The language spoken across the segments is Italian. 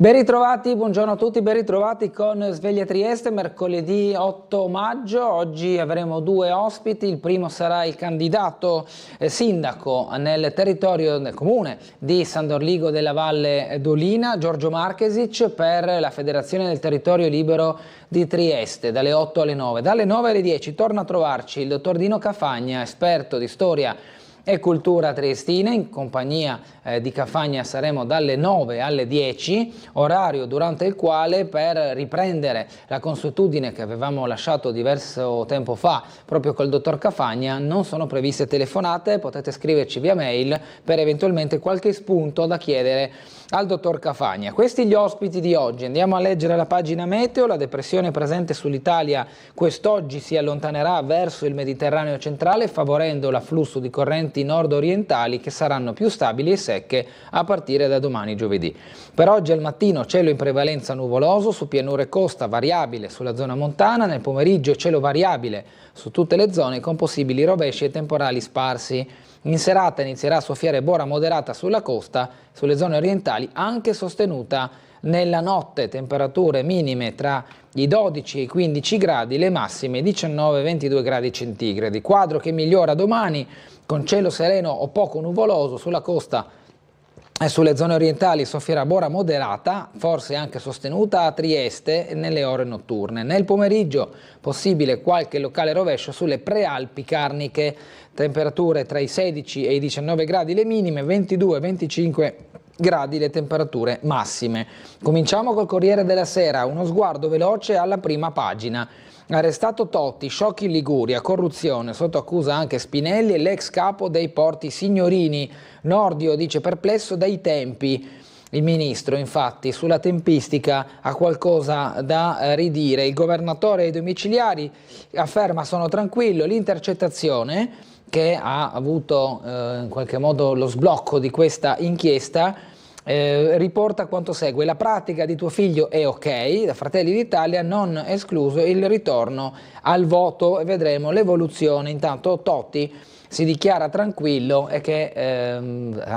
Ben ritrovati, buongiorno a tutti, ben ritrovati con Sveglia Trieste, mercoledì 8 maggio. Oggi avremo due ospiti. Il primo sarà il candidato sindaco nel territorio del comune di San Dorligo della Valle d'Olina, Giorgio Marchesic, per la Federazione del Territorio Libero di Trieste, dalle 8 alle 9. Dalle 9 alle 10 torna a trovarci il dottor Dino Cafagna, esperto di storia e cultura triestina. In compagnia di Cafagna saremo dalle 9 alle 10, orario durante il quale, per riprendere la consuetudine che avevamo lasciato diverso tempo fa proprio col dottor Cafagna, non sono previste telefonate. Potete scriverci via mail per eventualmente qualche spunto da chiedere al dottor Cafagna. Questi gli ospiti di oggi. Andiamo a leggere la pagina meteo. La depressione presente sull'Italia quest'oggi si allontanerà verso il Mediterraneo centrale, favorendo l'afflusso di correnti nord-orientali che saranno più stabili e secche a partire da domani giovedì. Per oggi al mattino cielo in prevalenza nuvoloso, su pianure e costa variabile sulla zona montana, nel pomeriggio cielo variabile su tutte le zone con possibili rovesci e temporali sparsi. In serata inizierà a soffiare bora moderata sulla costa, sulle zone orientali anche sostenuta nella notte. Temperature minime tra i 12 e i 15 gradi, le massime 19-22 gradi centigradi. Quadro che migliora domani con cielo sereno o poco nuvoloso sulla costa e sulle zone orientali. Soffierà bora moderata, forse anche sostenuta a Trieste nelle ore notturne. Nel pomeriggio possibile qualche locale rovescio sulle prealpi carniche. Temperature tra i 16 e i 19 gradi le minime, 22-25 gradi le temperature massime. Cominciamo col Corriere della Sera, uno sguardo veloce alla prima pagina. Arrestato Totti, shock in Liguria, corruzione, sotto accusa anche Spinelli e l'ex capo dei porti Signorini. Nordio dice perplesso dai tempi. Il ministro, infatti, sulla tempistica ha qualcosa da ridire. Il governatore ai domiciliari afferma sono tranquillo. L'intercettazione, che ha avuto in qualche modo lo sblocco di questa inchiesta, riporta quanto segue: la pratica di tuo figlio è ok, da Fratelli d'Italia non escluso il ritorno al voto, e vedremo l'evoluzione. Intanto Totti si dichiara tranquillo e che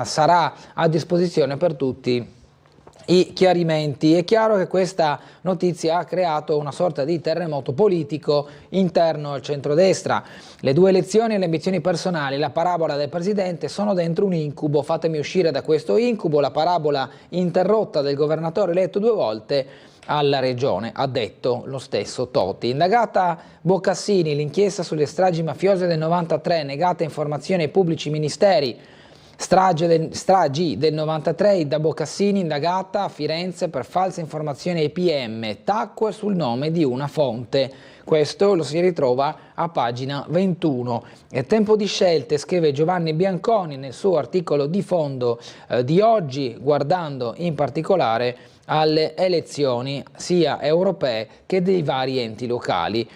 sarà a disposizione per tutti i chiarimenti. È chiaro che questa notizia ha creato una sorta di terremoto politico interno al centrodestra. Le due elezioni e le ambizioni personali, la parabola del presidente, sono dentro un incubo. Fatemi uscire da questo incubo. La parabola interrotta del governatore eletto 2 volte alla regione, ha detto lo stesso Totti. Indagata Boccassini, l'inchiesta sulle stragi mafiose del 93, negate informazioni ai pubblici ministeri. Stragi del 93 da Boccassini, indagata a Firenze per false informazioni ai PM, tacque sul nome di una fonte. Questo lo si ritrova a pagina 21. È tempo di scelte, scrive Giovanni Bianconi nel suo articolo di fondo di oggi, guardando in particolare alle elezioni sia europee che dei vari enti locali.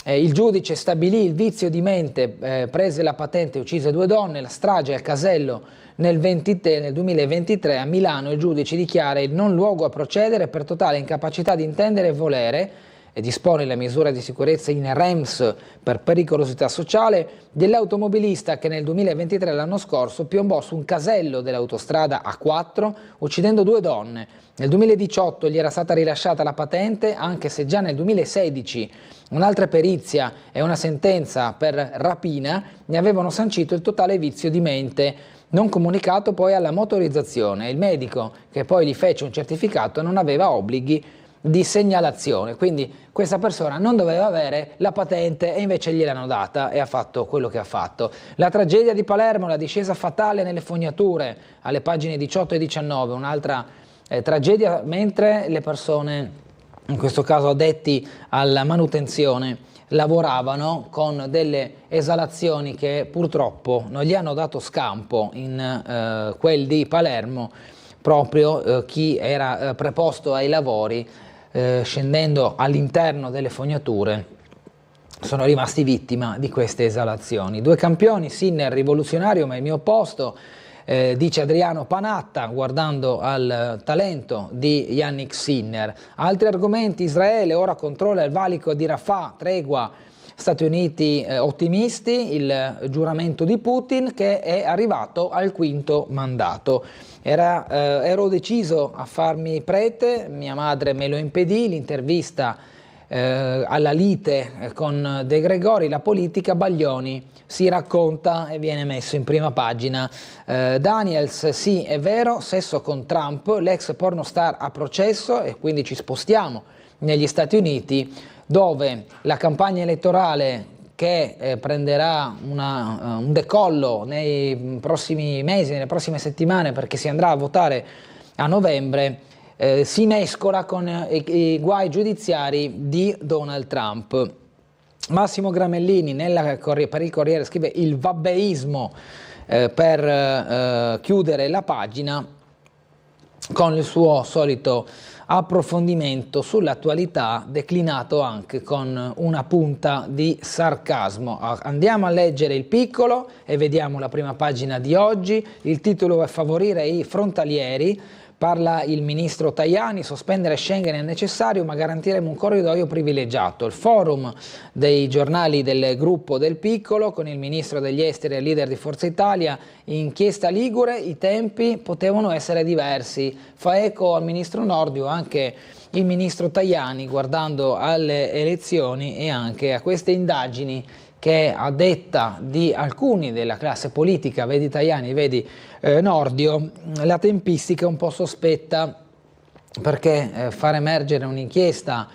Il giudice stabilì il vizio di mente, prese la patente e uccise 2 donne, la strage al casello nel 2023 a Milano. Il giudice dichiara il non luogo a procedere per totale incapacità di intendere e volere e dispone la misura di sicurezza in REMS per pericolosità sociale dell'automobilista che nel 2023, l'anno scorso, piombò su un casello dell'autostrada A4 uccidendo 2 donne. Nel 2018 gli era stata rilasciata la patente, anche se già nel 2016 un'altra perizia e una sentenza per rapina ne avevano sancito il totale vizio di mente, non comunicato poi alla motorizzazione. Il medico che poi gli fece un certificato non aveva obblighi di segnalazione, quindi questa persona non doveva avere la patente e invece gliel'hanno data e ha fatto quello che ha fatto. La tragedia di Palermo, la discesa fatale nelle fognature, alle pagine 18 e 19, un'altra tragedia, mentre le persone, in questo caso addetti alla manutenzione, lavoravano con delle esalazioni che purtroppo non gli hanno dato scampo in quel di Palermo. Proprio chi era preposto ai lavori, scendendo all'interno delle fognature, sono rimasti vittima di queste esalazioni. 2 campioni, Sinner rivoluzionario ma il mio posto, dice Adriano Panatta, guardando al talento di Yannick Sinner. Altri argomenti: Israele ora controlla il valico di Rafah, tregua Stati Uniti ottimisti, il giuramento di Putin che è arrivato al quinto mandato. Ero deciso a farmi prete, mia madre me lo impedì, l'intervista alla lite con De Gregori, la politica, Baglioni si racconta e viene messo in prima pagina. Daniels, sì è vero, sesso con Trump, l'ex pornostar a processo, e quindi ci spostiamo negli Stati Uniti, dove la campagna elettorale che prenderà un decollo nei prossimi mesi, nelle prossime settimane, perché si andrà a votare a novembre, si mescola con i guai giudiziari di Donald Trump. Massimo Gramellini per il Corriere scrive il vabbeismo per chiudere la pagina, con il suo solito approfondimento sull'attualità declinato anche con una punta di sarcasmo. Andiamo a leggere Il Piccolo e vediamo la prima pagina di oggi. Il titolo è Favorire i frontalieri. Parla il ministro Tajani, sospendere Schengen è necessario ma garantiremo un corridoio privilegiato. Il forum dei giornali del gruppo del Piccolo con il ministro degli esteri e leader di Forza Italia, inchiesta Ligure, i tempi potevano essere diversi. Fa eco al ministro Nordio anche il ministro Tajani guardando alle elezioni e anche a queste indagini che a detta di alcuni della classe politica, vedi Tajani, vedi Nordio, la tempistica è un po' sospetta, perché far emergere un'inchiesta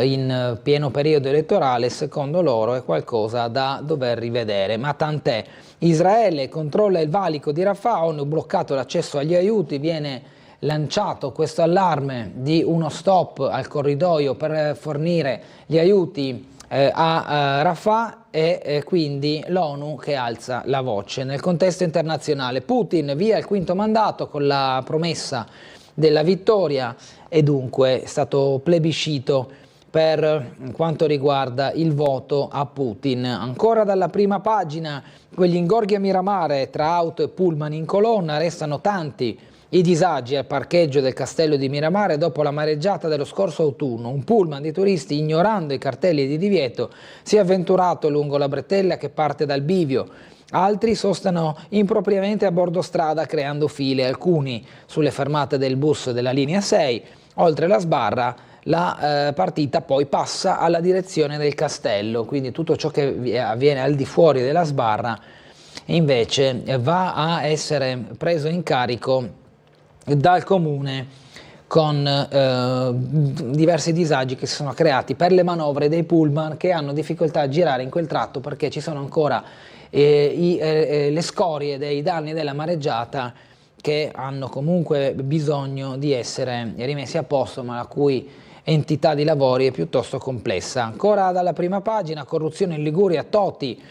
in pieno periodo elettorale secondo loro è qualcosa da dover rivedere, ma tant'è. Israele controlla il valico di Rafah, hanno bloccato l'accesso agli aiuti, viene lanciato questo allarme di uno stop al corridoio per fornire gli aiuti a Rafah e quindi l'ONU che alza la voce. Nel contesto internazionale Putin via il quinto mandato con la promessa della vittoria e dunque è stato plebiscito per quanto riguarda il voto a Putin. Ancora dalla prima pagina, quegli ingorghi a Miramare tra auto e pullman in colonna, restano tanti i disagi al parcheggio del castello di Miramare dopo la mareggiata dello scorso autunno. Un pullman di turisti, ignorando i cartelli di divieto, si è avventurato lungo la bretella che parte dal bivio. Altri sostano impropriamente a bordo strada creando file, alcuni sulle fermate del bus della linea 6. Oltre la sbarra, la partita poi passa alla direzione del castello, quindi tutto ciò che avviene al di fuori della sbarra invece va a essere preso in carico dal comune con diversi disagi che si sono creati per le manovre dei pullman che hanno difficoltà a girare in quel tratto perché ci sono ancora le scorie dei danni della mareggiata che hanno comunque bisogno di essere rimessi a posto, ma la cui entità di lavori è piuttosto complessa. Ancora dalla prima pagina, corruzione in Liguria, Toti,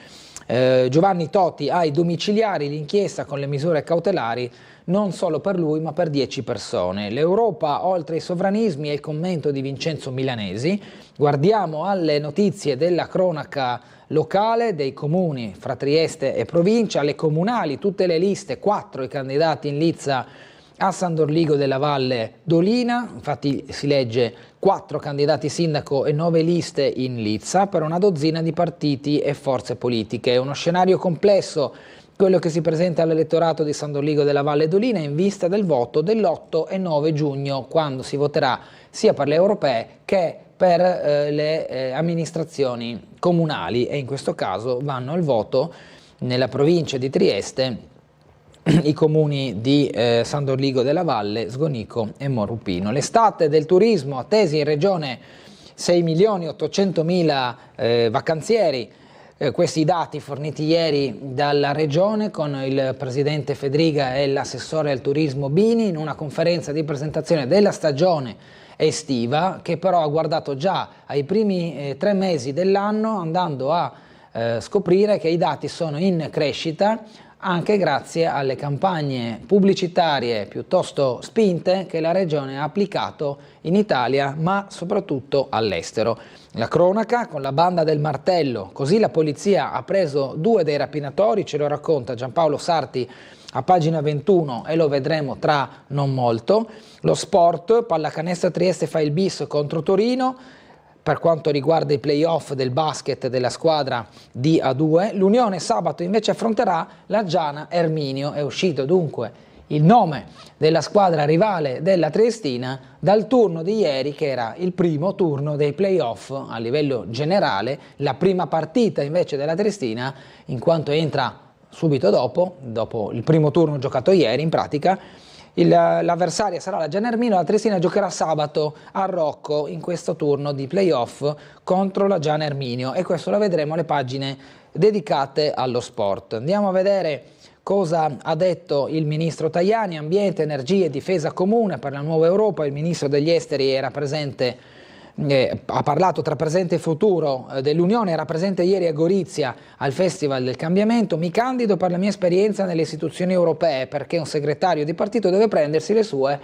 Giovanni Toti ai domiciliari, l'inchiesta con le misure cautelari non solo per lui ma per 10 persone. L'Europa oltre i sovranismi è il commento di Vincenzo Milanesi. Guardiamo alle notizie della cronaca locale dei comuni fra Trieste e provincia, le comunali, tutte le liste, 4 i candidati in lizza a San Dorligo della Valle d'Olina, infatti si legge 4 candidati sindaco e 9 liste in lizza per una dozzina di partiti e forze politiche. È uno scenario complesso quello che si presenta all'elettorato di San Dorligo della Valle d'Olina in vista del voto dell'8 e 9 giugno, quando si voterà sia per le europee che per le amministrazioni comunali, e in questo caso vanno al voto nella provincia di Trieste i comuni di San Dorligo della Valle, Sgonico e Morupino. L'estate del turismo, attesi in regione 6.800.000 vacanzieri. Questi dati forniti ieri dalla Regione con il Presidente Fedriga e l'assessore al turismo Bini in una conferenza di presentazione della stagione estiva, che però ha guardato già ai primi 3 mesi dell'anno, andando a scoprire che i dati sono in crescita anche grazie alle campagne pubblicitarie piuttosto spinte che la Regione ha applicato in Italia ma soprattutto all'estero. La cronaca con la banda del martello, così la polizia ha preso 2 dei rapinatori, ce lo racconta Giampaolo Sarti a pagina 21 e lo vedremo tra non molto. Lo sport, pallacanestro Trieste fa il bis contro Torino. per quanto riguarda i playoff del basket della squadra di A2. L'Unione sabato invece affronterà la Giana Erminio. È uscito dunque il nome della squadra rivale della Triestina dal turno di ieri, che era il primo turno dei playoff a livello generale, la prima partita invece della Triestina, in quanto entra subito dopo il primo turno giocato ieri. In pratica l'avversaria sarà la Giana Erminio, la Triestina giocherà sabato a Rocco in questo turno di playoff contro la Giana Erminio, e questo lo vedremo alle pagine dedicate allo sport. Andiamo a vedere cosa ha detto il ministro Tajani. Ambiente, energia e difesa comune per la nuova Europa. Il ministro degli esteri era presente, ha parlato tra presente e futuro dell'Unione, era presente ieri a Gorizia al Festival del Cambiamento. Mi candido per la mia esperienza nelle istituzioni europee, perché un segretario di partito deve prendersi le sue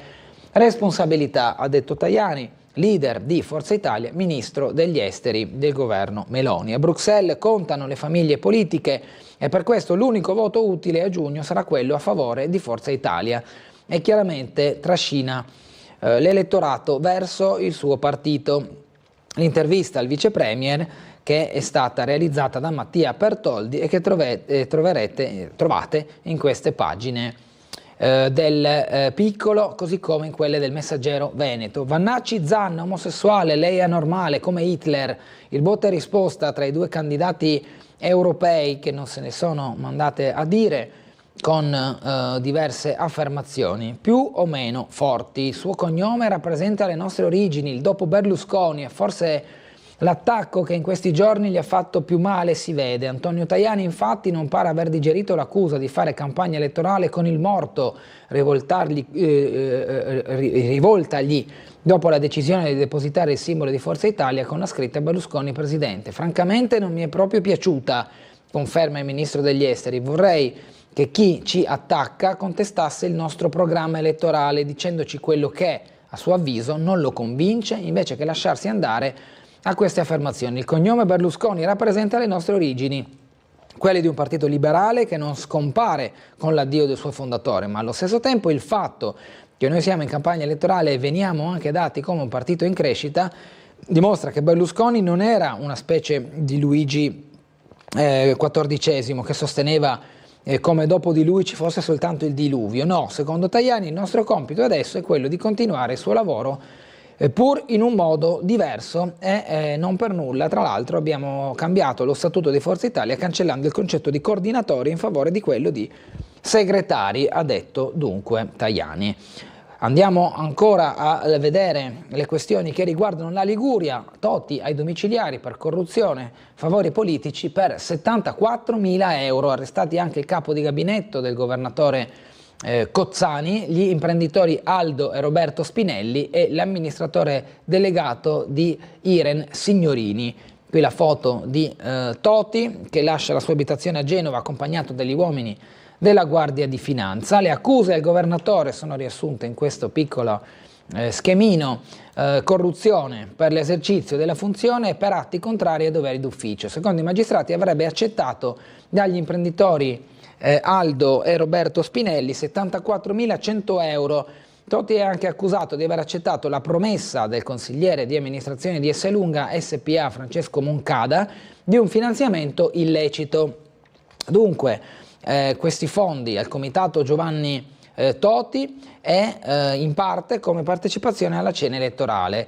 responsabilità, ha detto Tajani, leader di Forza Italia, ministro degli esteri del governo Meloni. A Bruxelles contano le famiglie politiche e per questo l'unico voto utile a giugno sarà quello a favore di Forza Italia, e chiaramente trascina l'elettorato verso il suo partito. L'intervista al vice premier, che è stata realizzata da Mattia Pertoldi e che trovate in queste pagine del Piccolo, così come in quelle del Messaggero Veneto. Vannacci, Zanna, omosessuale, lei è anormale come Hitler. Il botta e risposta tra i due candidati europei, che non se ne sono mandate a dire, con diverse affermazioni più o meno forti. Il suo cognome rappresenta le nostre origini, il dopo Berlusconi, è forse l'attacco che in questi giorni gli ha fatto più male, si vede. Antonio Tajani infatti non pare aver digerito l'accusa di fare campagna elettorale con il morto, rivoltagli dopo la decisione di depositare il simbolo di Forza Italia con la scritta Berlusconi presidente. Francamente non mi è proprio piaciuta, conferma il ministro degli esteri. Vorrei che chi ci attacca contestasse il nostro programma elettorale dicendoci quello che, a suo avviso, non lo convince, invece che lasciarsi andare a queste affermazioni. Il cognome Berlusconi rappresenta le nostre origini, quelle di un partito liberale che non scompare con l'addio del suo fondatore, ma allo stesso tempo il fatto che noi siamo in campagna elettorale e veniamo anche dati come un partito in crescita dimostra che Berlusconi non era una specie di Luigi XIV che sosteneva come dopo di lui ci fosse soltanto il diluvio. No, secondo Tajani il nostro compito adesso è quello di continuare il suo lavoro pur in un modo diverso e non per nulla. Tra l'altro abbiamo cambiato lo statuto di Forza Italia cancellando il concetto di coordinatori in favore di quello di segretari, ha detto dunque Tajani. Andiamo ancora a vedere le questioni che riguardano la Liguria. Toti ai domiciliari per corruzione, favori politici per 74.000 euro. Arrestati anche il capo di gabinetto del governatore Cozzani, gli imprenditori Aldo e Roberto Spinelli e l'amministratore delegato di Iren Signorini. Qui la foto di Toti che lascia la sua abitazione a Genova accompagnato dagli uomini della Guardia di Finanza. Le accuse al governatore sono riassunte in questo piccolo schemino: corruzione per l'esercizio della funzione e per atti contrari ai doveri d'ufficio. Secondo i magistrati avrebbe accettato dagli imprenditori Aldo e Roberto Spinelli 74.100 euro. Toti è anche accusato di aver accettato la promessa del consigliere di amministrazione di Esselunga SPA Francesco Moncada di un finanziamento illecito. Dunque questi fondi al comitato Giovanni Toti è in parte come partecipazione alla cena elettorale.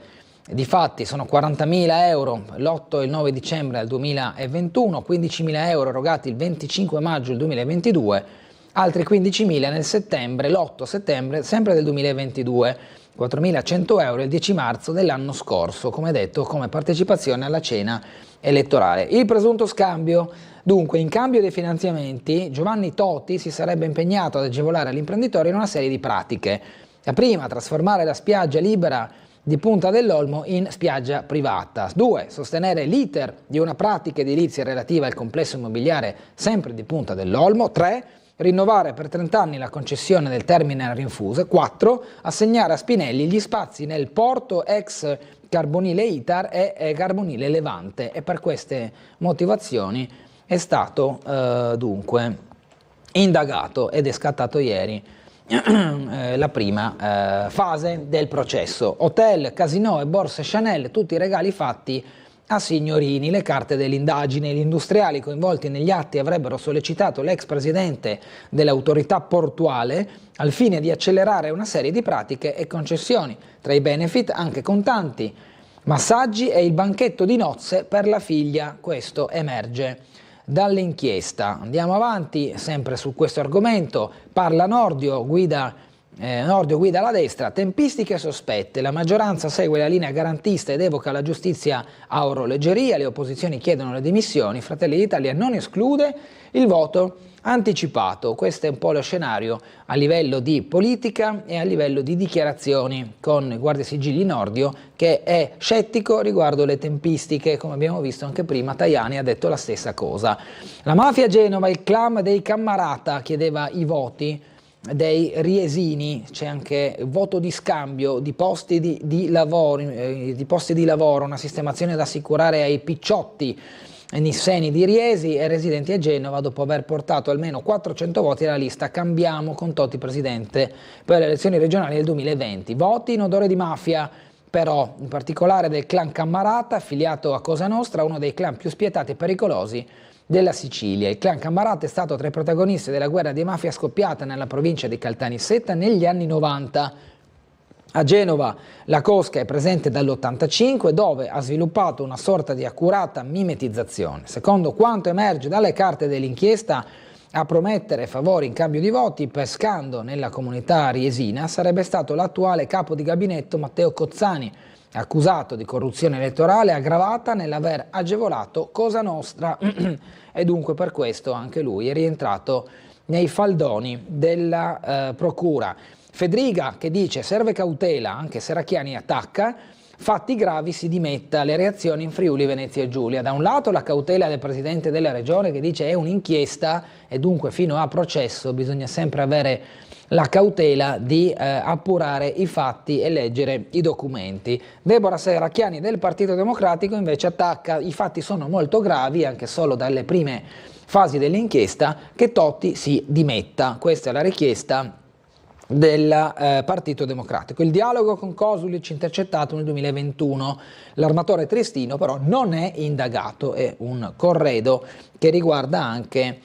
Difatti sono 40.000 euro l'8 e il 9 dicembre del 2021, 15.000 euro erogati il 25 maggio del 2022, altri 15.000 nel settembre, l'8 settembre sempre del 2022, 4.100 euro il 10 marzo dell'anno scorso, come detto, come partecipazione alla cena elettorale. Il presunto scambio: dunque, in cambio dei finanziamenti, Giovanni Toti si sarebbe impegnato ad agevolare l'imprenditore in una serie di pratiche. La prima, trasformare la spiaggia libera di Punta dell'Olmo in spiaggia privata. 2. Sostenere l'iter di una pratica edilizia relativa al complesso immobiliare sempre di Punta dell'Olmo. 3. Rinnovare per 30 anni la concessione del terminal Rinfuse. 4. Assegnare a Spinelli gli spazi nel porto ex Carbonile Itar e Carbonile Levante. E per queste motivazioni è stato dunque indagato ed è scattato ieri la prima fase del processo. Hotel, casinò e borse Chanel, tutti i regali fatti a signorini. Le carte dell'indagine. Gli industriali coinvolti negli atti avrebbero sollecitato l'ex presidente dell'autorità portuale al fine di accelerare una serie di pratiche e concessioni, tra i benefit anche contanti, massaggi e il banchetto di nozze per la figlia. Questo emerge dall'inchiesta. Andiamo avanti, sempre su questo argomento. Parla Nordio, guida la destra, tempistiche sospette, la maggioranza segue la linea garantista ed evoca la giustizia a orologeria, le opposizioni chiedono le dimissioni, Fratelli d'Italia non esclude il voto anticipato. Questo è un po' lo scenario a livello di politica e a livello di dichiarazioni, con il guardasigilli Nordio che è scettico riguardo le tempistiche. Come abbiamo visto anche prima, Tajani ha detto la stessa cosa. La mafia a Genova, il clan dei Cammarata chiedeva i voti dei riesini, c'è anche voto di scambio di posti di lavoro, una sistemazione da assicurare ai picciotti nisseni di Riesi e residenti a Genova dopo aver portato almeno 400 voti alla lista Cambiamo con Totti presidente per le elezioni regionali del 2020. Voti in odore di mafia, però in particolare del clan Cammarata, affiliato a Cosa Nostra, uno dei clan più spietati e pericolosi della Sicilia. Il clan Cammarata è stato tra i protagonisti della guerra di mafia scoppiata nella provincia di Caltanissetta negli anni 90. A Genova la cosca è presente dall'85, dove ha sviluppato una sorta di accurata mimetizzazione. Secondo quanto emerge dalle carte dell'inchiesta, a promettere favori in cambio di voti, pescando nella comunità riesina, sarebbe stato l'attuale capo di gabinetto Matteo Cozzani, accusato di corruzione elettorale aggravata nell'aver agevolato Cosa Nostra e dunque per questo anche lui è rientrato nei faldoni della procura. Fedriga che dice serve cautela, anche Serracchiani attacca, fatti gravi si dimetta, le reazioni in Friuli, Venezia e Giulia. Da un lato la cautela del presidente della regione che dice è un'inchiesta e dunque fino a processo bisogna sempre avere la cautela di appurare i fatti e leggere i documenti. Deborah Serracchiani del Partito Democratico invece attacca, i fatti sono molto gravi anche solo dalle prime fasi dell'inchiesta, che Totti si dimetta. Questa è la richiesta del Partito Democratico. Il dialogo con Kosulic intercettato nel 2021, l'armatore triestino però non è indagato, è un corredo che riguarda anche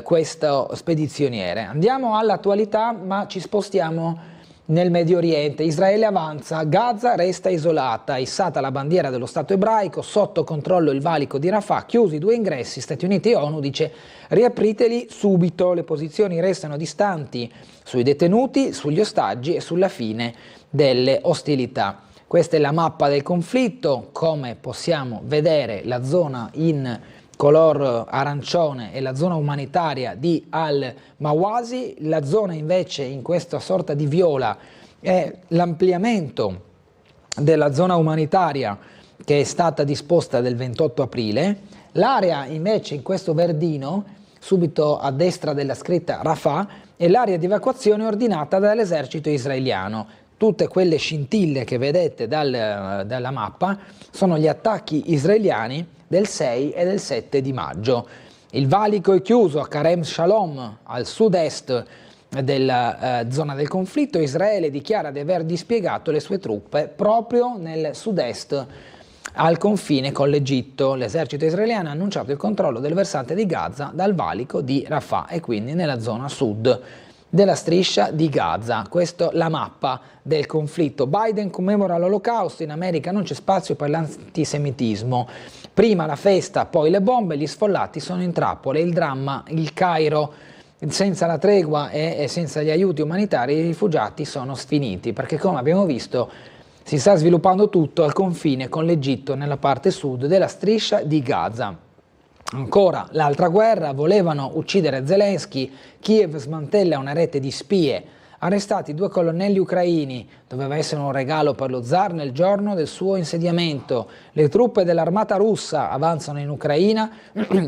questo spedizioniere. Andiamo all'attualità, ma ci spostiamo nel Medio Oriente. Israele avanza, Gaza resta isolata, issata la bandiera dello Stato ebraico, sotto controllo il valico di Rafah, chiusi 2 ingressi, Stati Uniti e ONU dice riapriteli subito, le posizioni restano distanti sui detenuti, sugli ostaggi e sulla fine delle ostilità. Questa è la mappa del conflitto, come possiamo vedere la zona in color arancione è la zona umanitaria di Al-Mawasi, la zona invece in questa sorta di viola è l'ampliamento della zona umanitaria che è stata disposta del 28 aprile, l'area invece in questo verdino, subito a destra della scritta Rafah, è l'area di evacuazione ordinata dall'esercito israeliano. Tutte quelle scintille che vedete dalla mappa sono gli attacchi israeliani del 6 e del 7 di maggio. Il valico è chiuso a Karem Shalom, al sud-est della zona del conflitto. Israele dichiara di aver dispiegato le sue truppe proprio nel sud-est, al confine con l'Egitto. L'esercito israeliano ha annunciato il controllo del versante di Gaza dal valico di Rafah e quindi nella zona sud della striscia di Gaza. Questa è la mappa del conflitto. Biden commemora l'Olocausto, in America non c'è spazio per l'antisemitismo. Prima la festa, poi le bombe, gli sfollati sono in trappole, il dramma, il Cairo, senza la tregua e senza gli aiuti umanitari i rifugiati sono sfiniti, perché come abbiamo visto si sta sviluppando tutto al confine con l'Egitto nella parte sud della striscia di Gaza. Ancora l'altra guerra, volevano uccidere Zelensky, Kiev smantella una rete di spie, arrestati 2 colonnelli ucraini, doveva essere un regalo per lo zar nel giorno del suo insediamento, le truppe dell'armata russa avanzano in Ucraina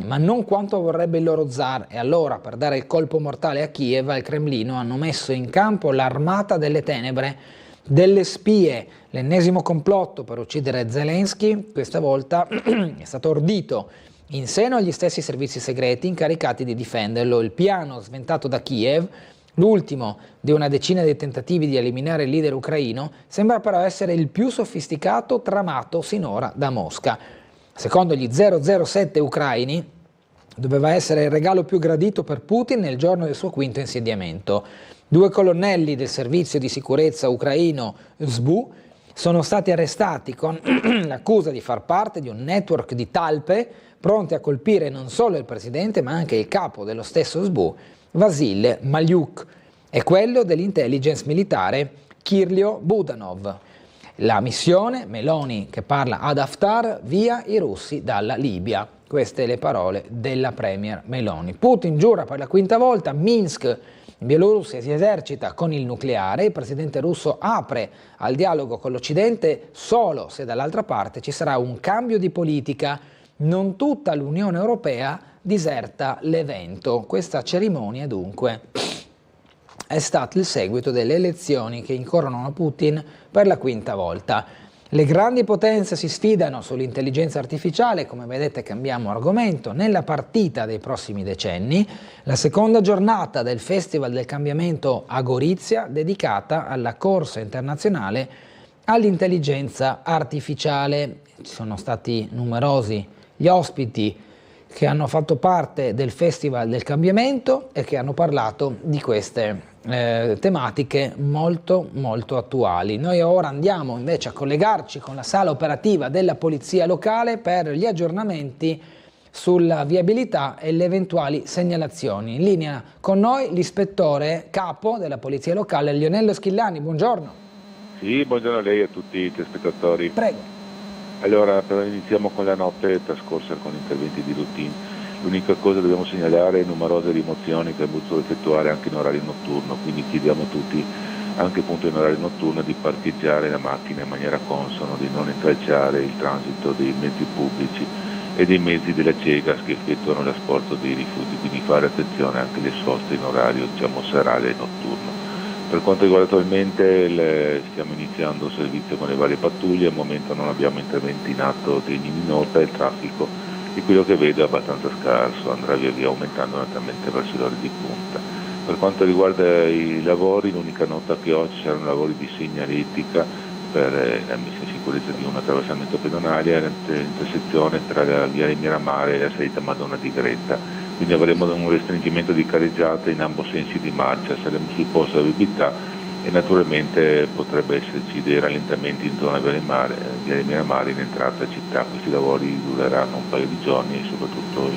ma non quanto vorrebbe il loro zar e allora per dare il colpo mortale a Kiev al Cremlino hanno messo in campo l'armata delle tenebre, delle spie, l'ennesimo complotto per uccidere Zelensky, questa volta è stato ordito in seno agli stessi servizi segreti incaricati di difenderlo. Il piano sventato da Kiev L'ultimo di una decina di tentativi di eliminare il leader ucraino sembra però essere il più sofisticato tramato sinora da Mosca. Secondo gli 007 ucraini, doveva essere il regalo più gradito per Putin nel giorno del suo quinto insediamento. 2 colonnelli del servizio di sicurezza ucraino SBU sono stati arrestati con l'accusa di far parte di un network di talpe pronte a colpire non solo il presidente ma anche il capo dello stesso SBU, Vasil Malyuk, e quello dell'intelligence militare Kirilo Budanov. La missione, Meloni che parla ad Haftar, via i russi dalla Libia. Queste le parole della premier Meloni. Putin giura per la quinta volta, Minsk in Bielorussia si esercita con il nucleare, il presidente russo apre al dialogo con l'Occidente solo se dall'altra parte ci sarà un cambio di politica. Non tutta l'Unione Europea diserta l'evento. Questa cerimonia dunque è stato il seguito delle elezioni che incoronano Putin per la quinta volta. Le grandi potenze si sfidano sull'intelligenza artificiale, come vedete cambiamo argomento, nella partita dei prossimi decenni. La seconda giornata del Festival del Cambiamento a Gorizia, dedicata alla corsa internazionale all'intelligenza artificiale. Ci sono stati numerosi gli ospiti che hanno fatto parte del Festival del Cambiamento e che hanno parlato di queste tematiche molto attuali. Noi ora andiamo invece a collegarci con la sala operativa della Polizia Locale per gli aggiornamenti sulla viabilità e le eventuali segnalazioni. In linea con noi l'ispettore capo della Polizia Locale, Lionello Schillani. Buongiorno. Sì, buongiorno a lei e a tutti i telespettatori. Prego. Allora, però iniziamo con la notte trascorsa con interventi di routine. L'unica cosa che dobbiamo segnalare è numerose rimozioni che abbiamo dovuto effettuare anche in orario notturno, quindi chiediamo a tutti, anche appunto in orario notturno, di parcheggiare la macchina in maniera consona, di non intralciare il transito dei mezzi pubblici e dei mezzi della CEGAS che effettuano l'asporto dei rifiuti, quindi fare attenzione anche alle soste in orario serale e notturno. Per quanto riguarda attualmente, stiamo iniziando il servizio con le varie pattuglie, al momento non abbiamo interventi in atto degni di nota e il traffico di quello che vedo è abbastanza scarso, andrà via via aumentando naturalmente verso le ore di punta. Per quanto riguarda i lavori, l'unica nota che ho, ci saranno lavori di segnaletica per la messa in sicurezza di un attraversamento pedonale all'intersezione tra la via di Miramare e la salita Madonna di Greta. Quindi avremo un restringimento di careggiata in ambo sensi di marcia, saremo sul posto di viabilità e naturalmente potrebbe esserci dei rallentamenti in zona via di Miramare in entrata a città. Questi lavori dureranno un paio di giorni e soprattutto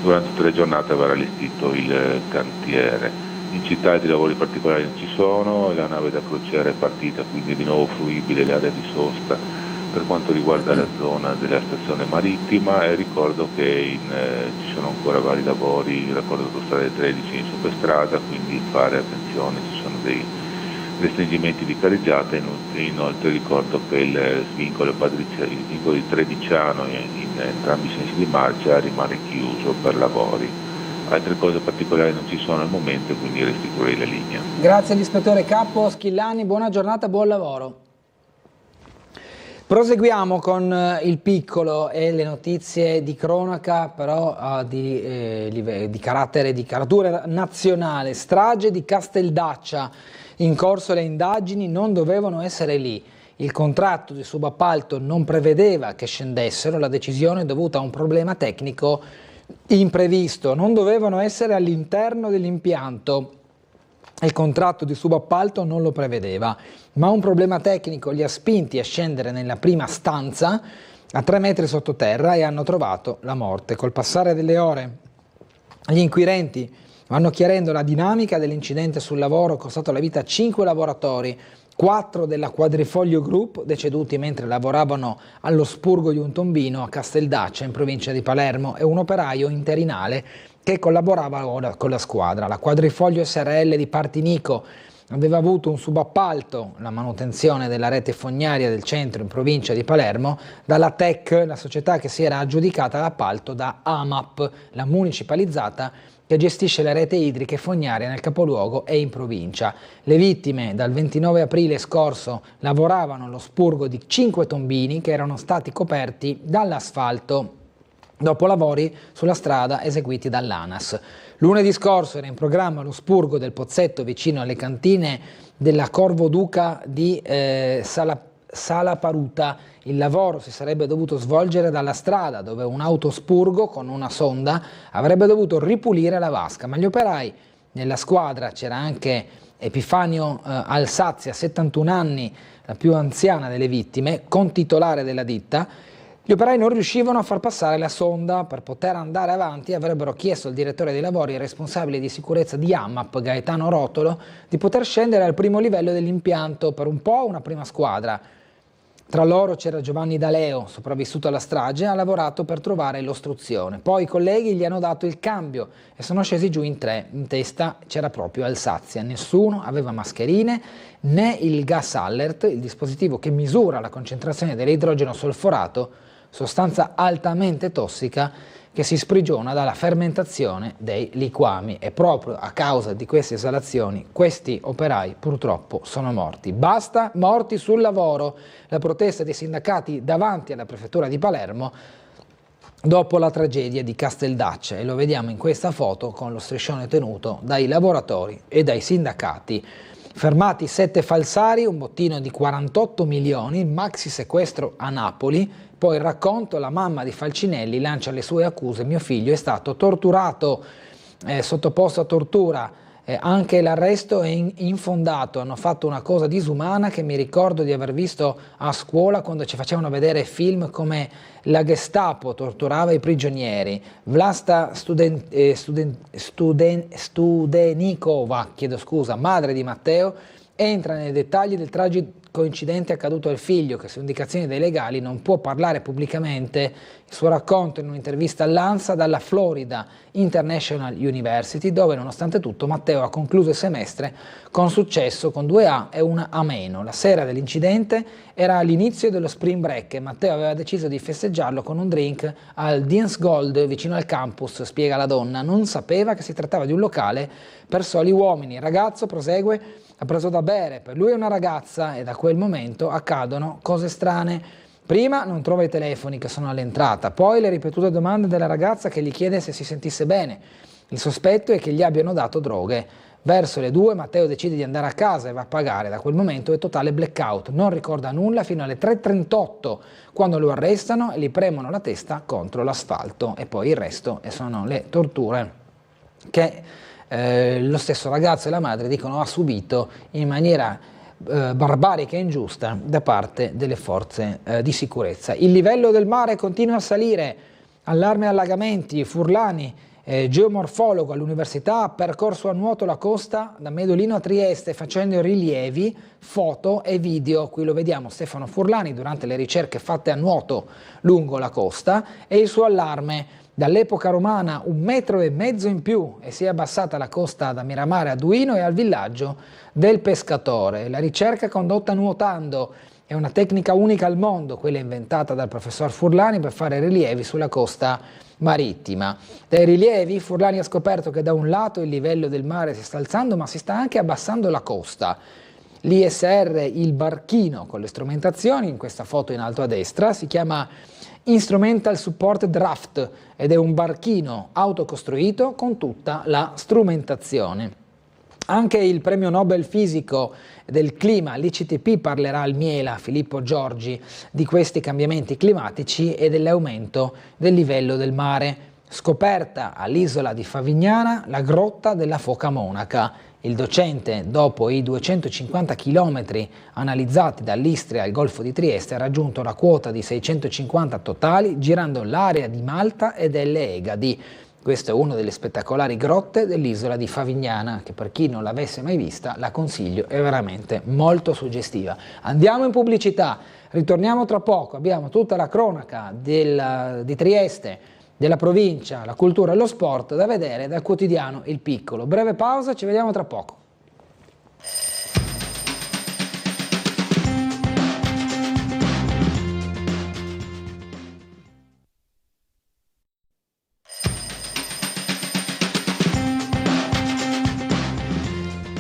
durante tutte le giornate verrà allestito il cantiere. In città altri lavori particolari non ci sono, la nave da crociera è partita, quindi è di nuovo fruibile l'area di sosta per quanto riguarda la zona della stazione marittima, e ricordo che ci sono ancora vari lavori, il raccordo autostrade 13 in superstrada, quindi fare attenzione, ci sono dei restringimenti di careggiata. Inoltre ricordo che il vincolo di Trevigiano in entrambi i sensi di marcia rimane chiuso per lavori. Altre cose particolari non ci sono al momento, quindi restituirei la linea. Grazie all'ispettore capo Schillani, buona giornata, buon lavoro. Proseguiamo con il piccolo e le notizie di cronaca, però di carattere, di caratura nazionale. Strage di Casteldaccia, in corso le indagini, non dovevano essere lì. Il contratto di subappalto non prevedeva che scendessero, la decisione è dovuta a un problema tecnico imprevisto, non dovevano essere all'interno dell'impianto. Il contratto di subappalto non lo prevedeva, ma un problema tecnico li ha spinti a scendere nella prima stanza a 3 metri sottoterra e hanno trovato la morte. Col passare delle ore gli inquirenti vanno chiarendo la dinamica dell'incidente sul lavoro, costato la vita a 5 lavoratori, 4 della Quadrifoglio Group, deceduti mentre lavoravano allo spurgo di un tombino a Casteldaccia in provincia di Palermo, e un operaio interinale che collaborava ora con la squadra. La Quadrifoglio SRL di Partinico aveva avuto un subappalto, la manutenzione della rete fognaria del centro in provincia di Palermo, dalla TEC, la società che si era aggiudicata l'appalto da AMAP, la municipalizzata che gestisce le rete idriche fognarie nel capoluogo e in provincia. Le vittime dal 29 aprile scorso lavoravano allo spurgo di 5 tombini che erano stati coperti dall'asfalto dopo lavori sulla strada eseguiti dall'ANAS. Lunedì scorso era in programma lo spurgo del pozzetto vicino alle cantine della Corvo Duca di Sala Paruta. Il lavoro si sarebbe dovuto svolgere dalla strada, dove un autospurgo con una sonda avrebbe dovuto ripulire la vasca, ma gli operai, nella squadra c'era anche Epifanio Alsazia, 71 anni, la più anziana delle vittime, contitolare della ditta. Gli operai non riuscivano a far passare la sonda. Per poter andare avanti avrebbero chiesto al direttore dei lavori e responsabile di sicurezza di AMAP, Gaetano Rotolo, di poter scendere al primo livello dell'impianto per un po' una prima squadra. Tra loro c'era Giovanni D'Aleo, sopravvissuto alla strage, ha lavorato per trovare l'ostruzione. Poi i colleghi gli hanno dato il cambio e sono scesi giù in 3. In testa c'era proprio Alsazia. Nessuno aveva mascherine né il gas alert, il dispositivo che misura la concentrazione dell'idrogeno solforato, sostanza altamente tossica che si sprigiona dalla fermentazione dei liquami, e proprio a causa di queste esalazioni questi operai purtroppo sono morti. Basta morti sul lavoro. La protesta dei sindacati davanti alla prefettura di Palermo dopo la tragedia di Casteldacce, e lo vediamo in questa foto con lo striscione tenuto dai lavoratori e dai sindacati. Fermati 7 falsari, un bottino di 48 milioni, maxi sequestro a Napoli. Poi il racconto: la mamma di Falcinelli lancia le sue accuse: mio figlio è stato torturato, sottoposto a tortura, anche l'arresto è infondato, hanno fatto una cosa disumana che mi ricordo di aver visto a scuola quando ci facevano vedere film come la Gestapo torturava i prigionieri. Vlasta Studenikova, madre di Matteo, entra nei dettagli del tragico incidente accaduto al figlio, che su indicazioni dei legali non può parlare pubblicamente. Il suo racconto in un'intervista all'ANSA dalla Florida International University, dove nonostante tutto Matteo ha concluso il semestre con successo, con 2 A e una A-. La sera dell'incidente era all'inizio dello spring break e Matteo aveva deciso di festeggiarlo con un drink al Dienst Gold vicino al campus, spiega la donna. Non sapeva che si trattava di un locale per soli uomini. Il ragazzo, prosegue, ha preso da bere, per lui è una ragazza, e da quel momento accadono cose strane. Prima non trova i telefoni che sono all'entrata, poi le ripetute domande della ragazza che gli chiede se si sentisse bene. Il sospetto è che gli abbiano dato droghe. Verso le 2 Matteo decide di andare a casa e va a pagare. Da quel momento è totale blackout, non ricorda nulla fino alle 3:38, quando lo arrestano e gli premono la testa contro l'asfalto, e poi il resto sono le torture che lo stesso ragazzo e la madre dicono ha subito in maniera barbarica e ingiusta da parte delle forze di sicurezza. Il livello del mare continua a salire, allarme allagamenti. Furlani, geomorfologo all'università, ha percorso a nuoto la costa da Medolino a Trieste facendo rilievi, foto e video. Qui lo vediamo Stefano Furlani durante le ricerche fatte a nuoto lungo la costa, e il suo allarme: dall'epoca romana 1,5 metri in più e si è abbassata la costa da Miramare a Duino e al villaggio del Pescatore. La ricerca condotta nuotando è una tecnica unica al mondo, quella inventata dal professor Furlani per fare rilievi sulla costa marittima. Dai rilievi Furlani ha scoperto che da un lato il livello del mare si sta alzando, ma si sta anche abbassando la costa. L'ISR, il barchino con le strumentazioni, in questa foto in alto a destra, si chiama Instrumental Support Draft ed è un barchino autocostruito con tutta la strumentazione. Anche il premio Nobel fisico del clima, l'ICTP, parlerà al Miela, Filippo Giorgi, di questi cambiamenti climatici e dell'aumento del livello del mare. Scoperta all'isola di Favignana la grotta della foca monaca. Il docente, dopo i 250 km analizzati dall'Istria al Golfo di Trieste, ha raggiunto la quota di 650 totali, girando l'area di Malta e delle Egadi. Questo è una delle spettacolari grotte dell'isola di Favignana, che per chi non l'avesse mai vista la consiglio, è veramente molto suggestiva. Andiamo in pubblicità, ritorniamo tra poco, abbiamo tutta la cronaca di Trieste, della provincia, la cultura e lo sport da vedere dal quotidiano Il Piccolo. Breve pausa, ci vediamo tra poco.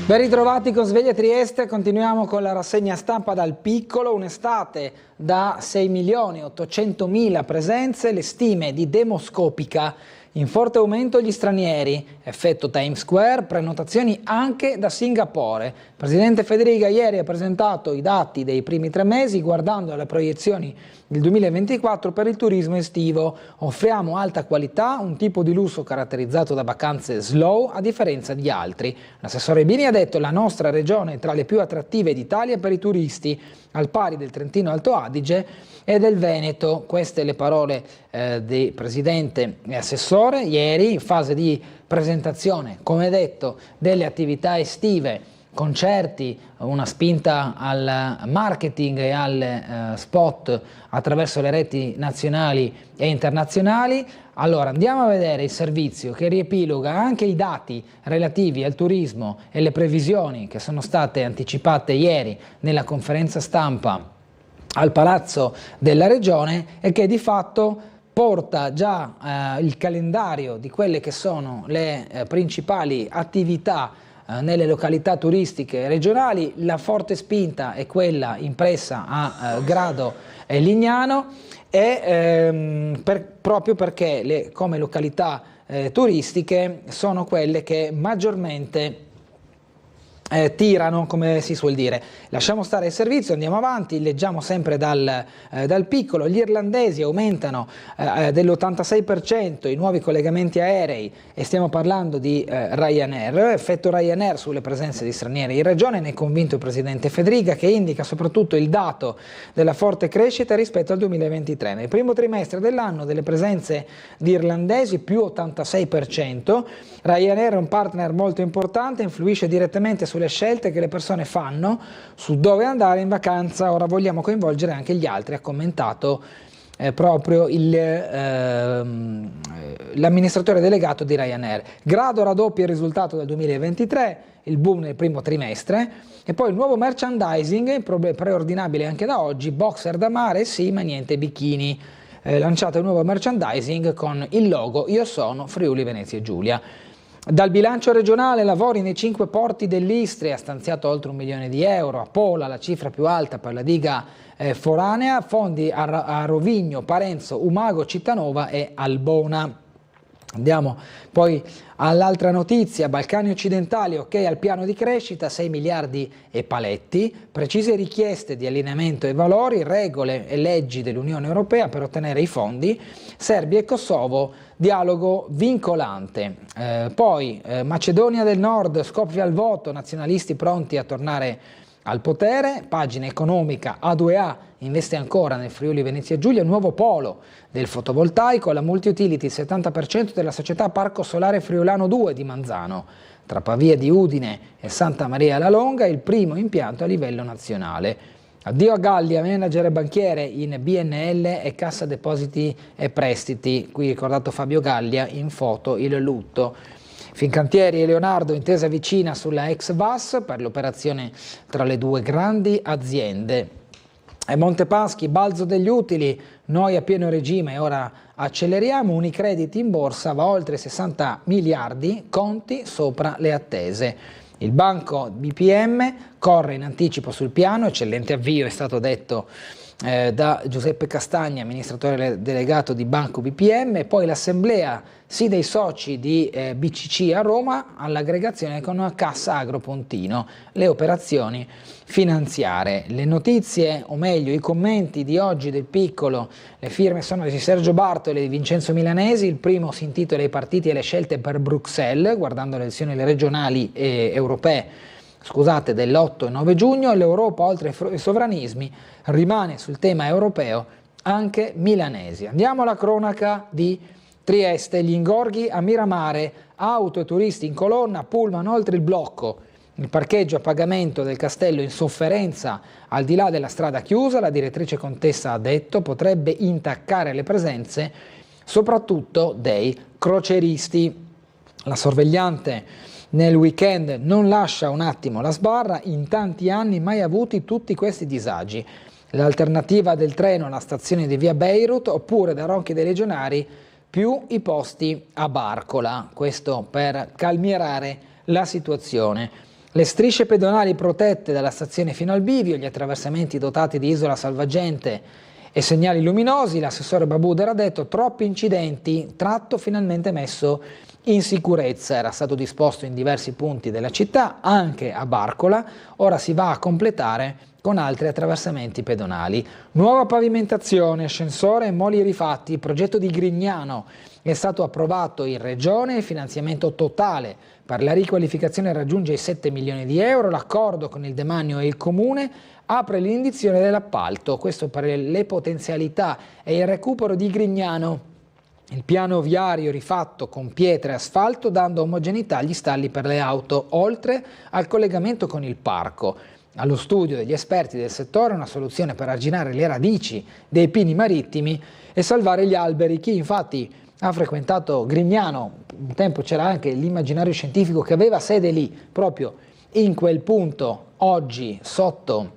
Ben ritrovati con Sveglia Trieste, continuiamo con la rassegna stampa dal Piccolo. Un'estate da 6.800.000 presenze, le stime di Demoscopica in forte aumento gli stranieri, effetto Times Square, prenotazioni anche da Singapore. Il presidente Federica ieri ha presentato i dati dei primi 3 mesi guardando alle proiezioni del 2024 per il turismo estivo. Offriamo alta qualità, un tipo di lusso caratterizzato da vacanze slow a differenza di altri. L'assessore Bini ha detto: la nostra regione è tra le più attrattive d'Italia per i turisti, al pari del Trentino Alto Adige e del Veneto. Queste le parole del presidente e assessore ieri in fase di presentazione, come detto, delle attività estive, concerti, una spinta al marketing e al spot attraverso le reti nazionali e internazionali. Allora andiamo a vedere il servizio che riepiloga anche i dati relativi al turismo e le previsioni che sono state anticipate ieri nella conferenza stampa al Palazzo della Regione e che di fatto porta già il calendario di quelle che sono le principali attività nelle località turistiche regionali. La forte spinta è quella impressa a Grado e Lignano e proprio perché come località turistiche sono quelle che maggiormente tirano, come si suol dire. Lasciamo stare il servizio, andiamo avanti, leggiamo sempre dal piccolo. Gli irlandesi aumentano dell'86% i nuovi collegamenti aerei e stiamo parlando di Ryanair. Effetto Ryanair sulle presenze di stranieri in regione, ne è convinto il presidente Federica, che indica soprattutto il dato della forte crescita rispetto al 2023. Nel primo trimestre dell'anno delle presenze di irlandesi più 86%. Ryanair è un partner molto importante, influisce direttamente sulle scelte che le persone fanno su dove andare in vacanza. Ora vogliamo coinvolgere anche gli altri, ha commentato proprio l'amministratore delegato di Ryanair. Grado raddoppia il risultato del 2023, il boom nel primo trimestre, e poi il nuovo merchandising preordinabile anche da oggi, boxer da mare sì ma niente bikini. Lanciato il nuovo merchandising con il logo Io sono Friuli Venezia Giulia. Dal bilancio regionale, lavori nei 5 porti dell'Istria, stanziato oltre 1 milione di euro. A Pola la cifra più alta per la diga foranea, fondi a Rovigno, Parenzo, Umago, Cittanova e Albona. Andiamo poi all'altra notizia, Balcani occidentali, ok al piano di crescita, 6 miliardi e paletti, precise richieste di allineamento ai valori, regole e leggi dell'Unione Europea per ottenere i fondi, Serbia e Kosovo, dialogo vincolante. Poi Macedonia del Nord, scoppia al voto, nazionalisti pronti a tornare al potere. Pagina economica, A2A investe ancora nel Friuli Venezia Giulia, nuovo polo del fotovoltaico, la multi-utility, il 70% della società Parco Solare Friulano 2 di Manzano, tra Pavia di Udine e Santa Maria la Longa, il primo impianto a livello nazionale. Addio a Gallia, manager e banchiere in BNL e Cassa Depositi e Prestiti, qui ricordato Fabio Gallia, in foto il lutto. Fincantieri e Leonardo, intesa vicina sulla ex VAS per l'operazione tra le due grandi aziende. E Montepaschi, balzo degli utili, noi a pieno regime e ora acceleriamo, Unicredit in borsa va oltre 60 miliardi, conti sopra le attese. Il banco BPM corre in anticipo sul piano, eccellente avvio è stato detto da Giuseppe Castagna, amministratore delegato di Banco BPM, e poi l'assemblea sì dei soci di BCC a Roma all'aggregazione con Cassa Agro Pontino, le operazioni finanziarie. Le notizie, o meglio i commenti di oggi del piccolo, le firme sono di Sergio Bartoli e di Vincenzo Milanesi. Il primo si intitola I partiti e le scelte per Bruxelles, guardando le elezioni regionali e europee dell'8 e 9 giugno, e l'Europa oltre ai sovranismi rimane sul tema europeo anche milanesi. Andiamo alla cronaca di Trieste, gli ingorghi a Miramare, auto e turisti in colonna, pullman oltre il blocco, il parcheggio a pagamento del castello in sofferenza al di là della strada chiusa, la direttrice contessa ha detto potrebbe intaccare le presenze soprattutto dei crocieristi. La sorvegliante nel weekend non lascia un attimo la sbarra, in tanti anni mai avuti tutti questi disagi. L'alternativa del treno alla stazione di via Beirut oppure da Ronchi dei Legionari più i posti a Barcola, questo per calmierare la situazione. Le strisce pedonali protette dalla stazione fino al bivio, gli attraversamenti dotati di isola salvagente e segnali luminosi. L'assessore Babuder ha detto: troppi incidenti, tratto finalmente messo in sicurezza. Era stato disposto in diversi punti della città, anche a Barcola, ora si va a completare con altri attraversamenti pedonali. Nuova pavimentazione, ascensore e moli rifatti, progetto di Grignano. È stato approvato in regione il finanziamento totale per la riqualificazione raggiunge i 7 milioni di euro, l'accordo con il demanio e il comune apre l'indizione dell'appalto, questo per le potenzialità e il recupero di Grignano. Il piano viario rifatto con pietre e asfalto dando omogeneità agli stalli per le auto, oltre al collegamento con il parco. Allo studio degli esperti del settore una soluzione per arginare le radici dei pini marittimi e salvare gli alberi. Chi infatti ha frequentato Grignano, un tempo c'era anche l'immaginario scientifico che aveva sede lì, proprio in quel punto, oggi sotto,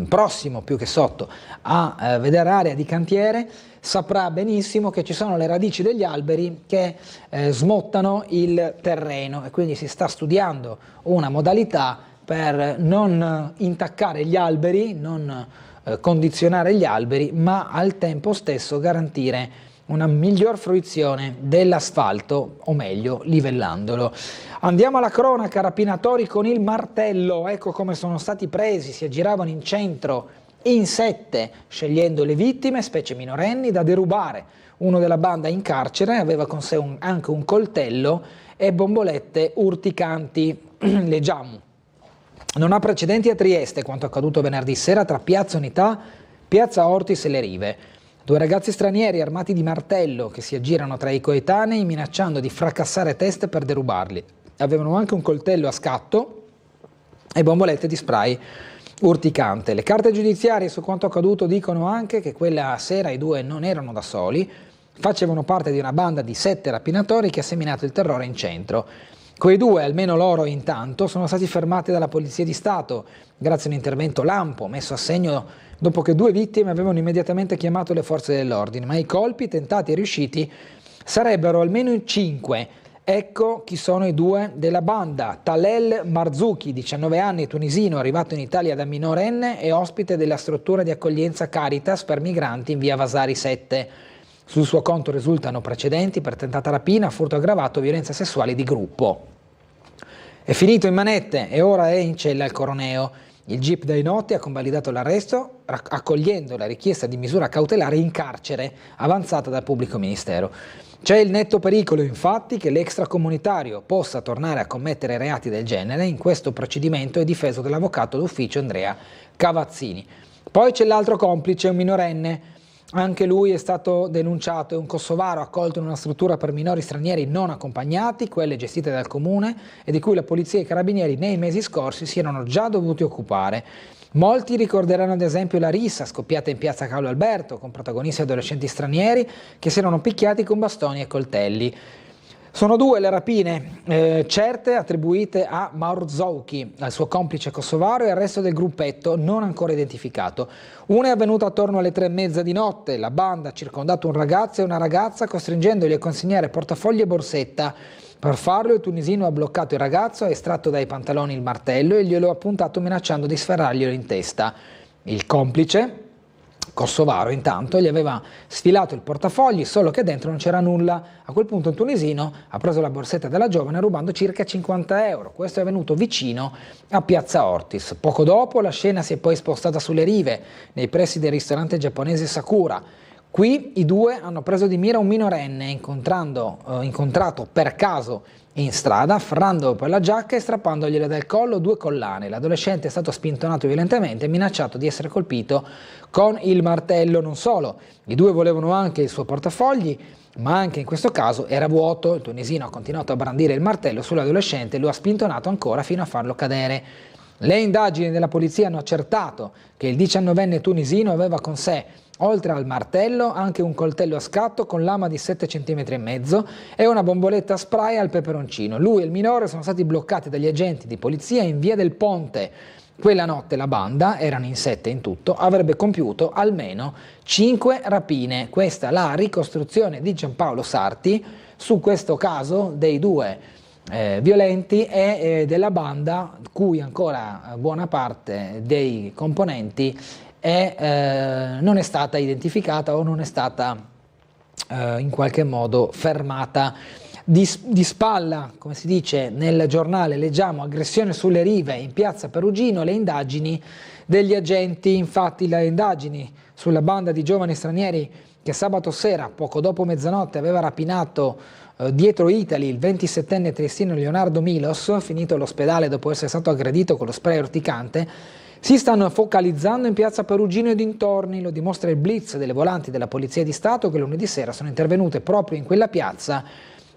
prossimo più che sotto, a vedere area di cantiere, saprà benissimo che ci sono le radici degli alberi che smottano il terreno e quindi si sta studiando una modalità per non intaccare gli alberi, non condizionare gli alberi, ma al tempo stesso garantire una miglior fruizione dell'asfalto, o meglio, livellandolo. Andiamo alla cronaca, rapinatori con il martello, ecco come sono stati presi, si aggiravano in centro in 7, scegliendo le vittime, specie minorenni, da derubare. Uno della banda in carcere aveva con sé anche un coltello e bombolette urticanti. Leggiamo. Non ha precedenti a Trieste quanto accaduto venerdì sera tra Piazza Unità, Piazza Ortis e le Rive. 2 ragazzi stranieri armati di martello che si aggirano tra i coetanei minacciando di fracassare teste per derubarli. Avevano anche un coltello a scatto e bombolette di spray urticante. Le carte giudiziarie su quanto accaduto dicono anche che quella sera i 2 non erano da soli, facevano parte di una banda di 7 rapinatori che ha seminato il terrore in centro. Quei 2, almeno loro intanto, sono stati fermati dalla Polizia di Stato grazie a un intervento lampo messo a segno dopo che 2 vittime avevano immediatamente chiamato le forze dell'ordine, ma i colpi tentati e riusciti sarebbero almeno in 5. Ecco chi sono i 2 della banda. Talel Marzouki, 19 anni, tunisino, arrivato in Italia da minorenne e ospite della struttura di accoglienza Caritas per migranti in via Vasari 7. Sul suo conto risultano precedenti per tentata rapina, furto aggravato, violenze sessuali di gruppo. È finito in manette e ora è in cella al Coroneo. Il GIP dei Noti ha convalidato l'arresto accogliendo la richiesta di misura cautelare in carcere avanzata dal pubblico ministero. C'è il netto pericolo infatti che l'extracomunitario possa tornare a commettere reati del genere. In questo procedimento è difeso dall'avvocato d'ufficio Andrea Cavazzini. Poi c'è l'altro complice, un minorenne. Anche lui è stato denunciato, è un kosovaro accolto in una struttura per minori stranieri non accompagnati, quelle gestite dal comune e di cui la polizia e i carabinieri nei mesi scorsi si erano già dovuti occupare. Molti ricorderanno ad esempio la rissa scoppiata in piazza Carlo Alberto con protagonisti adolescenti stranieri che si erano picchiati con bastoni e coltelli. Sono 2 le rapine certe attribuite a Marzouki, al suo complice kosovaro e al resto del gruppetto non ancora identificato. Una è avvenuta attorno alle 3:30 di notte. La banda ha circondato un ragazzo e una ragazza costringendoli a consegnare portafogli e borsetta. Per farlo il tunisino ha bloccato il ragazzo, ha estratto dai pantaloni il martello e glielo ha puntato minacciando di sferrarglielo in testa. Il complice kosovaro intanto gli aveva sfilato il portafogli, solo che dentro non c'era nulla. A quel punto il tunisino ha preso la borsetta della giovane rubando circa 50 euro. Questo è avvenuto vicino a Piazza Ortis. Poco dopo la scena si è poi spostata sulle rive, nei pressi del ristorante giapponese Sakura. Qui i 2 hanno preso di mira un minorenne incontrato per caso in strada, afferrandolo per la giacca e strappandogliele dal collo 2 collane. L'adolescente è stato spintonato violentemente e minacciato di essere colpito con il martello. Non solo, i 2 volevano anche il suo portafogli, ma anche in questo caso era vuoto. Il tunisino ha continuato a brandire il martello sull'adolescente e lo ha spintonato ancora fino a farlo cadere. Le indagini della polizia hanno accertato che il 19enne tunisino aveva con sé, oltre al martello, anche un coltello a scatto con lama di 7,5 cm e una bomboletta a spray al peperoncino. Lui e il minore sono stati bloccati dagli agenti di polizia in via del Ponte. Quella notte la banda, erano in 7 in tutto, avrebbe compiuto almeno 5 rapine. Questa è la ricostruzione di Giampaolo Sarti su questo caso dei 2 violenti e della banda, cui ancora buona parte dei componenti non è stata identificata o non è stata in qualche modo fermata. Di spalla, come si dice nel giornale, leggiamo aggressione sulle rive in piazza Perugino, le indagini degli agenti. Infatti le indagini sulla banda di giovani stranieri che sabato sera, poco dopo mezzanotte, aveva rapinato dietro Italy il 27enne triestino Leonardo Milos, finito all'ospedale dopo essere stato aggredito con lo spray urticante, si stanno focalizzando in piazza Perugino e dintorni. Lo dimostra il blitz delle volanti della Polizia di Stato che lunedì sera sono intervenute proprio in quella piazza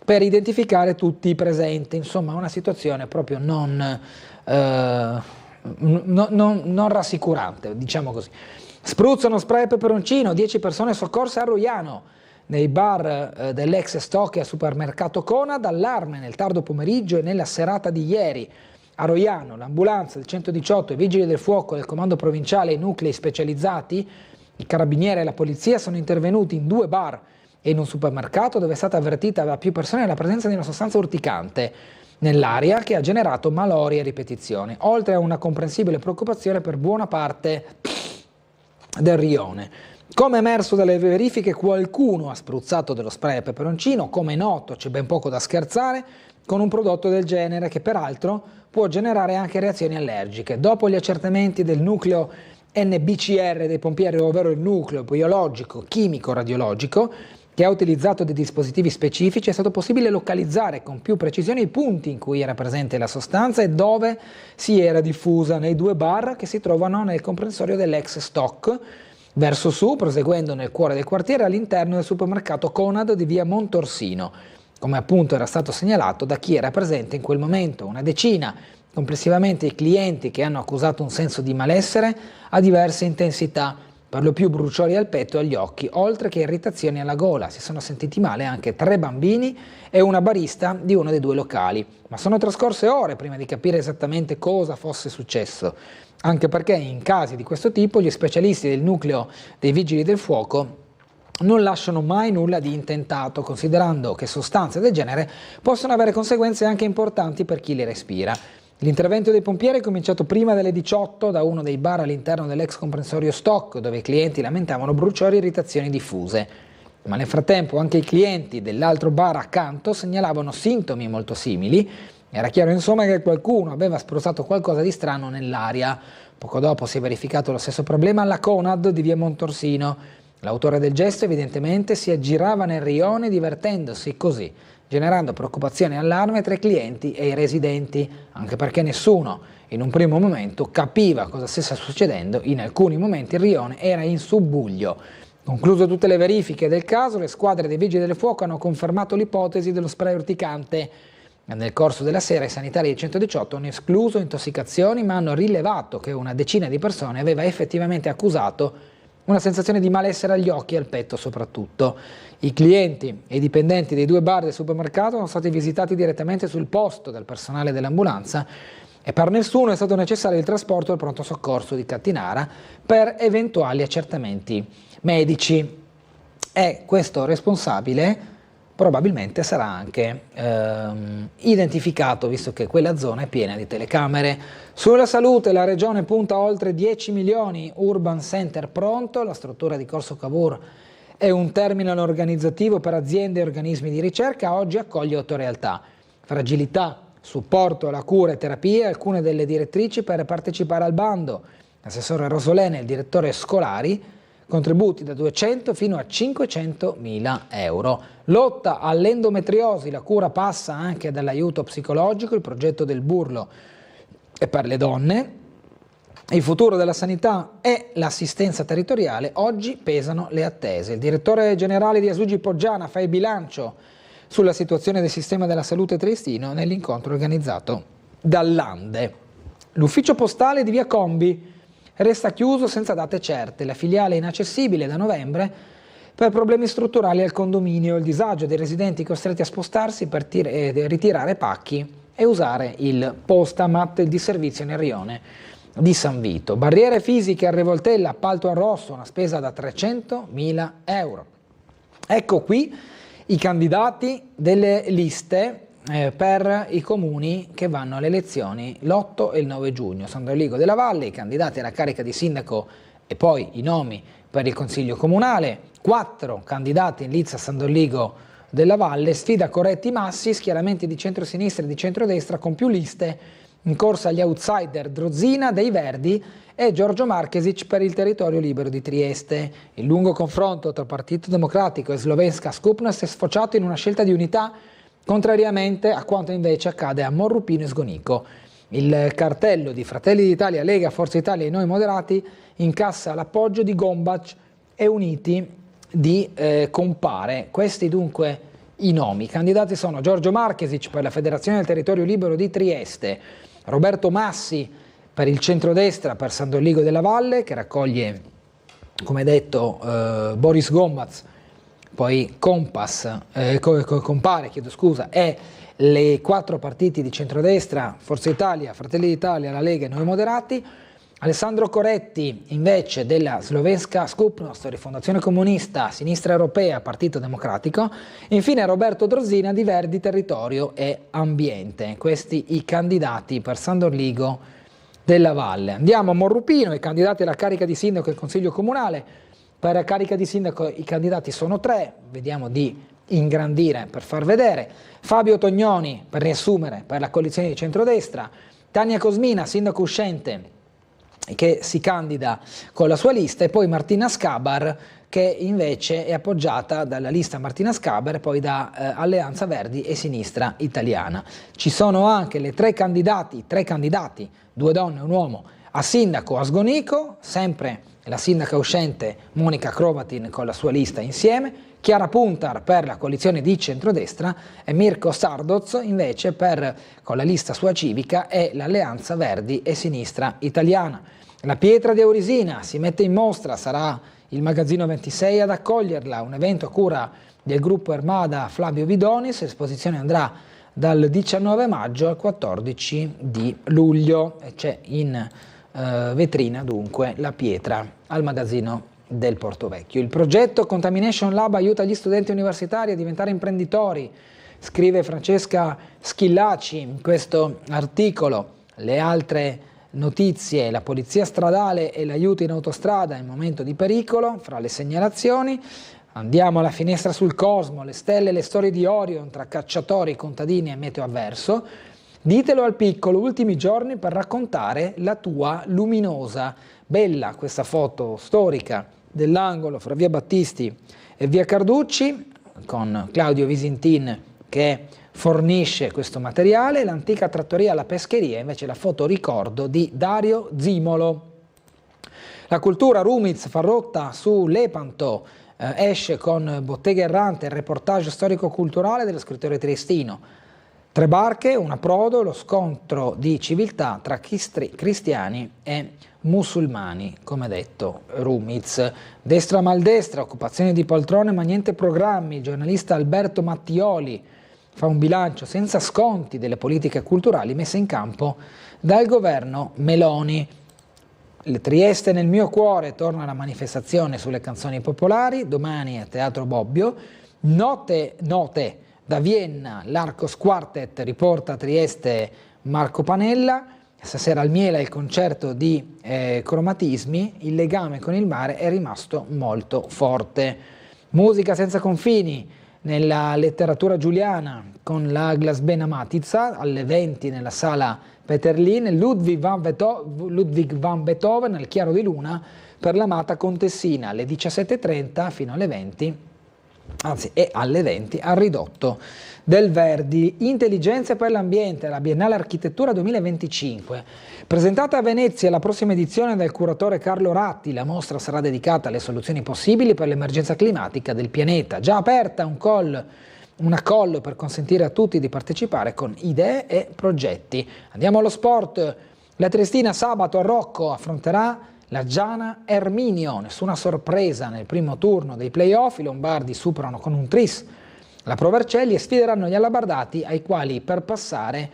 per identificare tutti i presenti. Insomma, una situazione proprio non rassicurante, diciamo così. Spruzzano spray e peperoncino, 10 persone soccorse a Roiano, nei bar dell'ex Stock e al supermercato Conad. Allarme nel tardo pomeriggio e nella serata di ieri. A Roiano l'ambulanza del 118, i vigili del fuoco del comando provinciale e i nuclei specializzati, i carabinieri e la polizia sono intervenuti in 2 bar e in un supermercato dove è stata avvertita da più persone la presenza di una sostanza urticante nell'aria che ha generato malori e ripetizioni, oltre a una comprensibile preoccupazione per buona parte del rione. Come emerso dalle verifiche, qualcuno ha spruzzato dello spray a peperoncino. Come è noto, c'è ben poco da scherzare con un prodotto del genere, che peraltro può generare anche reazioni allergiche. Dopo gli accertamenti del nucleo NBCR dei pompieri, ovvero il nucleo biologico chimico radiologico, che ha utilizzato dei dispositivi specifici, è stato possibile localizzare con più precisione i punti in cui era presente la sostanza e dove si era diffusa, nei 2 bar che si trovano nel comprensorio dell'ex Stock, verso su, proseguendo nel cuore del quartiere all'interno del supermercato Conad di via Montorsino, come appunto era stato segnalato da chi era presente in quel momento. Una decina complessivamente i clienti che hanno accusato un senso di malessere a diverse intensità, per lo più bruciori al petto e agli occhi, oltre che irritazioni alla gola. Si sono sentiti male anche 3 bambini e una barista di uno dei 2 locali, ma sono trascorse ore prima di capire esattamente cosa fosse successo, anche perché in casi di questo tipo gli specialisti del nucleo dei vigili del fuoco non lasciano mai nulla di intentato, considerando che sostanze del genere possono avere conseguenze anche importanti per chi le respira. L'intervento dei pompieri è cominciato prima delle 18 da uno dei bar all'interno dell'ex comprensorio Stock, dove i clienti lamentavano bruciori e irritazioni diffuse. Ma nel frattempo anche i clienti dell'altro bar accanto segnalavano sintomi molto simili. Era chiaro insomma che qualcuno aveva spruzzato qualcosa di strano nell'aria. Poco dopo si è verificato lo stesso problema alla Conad di via Montorsino. L'autore del gesto evidentemente si aggirava nel rione divertendosi così, generando preoccupazione e allarme tra i clienti e i residenti, anche perché nessuno in un primo momento capiva cosa stesse succedendo. In alcuni momenti il rione era in subbuglio. Concluso tutte le verifiche del caso, le squadre dei vigili del fuoco hanno confermato l'ipotesi dello spray urticante. Nel corso della sera i sanitari del 118 hanno escluso intossicazioni, ma hanno rilevato che una decina di persone aveva effettivamente accusato una sensazione di malessere agli occhi e al petto soprattutto. I clienti e i dipendenti dei 2 bar del supermercato sono stati visitati direttamente sul posto dal personale dell'ambulanza e per nessuno è stato necessario il trasporto al pronto soccorso di Cattinara per eventuali accertamenti medici. E questo responsabile probabilmente sarà anche identificato, visto che quella zona è piena di telecamere. Sulla salute la regione punta oltre 10 milioni, Urban Center pronto, la struttura di Corso Cavour è un terminal organizzativo per aziende e organismi di ricerca, oggi accoglie 8 realtà. Fragilità, supporto alla cura e terapie, alcune delle direttrici per partecipare al bando. L'assessore Rosolene e il direttore Scolari, contributi da 200 fino a 500.000 euro. Lotta all'endometriosi, la cura passa anche dall'aiuto psicologico, il progetto del Burlo è per le donne. Il futuro della sanità e l'assistenza territoriale, oggi pesano le attese. Il direttore generale di Asugi Poggiana fa il bilancio sulla situazione del sistema della salute triestino nell'incontro organizzato dall'Ande. L'ufficio postale di via Combi resta chiuso senza date certe, la filiale è inaccessibile da novembre per problemi strutturali al condominio, il disagio dei residenti costretti a spostarsi per ritirare pacchi e usare il postamat, il disservizio nel rione di San Vito. Barriere fisiche a Revoltella, appalto a rosso, una spesa da 300.000 euro. Ecco qui i candidati delle liste per i comuni che vanno alle elezioni l'8 e il 9 giugno. San Doligo della Valle, i candidati alla carica di sindaco E poi i nomi per il Consiglio Comunale, 4 candidati in lizza a San Dolligo della Valle, sfida Coretti Massi, schieramenti di centro-sinistra e di centrodestra con più liste, in corsa gli outsider Drozina dei Verdi e Giorgio Marchesic per il territorio libero di Trieste. Il lungo confronto tra Partito Democratico e Slovenska Skupnost è sfociato in una scelta di unità, contrariamente a quanto invece accade a Morrupino e Sgonico. Il cartello di Fratelli d'Italia, Lega, Forza Italia e Noi Moderati incassa l'appoggio di Gombac e Uniti di Compare. Questi dunque i nomi. I candidati sono Giorgio Marchesic per la Federazione del Territorio Libero di Trieste, Roberto Massi per il centrodestra per San Dolligo della Valle, che raccoglie, come detto, Boris Gombac, poi Compare, e le 4 partiti di centrodestra, Forza Italia, Fratelli d'Italia, la Lega e Noi Moderati, Alessandro Coretti invece della Slovenska Skupnost, Rifondazione Comunista, Sinistra Europea, Partito Democratico, infine Roberto Drozina di Verdi, Territorio e Ambiente. Questi i candidati per San Dolligo della Valle. Andiamo a Morrupino, i candidati alla carica di sindaco e consiglio comunale. Per la carica di sindaco i candidati sono 3, vediamo di ingrandire per far vedere. Fabio Tognoni, per riassumere, per la coalizione di centrodestra, Tania Cosmina, sindaco uscente, che si candida con la sua lista, e poi Martina Scabar, che invece è appoggiata dalla lista Martina Scabar e poi da Alleanza Verdi e Sinistra Italiana. Ci sono anche le 3 candidati, 2 donne e un uomo, a sindaco a Sgonico, sempre la sindaca uscente Monica Crovatin con la sua lista insieme, Chiara Puntar per la coalizione di centrodestra e Mirko Sardoz invece con la lista sua civica e l'Alleanza Verdi e Sinistra Italiana. La pietra di Aurisina si mette in mostra, sarà il Magazzino 26 ad accoglierla, un evento a cura del gruppo Ermada Flavio Vidonis. L'esposizione andrà dal 19 maggio al 14 di luglio e c'è in vetrina dunque la pietra al Magazzino del Portovecchio. Il progetto Contamination Lab aiuta gli studenti universitari a diventare imprenditori, scrive Francesca Schillaci in questo articolo. Le altre notizie: la polizia stradale e l'aiuto in autostrada in momento di pericolo, fra le segnalazioni. Andiamo alla finestra sul cosmo, le stelle e le storie di Orion tra cacciatori, contadini e meteo avverso. Ditelo al piccolo, ultimi giorni per raccontare la tua luminosa. Bella questa foto storica dell'angolo fra via Battisti e via Carducci, con Claudio Visintin che fornisce questo materiale. L'antica trattoria alla pescheria, invece la foto ricordo di Dario Zimolo. La cultura, Rumiz fa rotta su Lepanto, esce con Bottega Errante, il reportage storico-culturale dello scrittore triestino. 3 barche, un approdo, lo scontro di civiltà tra cristiani e musulmani, come detto Rumiz. Destra maldestra, occupazione di poltrone ma niente programmi. Il giornalista Alberto Mattioli fa un bilancio senza sconti delle politiche culturali messe in campo dal governo Meloni. Il Trieste nel mio cuore, torna la manifestazione sulle canzoni popolari, domani a Teatro Bobbio. Note da Vienna, l'Arcos Quartet riporta a Trieste Marco Panella. Stasera al Miela il concerto di cromatismi, il legame con il mare è rimasto molto forte. Musica senza confini nella letteratura giuliana con la Glasbena Matizza alle 20 nella sala Peterlin, Ludwig van Beethoven al Chiaro di Luna per l'amata contessina alle 17:30 fino alle 20. Anzi, e alle 20 al Ridotto del Verdi. Intelligenze per l'ambiente, la Biennale Architettura 2025. Presentata a Venezia la prossima edizione del curatore Carlo Ratti, la mostra sarà dedicata alle soluzioni possibili per l'emergenza climatica del pianeta. Già aperta una call per consentire a tutti di partecipare con idee e progetti. Andiamo allo sport. La Triestina sabato a Rocco affronterà la Giana Erminio. Nessuna sorpresa nel primo turno dei playoff, i lombardi superano con un tris la Pro Vercelli e sfideranno gli allabardati, ai quali per passare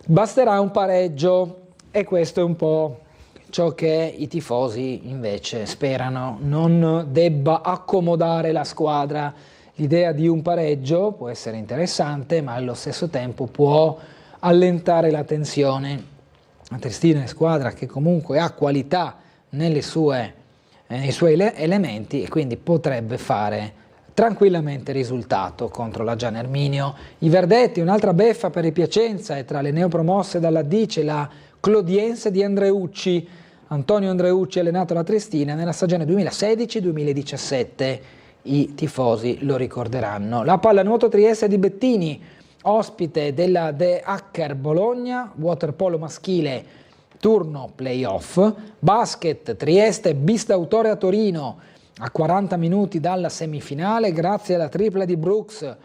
basterà un pareggio, e questo è un po' ciò che i tifosi invece sperano non debba accomodare la squadra. L'idea di un pareggio può essere interessante, ma allo stesso tempo può allentare la tensione. La Triestina è squadra che comunque ha qualità nei suoi elementi e quindi potrebbe fare tranquillamente risultato contro la Gian Erminio. I Verdetti, un'altra beffa per il Piacenza, e tra le neopromosse dalla D c'è la Clodiense di Andreucci. Antonio Andreucci, allenato alla Triestina nella stagione 2016-2017, i tifosi lo ricorderanno. La pallanuoto Trieste di Bettini, ospite della De Hacker Bologna, waterpolo maschile, turno playoff. Basket Trieste bistautore a Torino, a 40 minuti dalla semifinale grazie alla tripla di Brooks.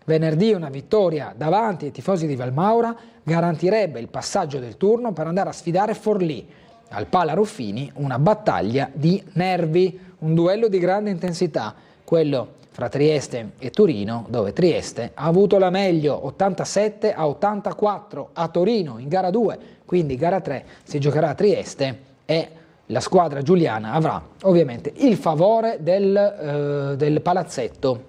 Venerdì una vittoria davanti ai tifosi di Valmaura garantirebbe il passaggio del turno per andare a sfidare Forlì. Al Pala Ruffini una battaglia di nervi, un duello di grande intensità, quello fra Trieste e Torino, dove Trieste ha avuto la meglio 87-84 a Torino in gara 2, quindi gara 3 si giocherà a Trieste e la squadra giuliana avrà ovviamente il favore del palazzetto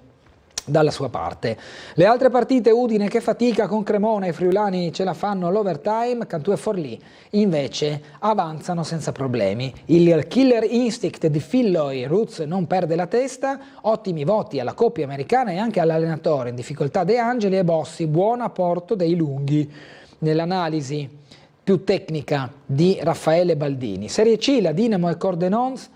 dalla sua parte. Le altre partite, Udine che fatica con Cremona, i friulani ce la fanno all'overtime, Cantù e Forlì invece avanzano senza problemi. Il killer instinct di Filloy, Ruz non perde la testa, ottimi voti alla coppia americana e anche all'allenatore, in difficoltà De Angeli e Bossi, buon apporto dei lunghi. Nell'analisi più tecnica di Raffaele Baldini. Serie C, la Dinamo e Cordenons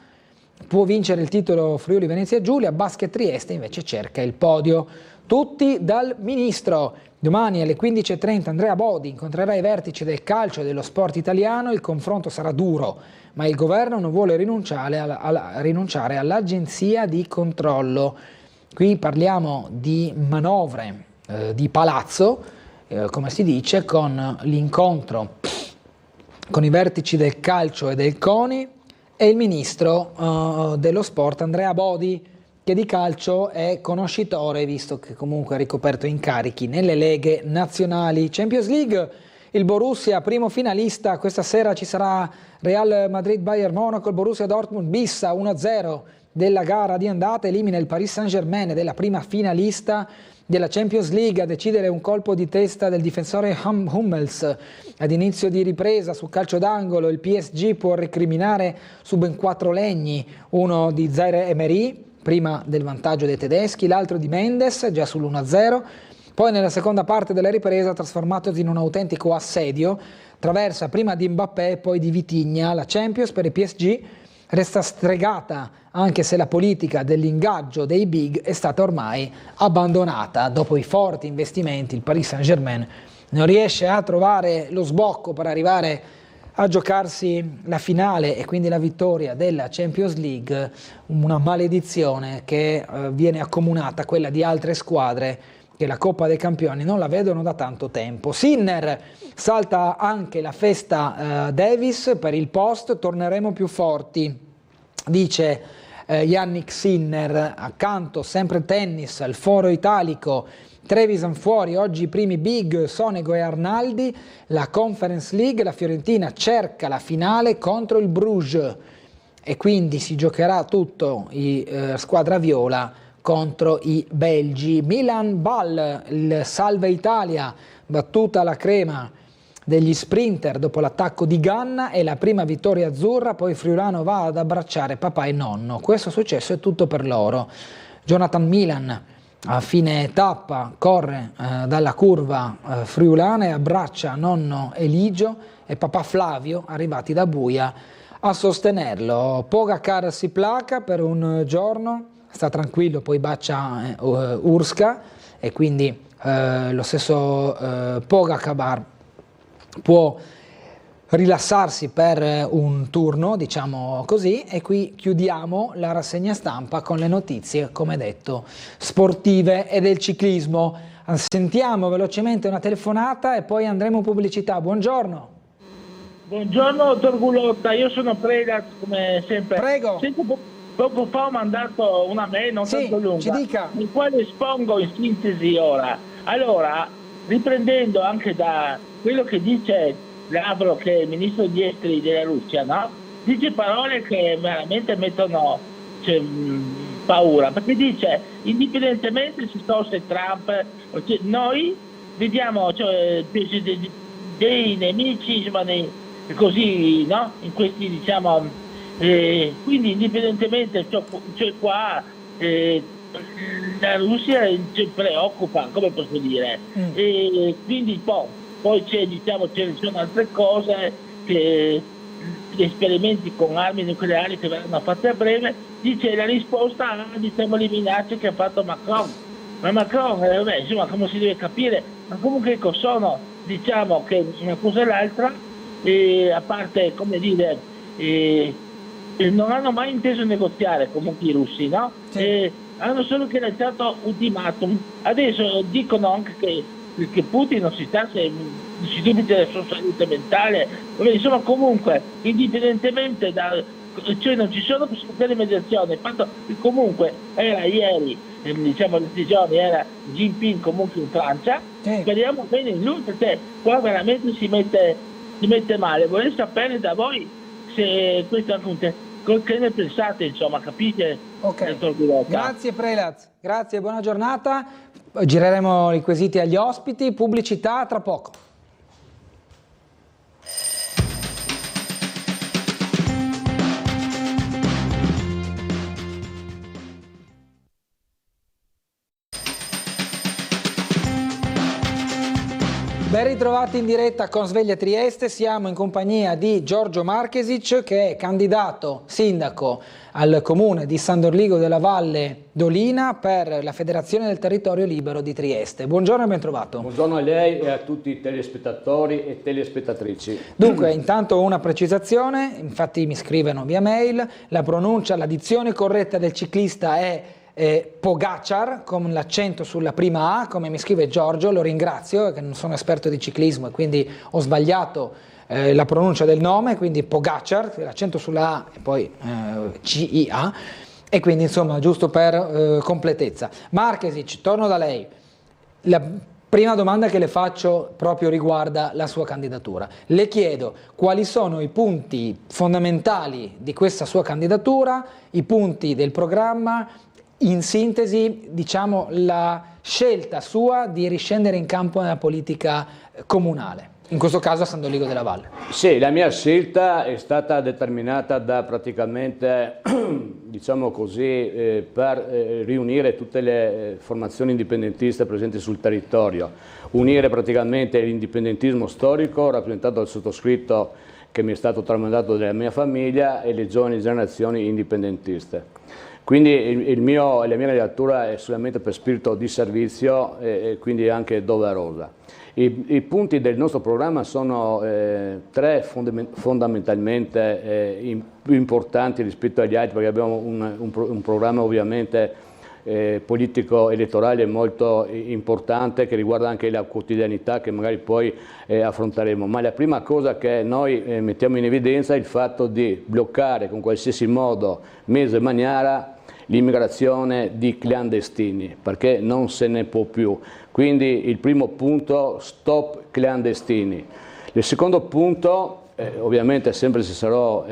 può vincere il titolo Friuli Venezia Giulia, Basket Trieste invece cerca il podio. Tutti dal ministro. Domani alle 15:30 Andrea Bodi incontrerà i vertici del calcio e dello sport italiano, il confronto sarà duro, ma il governo non vuole rinunciare all'agenzia di controllo. Qui parliamo di manovre di palazzo, come si dice, con l'incontro con i vertici del calcio e del CONI e il ministro dello sport Andrea Bodi, che di calcio è conoscitore visto che comunque ha ricoperto incarichi nelle leghe nazionali. Champions League, il Borussia primo finalista, questa sera ci sarà Real Madrid-Bayern Monaco, il Borussia Dortmund bissa 1-0 della gara di andata, elimina il Paris Saint-Germain della prima finalista della Champions League, a decidere un colpo di testa del difensore Hummels. Ad inizio di ripresa sul calcio d'angolo il PSG può recriminare su ben 4 legni, uno di Zaire Emery prima del vantaggio dei tedeschi, l'altro di Mendes già sull'1-0, poi nella seconda parte della ripresa trasformatosi in un autentico assedio, traversa prima di Mbappé e poi di Vitinha. La Champions per il PSG resta stregata, anche se la politica dell'ingaggio dei big è stata ormai abbandonata. Dopo i forti investimenti il Paris Saint-Germain non riesce a trovare lo sbocco per arrivare a giocarsi la finale e quindi la vittoria della Champions League, una maledizione che viene accomunata quella di altre squadre che la Coppa dei Campioni non la vedono da tanto tempo. Sinner salta anche la festa Davis per il post, torneremo più forti, dice Yannick Sinner. Accanto sempre tennis, al foro italico, Trevisan fuori, oggi i primi big Sonego e Arnaldi. La Conference League, la Fiorentina cerca la finale contro il Bruges e quindi si giocherà tutto squadra viola contro i belgi. Milan Ball, il Salve Italia, battuta la crema degli sprinter dopo l'attacco di Ganna e la prima vittoria azzurra, poi Friulano va ad abbracciare papà e nonno. Questo successo è tutto per loro. Jonathan Milan a fine tappa corre dalla curva friulana e abbraccia nonno Eligio e papà Flavio, arrivati da Buia a sostenerlo. Pogacar si placa per un giorno, sta tranquillo, poi bacia Urska e quindi lo stesso Pogacar può rilassarsi per un turno, diciamo così, e qui chiudiamo la rassegna stampa con le notizie, come detto, sportive e del ciclismo. Sentiamo velocemente una telefonata e poi andremo in pubblicità. Buongiorno. Buongiorno dottor Gulotta, io sono Preda come sempre. Prego. Poco fa ho mandato una mail non tanto lunga, ci dica. nel quale espongo in sintesi ora. Allora, riprendendo anche da quello che dice Lavrov, che è il ministro degli esteri della Russia, no? Dice parole che veramente mettono paura, perché dice, indipendentemente se fosse Trump, noi vediamo dei nemici così, no? In questi, diciamo, Quindi indipendentemente, cioè qua la Russia ci preoccupa, come posso dire, e quindi poi diciamo, ce ne sono altre cose, che gli esperimenti con armi nucleari che verranno fatti a breve, dice la risposta a, diciamo, le minacce che ha fatto Macron. Ma Macron, vabbè, insomma, come si deve capire, ma comunque sono, diciamo, che una cosa e l'altra, a parte, come dire, non hanno mai inteso negoziare comunque i russi, no? Sì. Hanno solo che lanciato ultimatum. Adesso dicono anche che Putin non si sa se si dubita della sua salute mentale. Vabbè, insomma, comunque, indipendentemente cioè non ci sono possibilità di mediazione. Il fatto che comunque era ieri, diciamo, le decisioni era Jinping comunque in Francia, speriamo bene in lui, perché qua veramente si mette male. Vorrei sapere da voi se questo è anche che ne pensate, insomma, capite? Ok, grazie Prelaz, grazie, buona giornata. Gireremo i quesiti agli ospiti, pubblicità tra poco. Ben ritrovati in diretta con Sveglia Trieste, siamo in compagnia di Giorgio Marchesic, che è candidato sindaco al comune di San Dorligo della Valle d'Olina per la Federazione del Territorio Libero di Trieste. Buongiorno e ben trovato. Buongiorno a lei e a tutti i telespettatori e telespettatrici. Dunque, intanto una precisazione, infatti mi scrivono via mail, la pronuncia, la dizione corretta del ciclista è Pogacar, con l'accento sulla prima A, come mi scrive Giorgio, lo ringrazio, che non sono esperto di ciclismo e quindi ho sbagliato la pronuncia del nome, quindi Pogacar, l'accento sulla A e poi C-I-A, e quindi insomma giusto per completezza. Marchesic, torno da lei. La prima domanda che le faccio proprio riguarda la sua candidatura. Le chiedo quali sono i punti fondamentali di questa sua candidatura, i punti del programma, in sintesi, diciamo, la scelta sua di riscendere in campo nella politica comunale, in questo caso a San Dorligo della Valle. Sì, la mia scelta è stata determinata da praticamente, diciamo così, per riunire tutte le formazioni indipendentiste presenti sul territorio, unire praticamente l'indipendentismo storico rappresentato dal sottoscritto che mi è stato tramandato dalla mia famiglia e le giovani generazioni indipendentiste. Quindi la mia candidatura è solamente per spirito di servizio e quindi anche doverosa. I punti del nostro programma sono tre fondamentalmente più importanti rispetto agli altri, perché abbiamo un programma ovviamente politico elettorale molto importante che riguarda anche la quotidianità che magari poi affronteremo, ma la prima cosa che noi mettiamo in evidenza è il fatto di bloccare con qualsiasi modo, mezzo e maniera, l'immigrazione di clandestini, perché non se ne può più. Quindi il primo punto, stop clandestini. Il secondo punto, ovviamente sempre se sarò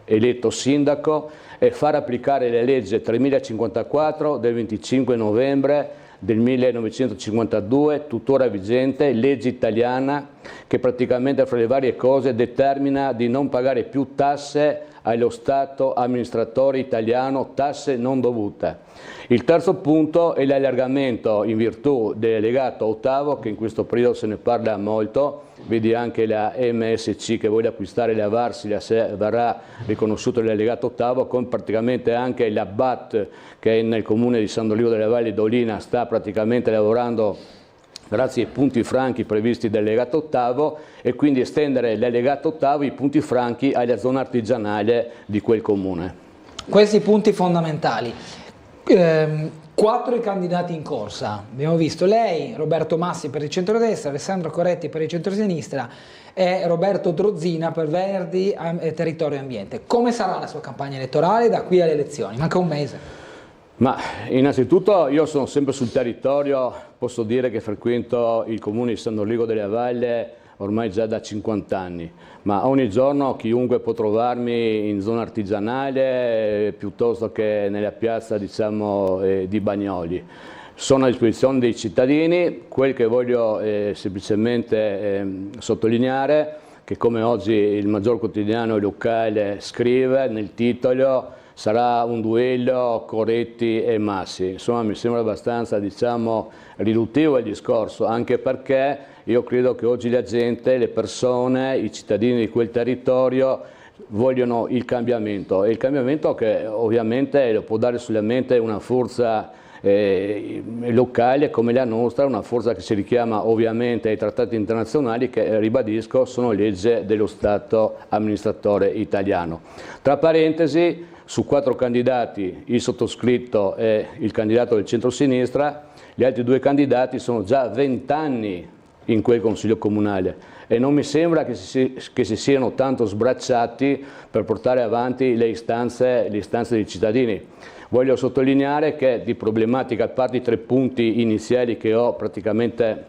eletto sindaco, è far applicare la legge 3054 del 25 novembre del 1952, tuttora vigente, legge italiana che praticamente fra le varie cose determina di non pagare più tasse allo Stato amministratore italiano, tasse non dovute. Il terzo punto è l'allargamento in virtù dell'allegato ottavo, che in questo periodo se ne parla molto, vedi anche la MSC che vuole acquistare la Varsilia se verrà riconosciuto l'allegato ottavo, con praticamente anche la BAT che nel comune di San Dorligo della Valle d'Olina sta praticamente lavorando grazie ai punti franchi previsti dall'allegato ottavo, e quindi estendere l'allegato ottavo, i punti franchi, alla zona artigianale di quel comune. Questi punti fondamentali. 4 i candidati in corsa, abbiamo visto lei, Roberto Massi per il centrodestra, Alessandro Coretti per il centrosinistra e Roberto Drozzina per Verdi e Territorio e Ambiente. Come sarà la sua campagna elettorale da qui alle elezioni? Manca un mese. Ma innanzitutto io sono sempre sul territorio, posso dire che frequento il comune di San Dorligo della Valle ormai già da 50 anni, ma ogni giorno chiunque può trovarmi in zona artigianale piuttosto che nella piazza, diciamo, di Bagnoli. Sono a disposizione dei cittadini. Quel che voglio semplicemente sottolineare che come oggi il maggior quotidiano locale scrive nel titolo, sarà un duello Coretti e Massi. Insomma, mi sembra abbastanza, diciamo, riduttivo il discorso, anche perché io credo che oggi la gente, le persone, i cittadini di quel territorio vogliono il cambiamento, e il cambiamento che ovviamente lo può dare solamente una forza locale come la nostra, una forza che si richiama ovviamente ai trattati internazionali che, ribadisco, sono legge dello Stato amministratore italiano. Tra parentesi, su 4 candidati, il sottoscritto e il candidato del centro-sinistra, gli altri 2 candidati sono già 20 anni in quel Consiglio Comunale e non mi sembra che si siano tanto sbracciati per portare avanti le istanze dei cittadini. Voglio sottolineare che di problematica, a parte i 3 punti iniziali che ho praticamente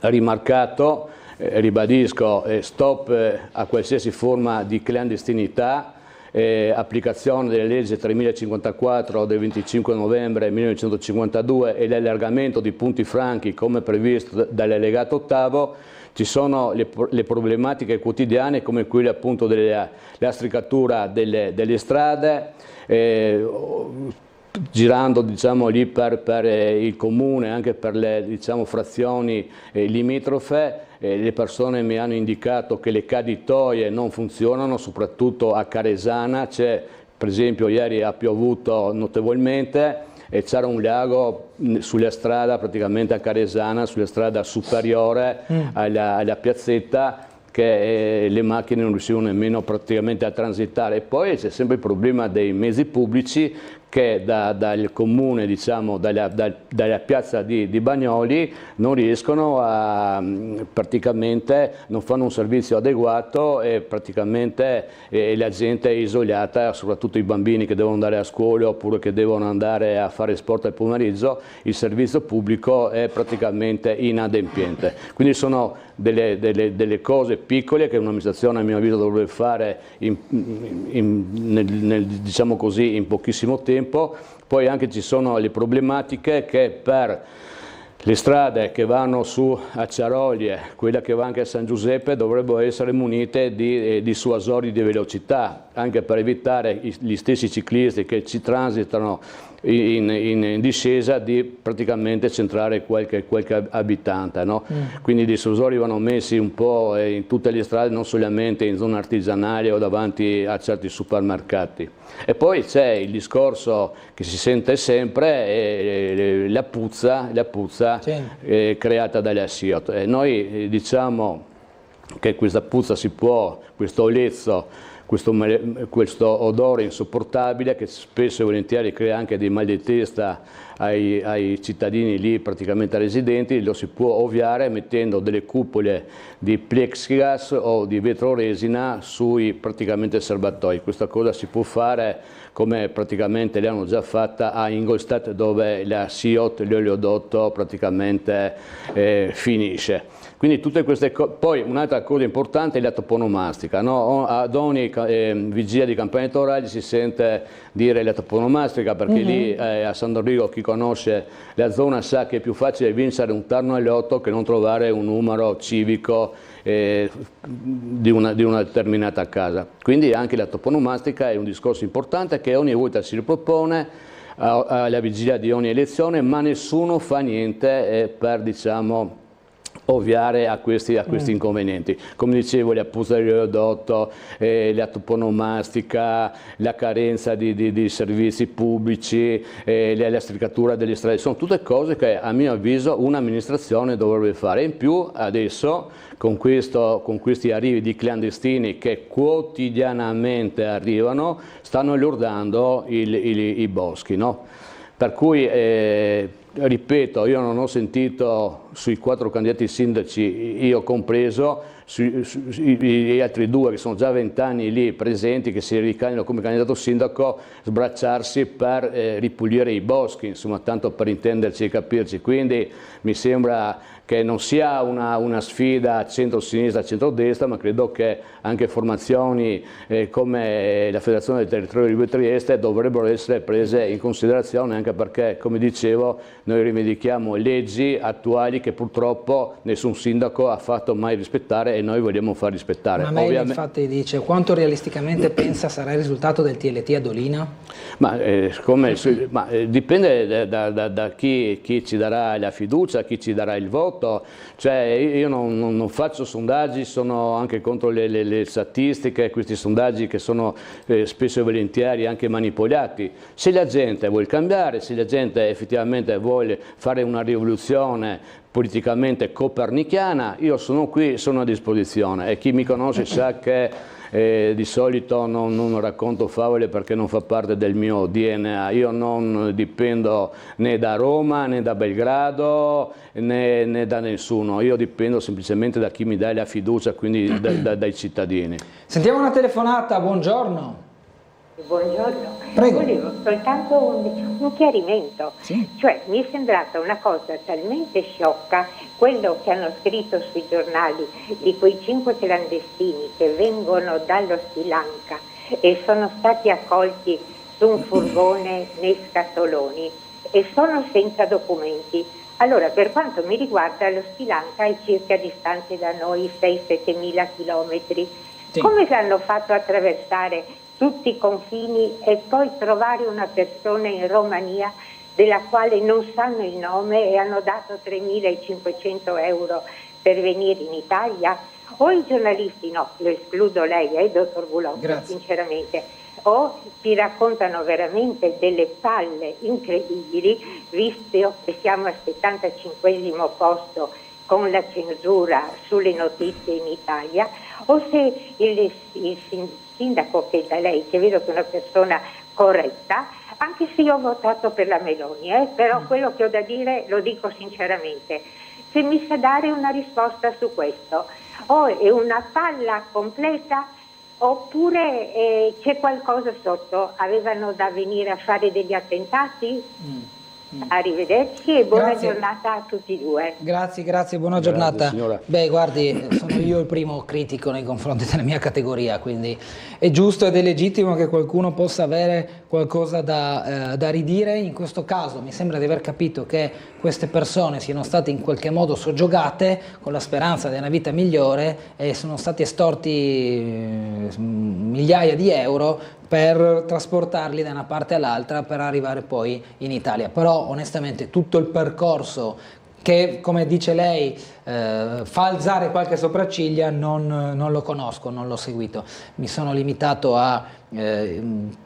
rimarcato, ribadisco, stop a qualsiasi forma di clandestinità, applicazione della legge 3054 del 25 novembre 1952 e l'allargamento di punti franchi come previsto dall'allegato ottavo. Ci sono le problematiche quotidiane come quelle appunto della lastricatura delle strade, girando, diciamo, lì per il comune, anche per le, diciamo, frazioni limitrofe, le persone mi hanno indicato che le caditoie non funzionano, soprattutto a Caresana. Per esempio ieri ha piovuto notevolmente e c'era un lago sulla strada praticamente a Caresana, sulla strada superiore alla piazzetta, che le macchine non riuscivano nemmeno praticamente a transitare. E poi c'è sempre il problema dei mezzi pubblici che dal comune, diciamo, dalla piazza di Bagnoli non riescono praticamente non fanno un servizio adeguato e praticamente la gente è isolata, soprattutto i bambini che devono andare a scuola oppure che devono andare a fare sport al pomeriggio, il servizio pubblico è praticamente inadempiente. Quindi sono delle cose piccole che un'amministrazione, a mio avviso, dovrebbe fare diciamo così, in pochissimo tempo. Poi anche ci sono le problematiche che per le strade che vanno su a Ciarolie, quella che va anche a San Giuseppe, dovrebbero essere munite di dissuasori di velocità, anche per evitare gli stessi ciclisti che ci transitano in discesa di praticamente centrare qualche abitante, no? Quindi i dissuasori vanno messi un po' in tutte le strade, non solamente in zone artigianali o davanti a certi supermercati. E poi c'è il discorso che si sente sempre, la puzza sì, creata dalla SIOT. E noi diciamo che questa puzza si può, questo olezzo, questo odore insopportabile che spesso e volentieri crea anche dei mal di testa ai cittadini lì praticamente residenti, lo si può ovviare mettendo delle cupole di plexiglass o di vetroresina sui praticamente serbatoi. Questa cosa si può fare come praticamente l'hanno già fatta a Ingolstadt, dove la SIOT, l'oleodotto, praticamente finisce. Quindi tutte queste cose. Poi un'altra cosa importante è la toponomastica, no? Ad ogni vigilia di campagna elettorale si sente dire la toponomastica, perché lì a San Dorigo chi conosce la zona sa che è più facile vincere un tarno all'8 che non trovare un numero civico di una determinata casa. Quindi anche la toponomastica è un discorso importante che ogni volta si ripropone alla vigilia di ogni elezione, ma nessuno fa niente per, diciamo, ovviare a questi inconvenienti. Come dicevo, la puzza dell'oleodotto, la toponomastica, la carenza di servizi pubblici, la lastricatura delle strade, sono tutte cose che a mio avviso un'amministrazione dovrebbe fare. In più adesso con questi arrivi di clandestini che quotidianamente arrivano, stanno lordando i boschi, no? Per cui ripeto, io non ho sentito sui 4 candidati sindaci, io compreso, gli altri 2 che sono già 20 anni lì presenti, che si ricandidano come candidato sindaco, sbracciarsi per ripulire i boschi, insomma, tanto per intenderci e capirci. Quindi mi sembra che non sia una sfida centro-sinistra, centro-destra, ma credo che anche formazioni come la Federazione del Territorio di Trieste dovrebbero essere prese in considerazione, anche perché, come dicevo, noi rivendichiamo leggi attuali che purtroppo nessun sindaco ha fatto mai rispettare e noi vogliamo far rispettare. Ma lei infatti dice quanto realisticamente pensa sarà il risultato del TLT a Dolina? Ma, dipende da chi ci darà la fiducia, chi ci darà il voto. Cioè, io non faccio sondaggi, sono anche contro le statistiche, questi sondaggi che sono spesso e volentieri anche manipolati. Se la gente vuole cambiare, se la gente effettivamente vuole fare una rivoluzione politicamente copernicana, io sono qui, sono a disposizione, e chi mi conosce sa che di solito non racconto favole perché non fa parte del mio DNA. Io non dipendo né da Roma né da Belgrado né da nessuno, io dipendo semplicemente da chi mi dà la fiducia, quindi dai cittadini. Sentiamo una telefonata, buongiorno. Buongiorno, Prego. Volevo soltanto un chiarimento, Sì. Cioè mi è sembrata una cosa talmente sciocca quello che hanno scritto sui giornali di quei 5 clandestini che vengono dallo Sri Lanka e sono stati accolti su un furgone nei scatoloni e sono senza documenti. Allora, per quanto mi riguarda, lo Sri Lanka è circa distante da noi 6-7 mila chilometri. Sì. Come l'hanno fatto attraversare tutti i confini e poi trovare una persona in Romania della quale non sanno il nome e hanno dato 3.500 euro per venire in Italia? O i giornalisti, no, lo escludo lei, dottor Gulotto, sinceramente, o ci raccontano veramente delle palle incredibili, visto che siamo al 75° posto con la censura sulle notizie in Italia, o se il sindaco che è da lei, che vedo che è una persona corretta, anche se io ho votato per la Meloni, però quello che ho da dire lo dico sinceramente, se mi sa dare una risposta su questo, o è una palla completa oppure c'è qualcosa sotto, avevano da venire a fare degli attentati? Arrivederci e buona giornata a tutti e due. Grazie, buona giornata. Signora. Beh, guardi, sono io il primo critico nei confronti della mia categoria, quindi è giusto ed è legittimo che qualcuno possa avere qualcosa da ridire. In questo caso mi sembra di aver capito che queste persone siano state in qualche modo soggiogate con la speranza di una vita migliore e sono stati estorti migliaia di euro per trasportarli da una parte all'altra per arrivare poi in Italia. Però onestamente tutto il percorso che, come dice lei, fa alzare qualche sopracciglia non lo conosco, non l'ho seguito. Mi sono limitato a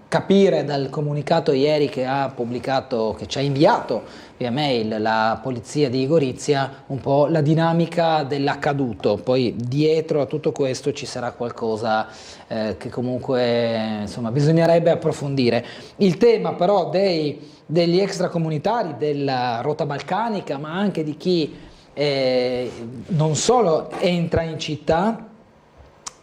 capire dal comunicato ieri che ha pubblicato, che ci ha inviato via mail la polizia di Gorizia, un po' la dinamica dell'accaduto. Poi dietro a tutto questo ci sarà qualcosa che comunque insomma bisognerebbe approfondire. Il tema però degli extracomunitari, della rotta balcanica, ma anche di chi non solo entra in città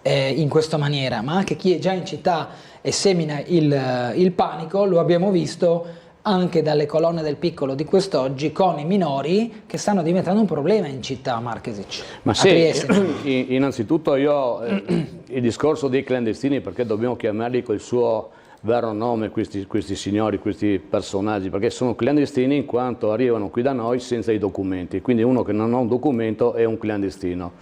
in questa maniera, ma anche chi è già in città e semina il panico, lo abbiamo visto anche dalle colonne del piccolo di quest'oggi con i minori che stanno diventando un problema in città, Marchesic. Ma sì, innanzitutto io il discorso dei clandestini, perché dobbiamo chiamarli col suo vero nome questi signori, questi personaggi, perché sono clandestini in quanto arrivano qui da noi senza i documenti, quindi uno che non ha un documento è un clandestino.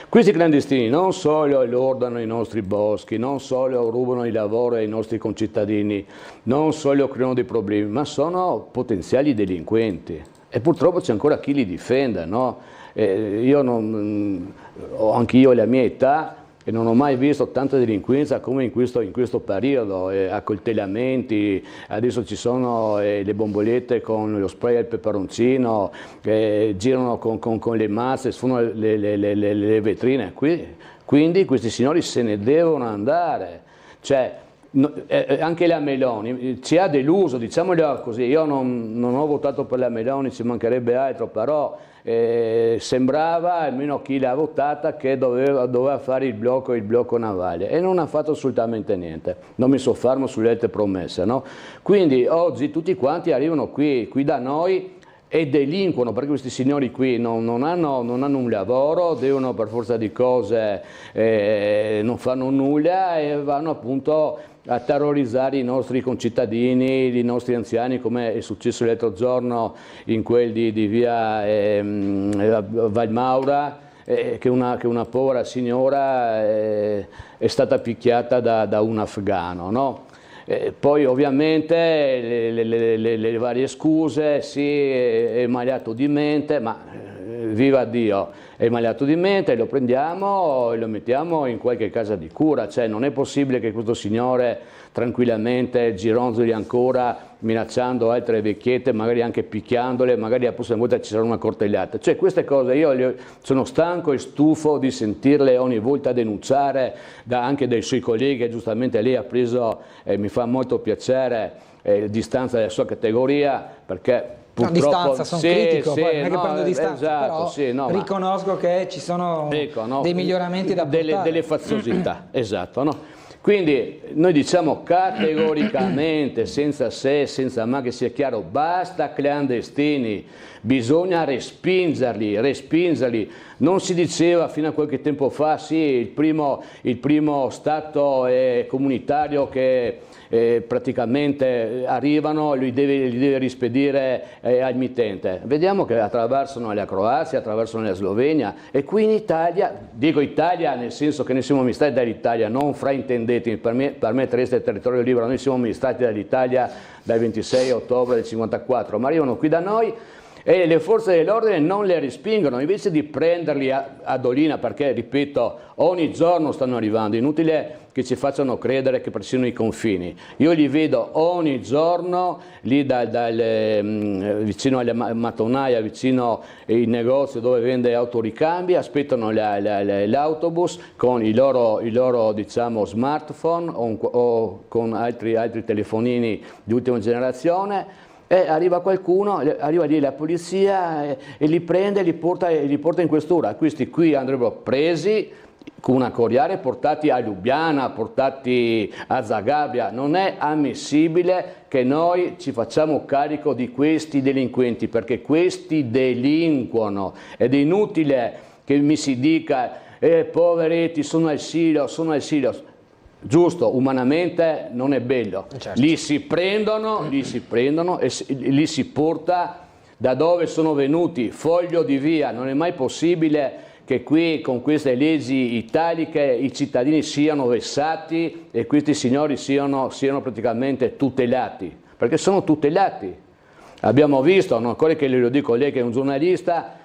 Questi clandestini non solo lordano i nostri boschi, non solo rubano il lavoro ai nostri concittadini, non solo creano dei problemi, ma sono potenziali delinquenti e purtroppo c'è ancora chi li difende, no? Ho anch'io la mia età e non ho mai visto tanta delinquenza come in questo periodo, accoltellamenti, adesso ci sono le bombolette con lo spray al peperoncino, girano con le mazze, sfumano le vetrine, quindi questi signori se ne devono andare. Cioè, anche la Meloni ci ha deluso, diciamolo così. Io non ho votato per la Meloni, ci mancherebbe altro, però sembrava, almeno chi l'ha votata, che doveva fare il blocco navale e non ha fatto assolutamente niente. Non mi soffermo sulle altre promesse, no? Quindi oggi tutti quanti arrivano qui da noi e delinquono, perché questi signori qui non hanno un lavoro, devono per forza di cose non fanno nulla e vanno appunto a terrorizzare i nostri concittadini, i nostri anziani, come è successo l'altro giorno in quel di via Valmaura, che una povera signora è stata picchiata da un afghano, no? Poi ovviamente le varie scuse, sì, è malato di mente, ma viva Dio, è malato di mente, lo prendiamo e lo mettiamo in qualche casa di cura, cioè non è possibile che questo signore tranquillamente gironzoli ancora minacciando altre vecchiette, magari anche picchiandole, magari la prossima volta ci sarà una coltellata. Cioè queste cose io sono stanco e stufo di sentirle ogni volta denunciare anche dai suoi colleghi, e giustamente lei ha preso, mi fa molto piacere, distanza dalla sua categoria, perché a distanza, sono critico, poi non è che prendo distanza, esatto, però riconosco che ci sono dei miglioramenti da portare. Delle faziosità, esatto, no? Quindi noi diciamo categoricamente, senza se, senza ma, che sia chiaro, basta clandestini, bisogna respingerli. Non si diceva fino a qualche tempo fa, sì, il primo Stato comunitario che praticamente arrivano, li deve rispedire al mittente. Vediamo che attraversano la Croazia, attraversano la Slovenia, e qui in Italia, dico Italia nel senso che noi siamo amministrati dall'Italia, non fraintendetemi, per me Trieste è territorio libero, noi siamo amministrati dall'Italia dal 26 ottobre del 54, ma arrivano qui da noi e le forze dell'ordine non le respingono, invece di prenderli a Dolina, perché ripeto, ogni giorno stanno arrivando, inutile che ci facciano credere che persino i confini. Io li vedo ogni giorno lì vicino alla mattonaia, vicino ai negozi dove vende autoricambi, aspettano l'autobus con i loro diciamo smartphone o con altri telefonini di ultima generazione. E arriva qualcuno, arriva lì la polizia e li prende e li porta in questura. Questi qui andrebbero presi con una coriale, portati a Lubiana, portati a Zagabria. Non è ammissibile che noi ci facciamo carico di questi delinquenti, perché questi delinquono. Ed è inutile che mi si dica poveretti, sono al silo. Giusto, umanamente non è bello, certo. Li si prendono e li si porta da dove sono venuti, foglio di via. Non è mai possibile che qui con queste leggi italiche i cittadini siano vessati e questi signori siano praticamente tutelati, perché sono tutelati. Abbiamo visto, non ancora che lo dico lei che è un giornalista,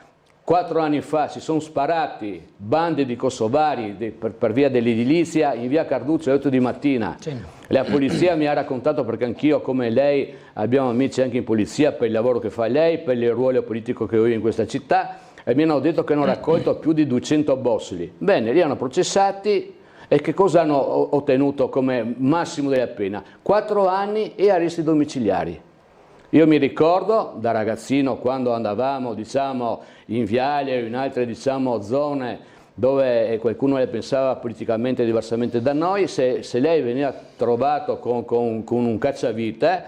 4 anni fa si sono sparati bande di kosovari per via dell'edilizia in via Carducci alle 8 di mattina. Sì. La polizia mi ha raccontato, perché anch'io come lei abbiamo amici anche in polizia per il lavoro che fa lei, per il ruolo politico che ho io in questa città, e mi hanno detto che hanno raccolto più di 200 bossoli. Bene, li hanno processati e che cosa hanno ottenuto come massimo della pena? 4 anni e arresti domiciliari. Io mi ricordo da ragazzino, quando andavamo diciamo in Viale o in altre diciamo zone dove qualcuno le pensava politicamente diversamente da noi, se lei veniva trovato con un cacciavite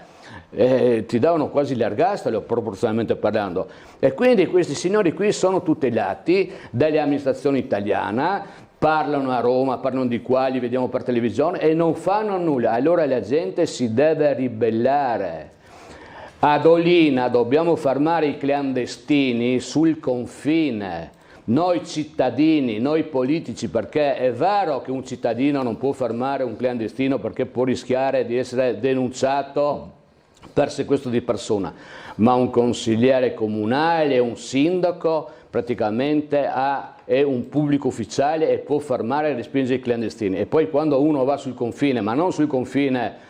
ti davano quasi l'ergastolo, proporzionalmente parlando. E quindi questi signori qui sono tutelati dalle amministrazioni italiane, parlano a Roma, parlano di qua, li vediamo per televisione e non fanno nulla. Allora la gente si deve ribellare. A Dolina dobbiamo fermare i clandestini sul confine, noi cittadini, noi politici, perché è vero che un cittadino non può fermare un clandestino perché può rischiare di essere denunciato per sequestro di persona, ma un consigliere comunale, un sindaco praticamente è un pubblico ufficiale e può fermare e respingere i clandestini. E poi quando uno va sul confine, ma non sul confine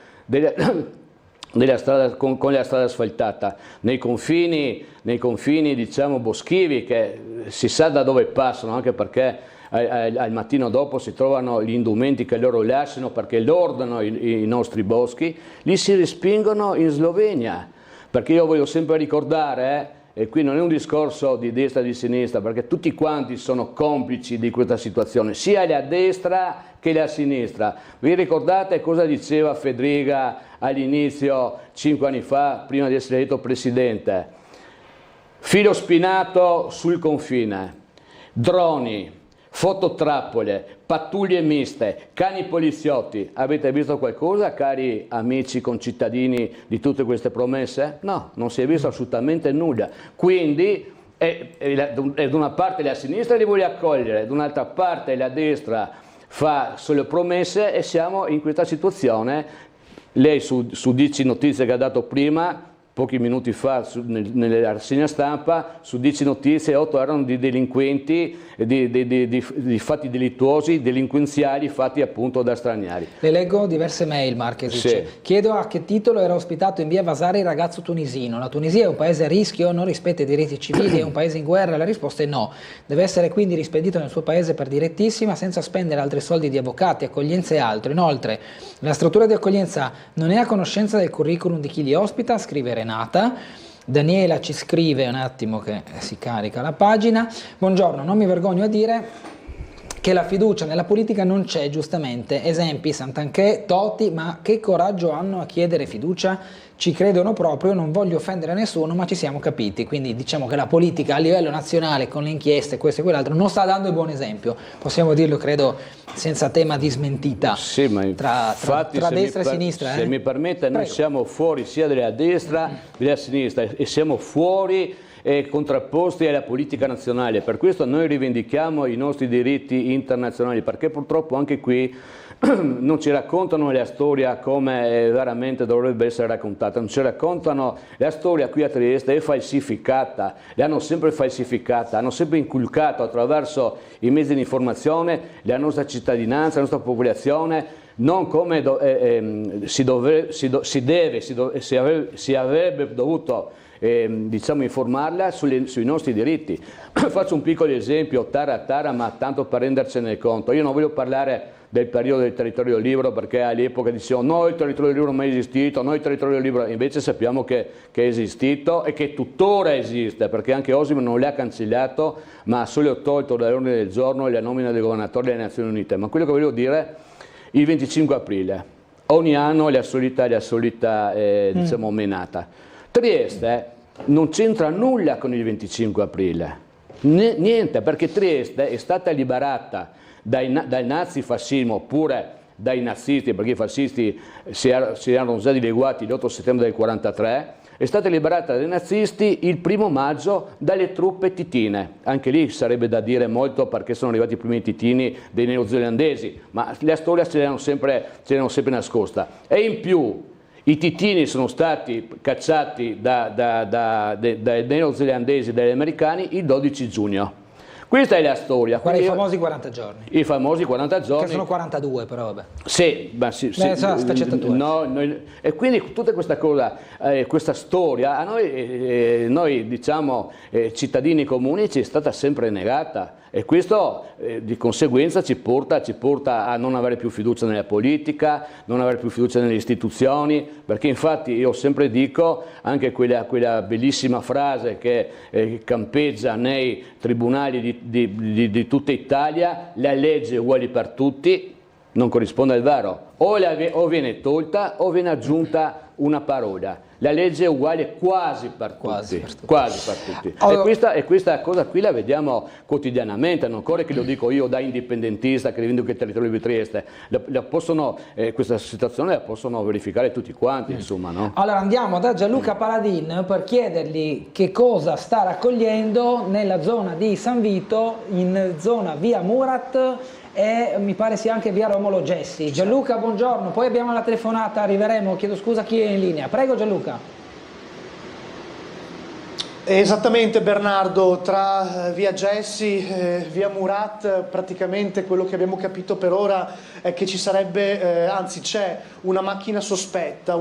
con la strada asfaltata, nei confini diciamo boschivi, che si sa da dove passano, anche perché al mattino dopo si trovano gli indumenti che loro lasciano perché lordano i nostri boschi, li si respingono in Slovenia. Perché io voglio sempre ricordare, e qui non è un discorso di destra e di sinistra, perché tutti quanti sono complici di questa situazione, sia la destra che la sinistra. Vi ricordate cosa diceva Fedriga all'inizio, 5 anni fa, prima di essere eletto presidente? Filo spinato sul confine, droni, fototrappole, pattuglie miste, cani poliziotti. Avete visto qualcosa, cari amici concittadini, di tutte queste promesse? No, non si è visto assolutamente nulla. Quindi da una parte la sinistra li vuole accogliere, da un'altra parte la destra fa solo promesse e siamo in questa situazione. Lei su 10 notizie che ha dato prima, pochi minuti fa nelle rassegna stampa, su 10 notizie 8 erano di delinquenti, di fatti delittuosi, delinquenziali fatti appunto da stranieri. Le leggo diverse mail, Marchesic. Sì. Chiedo a che titolo era ospitato in via Vasari il ragazzo tunisino. La Tunisia è un paese a rischio, non rispetta i diritti civili, è un paese in guerra? La risposta è no. Deve essere quindi rispedito nel suo paese per direttissima, senza spendere altri soldi di avvocati, accoglienza e altro. Inoltre, la struttura di accoglienza non è a conoscenza del curriculum di chi li ospita, scrive Renata. Daniela ci scrive, un attimo che si carica la pagina. Buongiorno, non mi vergogno a dire che la fiducia nella politica non c'è, giustamente. Esempi, Santanchè, Toti, ma che coraggio hanno a chiedere fiducia? Ci credono proprio, non voglio offendere nessuno, ma ci siamo capiti. Quindi diciamo che la politica a livello nazionale, con le inchieste, questo e quell'altro, non sta dando il buon esempio. Possiamo dirlo, credo, senza tema di smentita, sì, ma tra destra e sinistra. Se mi permette, noi siamo fuori sia della destra che della sinistra e siamo fuori e contrapposti alla politica nazionale. Per questo noi rivendichiamo i nostri diritti internazionali, perché purtroppo anche qui non ci raccontano la storia come veramente dovrebbe essere raccontata, non ci raccontano la storia. Qui a Trieste è falsificata, l'hanno sempre falsificata, hanno sempre inculcato attraverso i mezzi di informazione la nostra cittadinanza, la nostra popolazione, non come si avrebbe dovuto diciamo informarla sui nostri diritti. Faccio un piccolo esempio, Tara, ma tanto per rendercene conto. Io non voglio parlare del periodo del territorio libero, perché all'epoca dicevano no, il territorio libero non è mai esistito, no, il territorio libero, invece sappiamo che è esistito e che tuttora esiste, perché anche Osimo non l'ha cancellato, ma ha solo tolto dall'ordine del giorno la nomina del governatore delle Nazioni Unite. Ma quello che voglio dire, il 25 aprile, ogni anno la solita diciamo, menata. Trieste non c'entra nulla con il 25 aprile, niente, perché Trieste è stata liberata dal nazifascismo oppure dai nazisti, perché i fascisti si erano già dileguati l'8 settembre del 1943, è stata liberata dai nazisti il 1° maggio dalle truppe titine. Anche lì sarebbe da dire molto, perché sono arrivati i primi titini dei neozelandesi, ma la storia ce l'hanno sempre nascosta. E in più i titini sono stati cacciati dai neozelandesi e dagli americani il 12 giugno. Questa è la storia. Guarda, i famosi 40 giorni. I famosi 40 giorni. Che sono 42 però, vabbè. Sì, ma sì. E quindi tutta questa cosa, questa storia, a noi diciamo cittadini comuni ci è stata sempre negata. E questo di conseguenza ci porta a non avere più fiducia nella politica, non avere più fiducia nelle istituzioni, perché infatti io sempre dico, anche quella bellissima frase che campeggia nei tribunali di tutta Italia, la legge è uguale per tutti, non corrisponde al vero, o viene tolta o viene aggiunta una parola. La legge è uguale quasi per tutti. E questa cosa qui la vediamo quotidianamente, non occorre che lo dico io da indipendentista che rivendico il territorio di Trieste, questa situazione la possono verificare tutti quanti, insomma, no? Allora andiamo da Gianluca Paladin per chiedergli che cosa sta raccogliendo nella zona di San Vito, in zona via Murat e mi pare sia anche via Romolo Gessi. Gianluca, buongiorno, poi abbiamo la telefonata, arriveremo, chiedo scusa, chi è in linea. Prego Gianluca. Esattamente Bernardo, tra via Gessi e via Murat praticamente quello che abbiamo capito per ora è che ci sarebbe, anzi c'è una macchina sospetta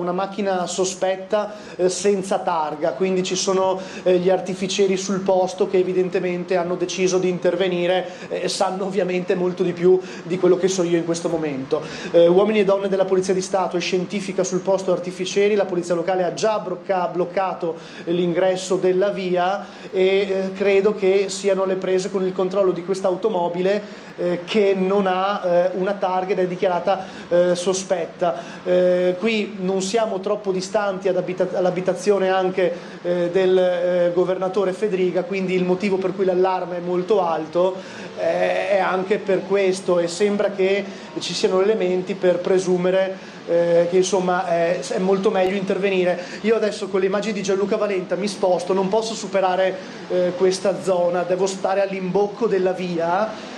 senza targa, quindi ci sono gli artificieri sul posto che evidentemente hanno deciso di intervenire e sanno ovviamente molto di più di quello che so io in questo momento. Uomini e donne della Polizia di Stato e scientifica sul posto artificieri, la Polizia Locale ha già bloccato l'ingresso della via e credo che siano le prese con il controllo di questa automobile che non ha una targa ed è dichiarata sospetta. Qui non siamo troppo distanti all'abitazione anche del governatore Fedriga, quindi il motivo per cui l'allarme è molto alto è anche per questo, e sembra che ci siano elementi per presumere che insomma è molto meglio intervenire. Io adesso con le immagini di Gianluca Valenta mi sposto, non posso superare questa zona, devo stare all'imbocco della via.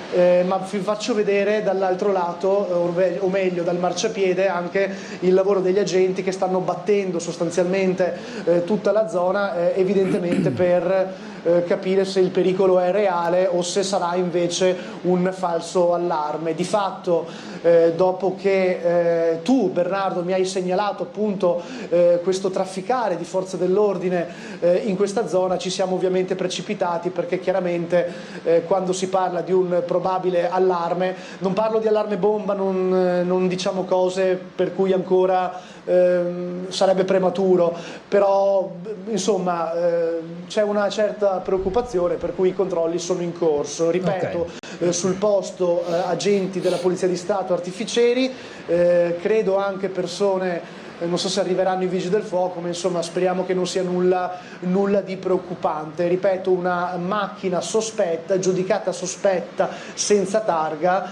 Ma vi faccio vedere dall'altro lato, o meglio dal marciapiede, anche il lavoro degli agenti che stanno battendo sostanzialmente tutta la zona, evidentemente per capire se il pericolo è reale o se sarà invece un falso allarme. Di fatto, dopo che tu, Bernardo, mi hai segnalato appunto questo trafficare di forze dell'ordine in questa zona, ci siamo ovviamente precipitati, perché chiaramente quando si parla di un probabile allarme, non parlo di allarme bomba, non diciamo cose per cui ancora sarebbe prematuro, però insomma c'è una certa preoccupazione, per cui i controlli sono in corso. Ripeto, sul posto agenti della Polizia di Stato, artificieri, credo anche persone, non so se arriveranno i vigili del fuoco, ma insomma speriamo che non sia nulla di preoccupante. Ripeto, una macchina sospetta, giudicata sospetta, senza targa,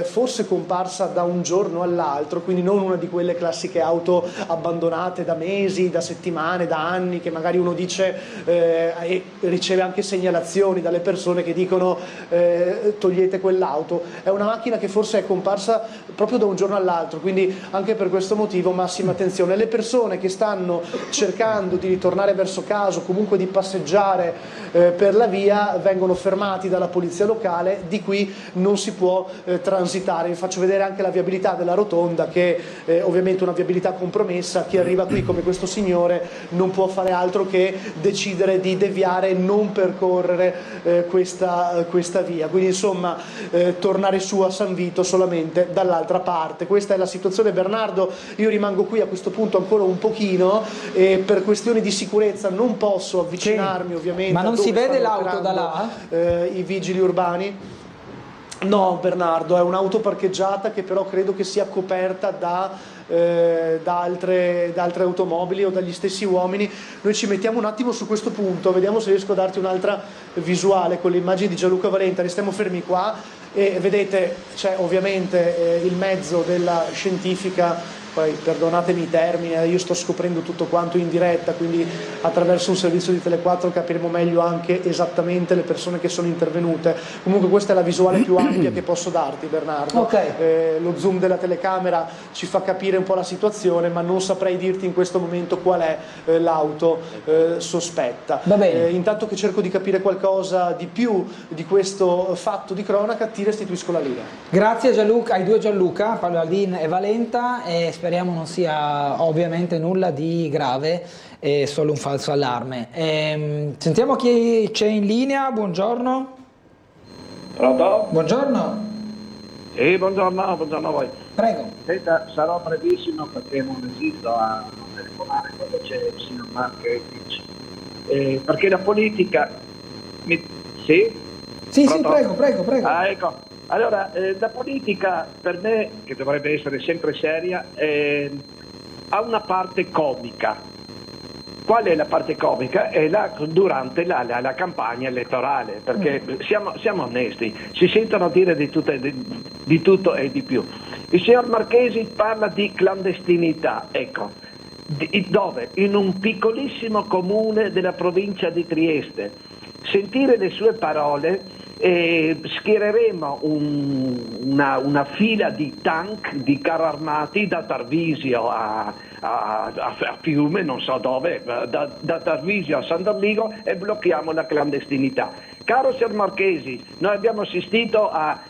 forse comparsa da un giorno all'altro, quindi non una di quelle classiche auto abbandonate da mesi, da settimane, da anni, che magari uno dice e riceve anche segnalazioni dalle persone che dicono togliete quell'auto. È una macchina che forse è comparsa proprio da un giorno all'altro, quindi anche per questo motivo massima attenzione. Le persone che stanno cercando di ritornare verso casa o comunque di passeggiare per la via vengono fermati dalla polizia locale, di qui non si può transitare. Vi faccio vedere anche la viabilità della rotonda, che ovviamente è una viabilità compromessa. Chi arriva qui come questo signore non può fare altro che decidere di deviare e non percorrere questa via, quindi insomma tornare su a San Vito solamente dall'altra parte. Questa è la situazione, Bernardo. Io rimango qui a questo punto ancora un pochino e per questioni di sicurezza non posso avvicinarmi, ovviamente. Ma non si vede l'auto da là? I vigili urbani? No, Bernardo, è un'auto parcheggiata che però credo che sia coperta da altre automobili o dagli stessi uomini. Noi ci mettiamo un attimo su questo punto, vediamo se riesco a darti un'altra visuale con le immagini di Gianluca Valenta. Restiamo fermi qua e vedete c'è ovviamente il mezzo della scientifica. Poi perdonatemi i termini, io sto scoprendo tutto quanto in diretta, quindi attraverso un servizio di Tele4 capiremo meglio anche esattamente le persone che sono intervenute. Comunque questa è la visuale più ampia che posso darti, Bernardo. Lo zoom della telecamera ci fa capire un po' la situazione, ma non saprei dirti in questo momento qual è l'auto sospetta. Va bene. Intanto che cerco di capire qualcosa di più di questo fatto di cronaca, ti restituisco la linea. Grazie Gianluca, ai due Gianluca, Palladin e Valenta, e speriamo non sia ovviamente nulla di grave, è solo un falso allarme. Sentiamo chi c'è in linea. Buongiorno. Pronto? Buongiorno. Sì, buongiorno a voi. Prego. Senta, sarò brevissimo perché non esisto a telefonare quando c'è il signor Marchetti. Perché la politica... Sì? Sì, prego. Ah, ecco. Allora, la politica per me, che dovrebbe essere sempre seria, ha una parte comica. Qual è la parte comica? È durante la campagna elettorale, perché siamo onesti, si sentono dire di tutto e di più. Il signor Marchesi parla di clandestinità, ecco, dove? In un piccolissimo comune della provincia di Trieste. Sentire le sue parole, schiereremo una fila di tank, di carri armati da Tarvisio a Fiume, non so dove, da Tarvisio a San Dorligo, e blocchiamo la clandestinità. Caro signor Marchesi, noi abbiamo assistito alla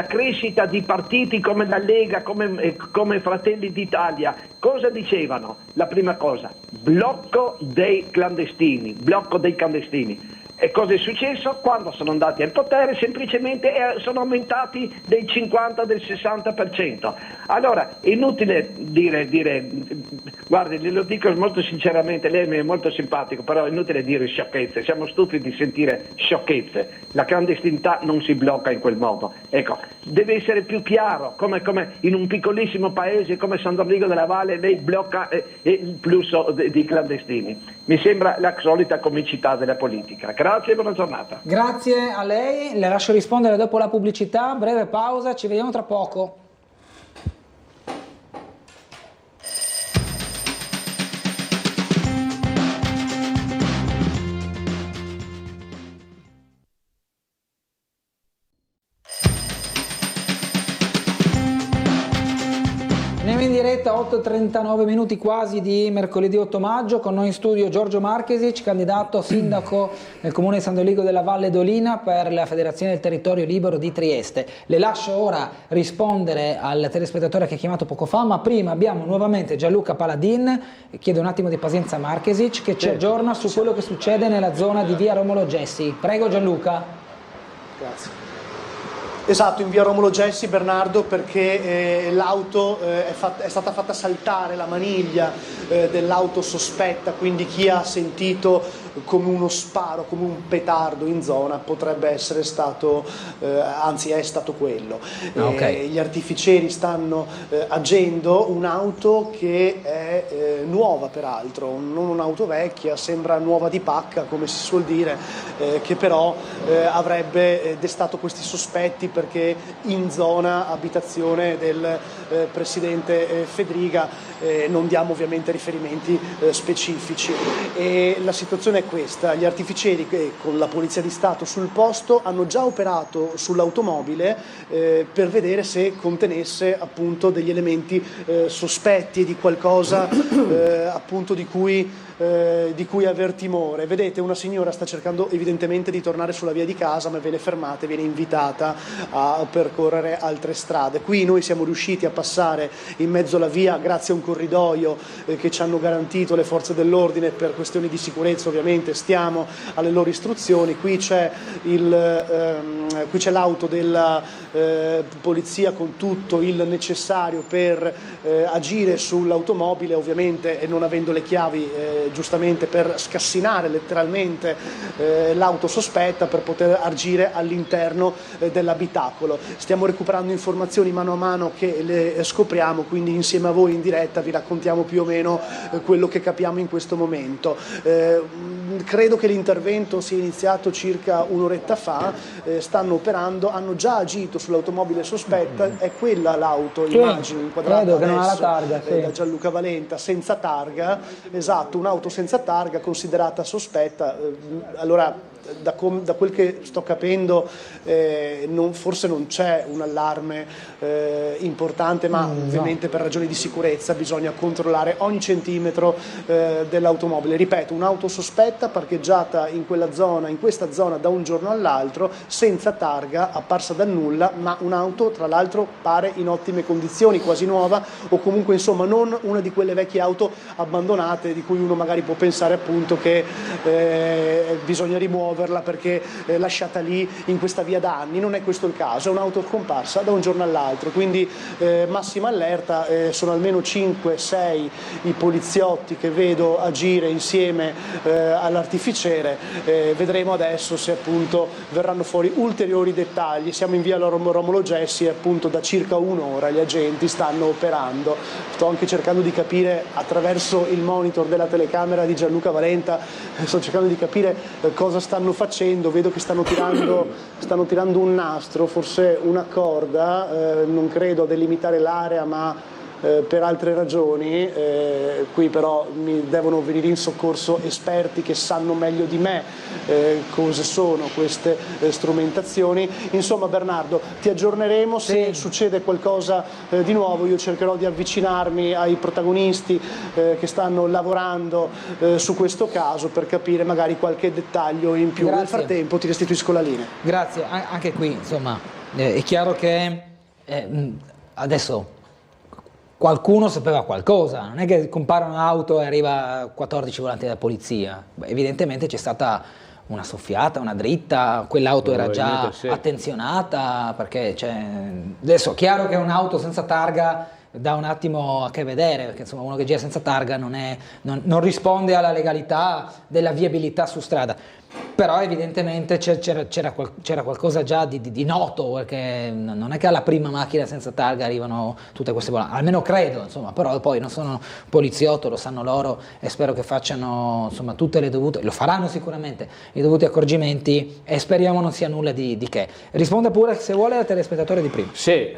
crescita di partiti come la Lega, come Fratelli d'Italia. Cosa dicevano? La prima cosa, blocco dei clandestini. E cosa è successo? Quando sono andati al potere semplicemente sono aumentati del 50, del 60%. Allora, è inutile dire Guardi, glielo dico molto sinceramente, lei mi è molto simpatico, però è inutile dire sciocchezze, siamo stufi di sentire sciocchezze, la clandestinità non si blocca in quel modo, ecco, deve essere più chiaro, come in un piccolissimo paese come San Domenico della Valle lei blocca il flusso di clandestini, mi sembra la solita comicità della politica. Grazie e buona giornata. Grazie a lei, le lascio rispondere dopo la pubblicità, breve pausa, ci vediamo tra poco. Andiamo in diretta, 8:39 minuti quasi di mercoledì 8 maggio, con noi in studio Giorgio Marchesic, candidato sindaco nel comune di San Doligo della Valle d'Olina per la Federazione del Territorio Libero di Trieste. Le lascio ora rispondere al telespettatore che ha chiamato poco fa, ma prima abbiamo nuovamente Gianluca Paladin, chiedo un attimo di pazienza a Marchesic, che ci aggiorna su quello che succede nella zona di via Romolo Gessi. Prego Gianluca. Grazie. Esatto, in via Romolo Gessi, Bernardo, perché l'auto è stata fatta saltare la maniglia dell'auto sospetta, quindi chi ha sentito come uno sparo, come un petardo in zona potrebbe essere stato, anzi è stato quello. Okay. Gli artificieri stanno agendo, un'auto che è nuova peraltro, non un'auto vecchia, sembra nuova di pacca come si suol dire, che però avrebbe destato questi sospetti perché in zona abitazione del presidente Fedriga, non diamo ovviamente riferimenti specifici. E la situazione è questa: gli artificieri con la Polizia di Stato sul posto hanno già operato sull'automobile per vedere se contenesse appunto degli elementi sospetti, di qualcosa appunto di cui aver timore. Vedete, una signora sta cercando evidentemente di tornare sulla via di casa, ma viene fermata e viene invitata a percorrere altre strade. Qui noi siamo riusciti a passare in mezzo alla via grazie a un corridoio che ci hanno garantito le forze dell'ordine per questioni di sicurezza, ovviamente stiamo alle loro istruzioni. Qui c'è l'auto della polizia con tutto il necessario per agire sull'automobile, ovviamente, e non avendo le chiavi giustamente per scassinare letteralmente l'auto sospetta per poter agire all'interno dell'abitacolo. Stiamo recuperando informazioni mano a mano che le scopriamo, quindi insieme a voi in diretta vi raccontiamo più o meno quello che capiamo in questo momento. Credo che l'intervento sia iniziato circa un'oretta fa, stanno operando, hanno già agito sull'automobile sospetta, è quella l'auto, immagino, inquadrata credo che non ha la adesso targa, sì. da Gianluca Valenta, senza targa, esatto, un'auto senza targa considerata sospetta. Allora, da quel che sto capendo forse non c'è un allarme importante, ma ovviamente per ragioni di sicurezza bisogna controllare ogni centimetro dell'automobile. Ripeto, un'auto sospetta parcheggiata in questa zona da un giorno all'altro, senza targa, apparsa dal nulla, ma un'auto tra l'altro pare in ottime condizioni, quasi nuova, o comunque insomma non una di quelle vecchie auto abbandonate di cui uno magari può pensare appunto che bisogna rimuoverla perché lasciata lì in questa via da anni. Non è questo il caso, è un'auto scomparsa da un giorno all'altro, quindi massima allerta. Sono almeno 5-6 i poliziotti che vedo agire insieme all'artificiere. Vedremo adesso se appunto verranno fuori ulteriori dettagli. Siamo in via Romolo Gessi e appunto da circa un'ora gli agenti stanno operando. Sto anche cercando di capire attraverso il monitor della telecamera di Gianluca Valenta, sto cercando di capire cosa stanno facendo. Vedo che stanno tirando un nastro, forse una corda, non credo a delimitare l'area, ma per altre ragioni. Qui però mi devono venire in soccorso esperti che sanno meglio di me cosa sono queste strumentazioni. Insomma, Bernardo, ti aggiorneremo se succede qualcosa di nuovo. Io cercherò di avvicinarmi ai protagonisti che stanno lavorando su questo caso per capire magari qualche dettaglio in più. Grazie. Nel frattempo ti restituisco la linea. Grazie, anche qui insomma è chiaro che adesso qualcuno sapeva qualcosa, non è che compare un'auto e arriva 14 volanti della polizia. Evidentemente c'è stata una soffiata, una dritta, quell'auto era già attenzionata, perché adesso è chiaro che un'auto senza targa dà un attimo a che vedere, perché insomma uno che gira senza targa non risponde alla legalità della viabilità su strada. Però evidentemente c'era qualcosa già di noto, perché non è che alla prima macchina senza targa arrivano tutte queste volate, almeno credo, insomma, però poi non sono poliziotto, lo sanno loro, e spero che facciano insomma tutte le dovute, lo faranno sicuramente, i dovuti accorgimenti, e speriamo non sia nulla di che. Risponda pure se vuole al telespettatore di prima. Sì,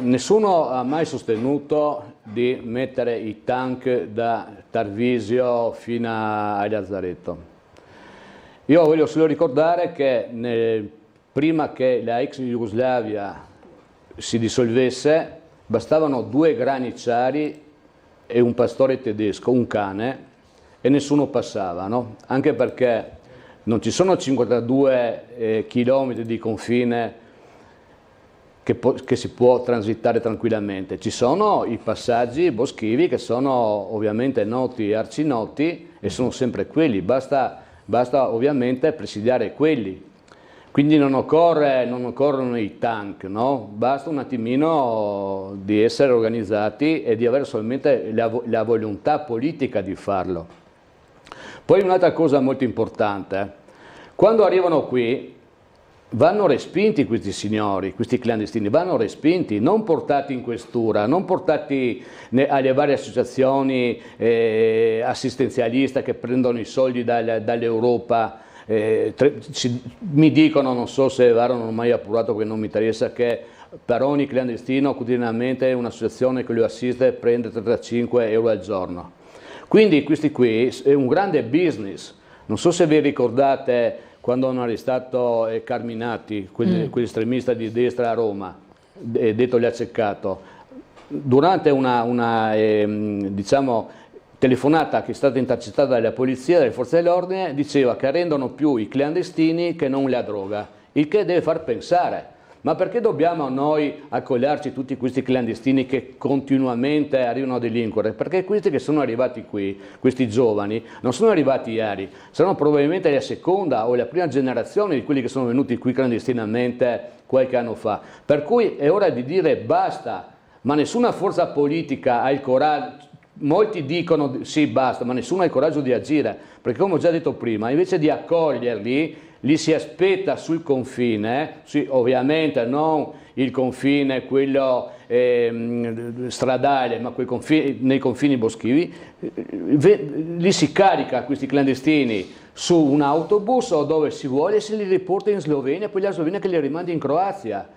nessuno ha mai sostenuto di mettere i tank da Tarvisio fino a Lazzaretto. Io voglio solo ricordare che prima che la ex Jugoslavia si dissolvesse bastavano 2 graniciari e un pastore tedesco, un cane, e nessuno passava, no? Anche perché non ci sono 52 chilometri di confine che si può transitare tranquillamente. Ci sono i passaggi boschivi che sono ovviamente noti e arcinoti, e sono sempre quelli, basta ovviamente presidiare quelli. Quindi non occorrono i tank, no? Basta un attimino di essere organizzati e di avere solamente la volontà politica di farlo. Poi un'altra cosa molto importante: quando arrivano qui vanno respinti questi signori, questi clandestini, vanno respinti, non portati in questura, non portati alle varie associazioni assistenzialiste che prendono i soldi dall'Europa. Mi dicono, non so se è vero, non ho mai appurato perché non mi interessa, che per ogni clandestino quotidianamente un'associazione che lo assiste prende 35 euro al giorno. Quindi questi qui è un grande business. Non so se vi ricordate quando hanno arrestato Carminati, quell'estremista di destra a Roma, detto gli ha acceccato, durante una diciamo, telefonata che è stata intercettata dalla polizia, dalle forze dell'ordine, diceva che rendono più i clandestini che non la droga, il che deve far pensare. Ma perché dobbiamo noi accogliarci tutti questi clandestini che continuamente arrivano a delinquere? Perché questi che sono arrivati qui, questi giovani, non sono arrivati ieri, saranno probabilmente la seconda o la prima generazione di quelli che sono venuti qui clandestinamente qualche anno fa. Per cui è ora di dire basta, ma nessuna forza politica ha il coraggio. Molti dicono sì basta, ma nessuno ha il coraggio di agire, perché come ho già detto prima, invece di accoglierli, li si aspetta sul confine, sì, ovviamente non il confine quello stradale, ma nei confini boschivi, li si carica questi clandestini su un autobus o dove si vuole e se li riporta in Slovenia, poi la Slovenia che li rimanda in Croazia.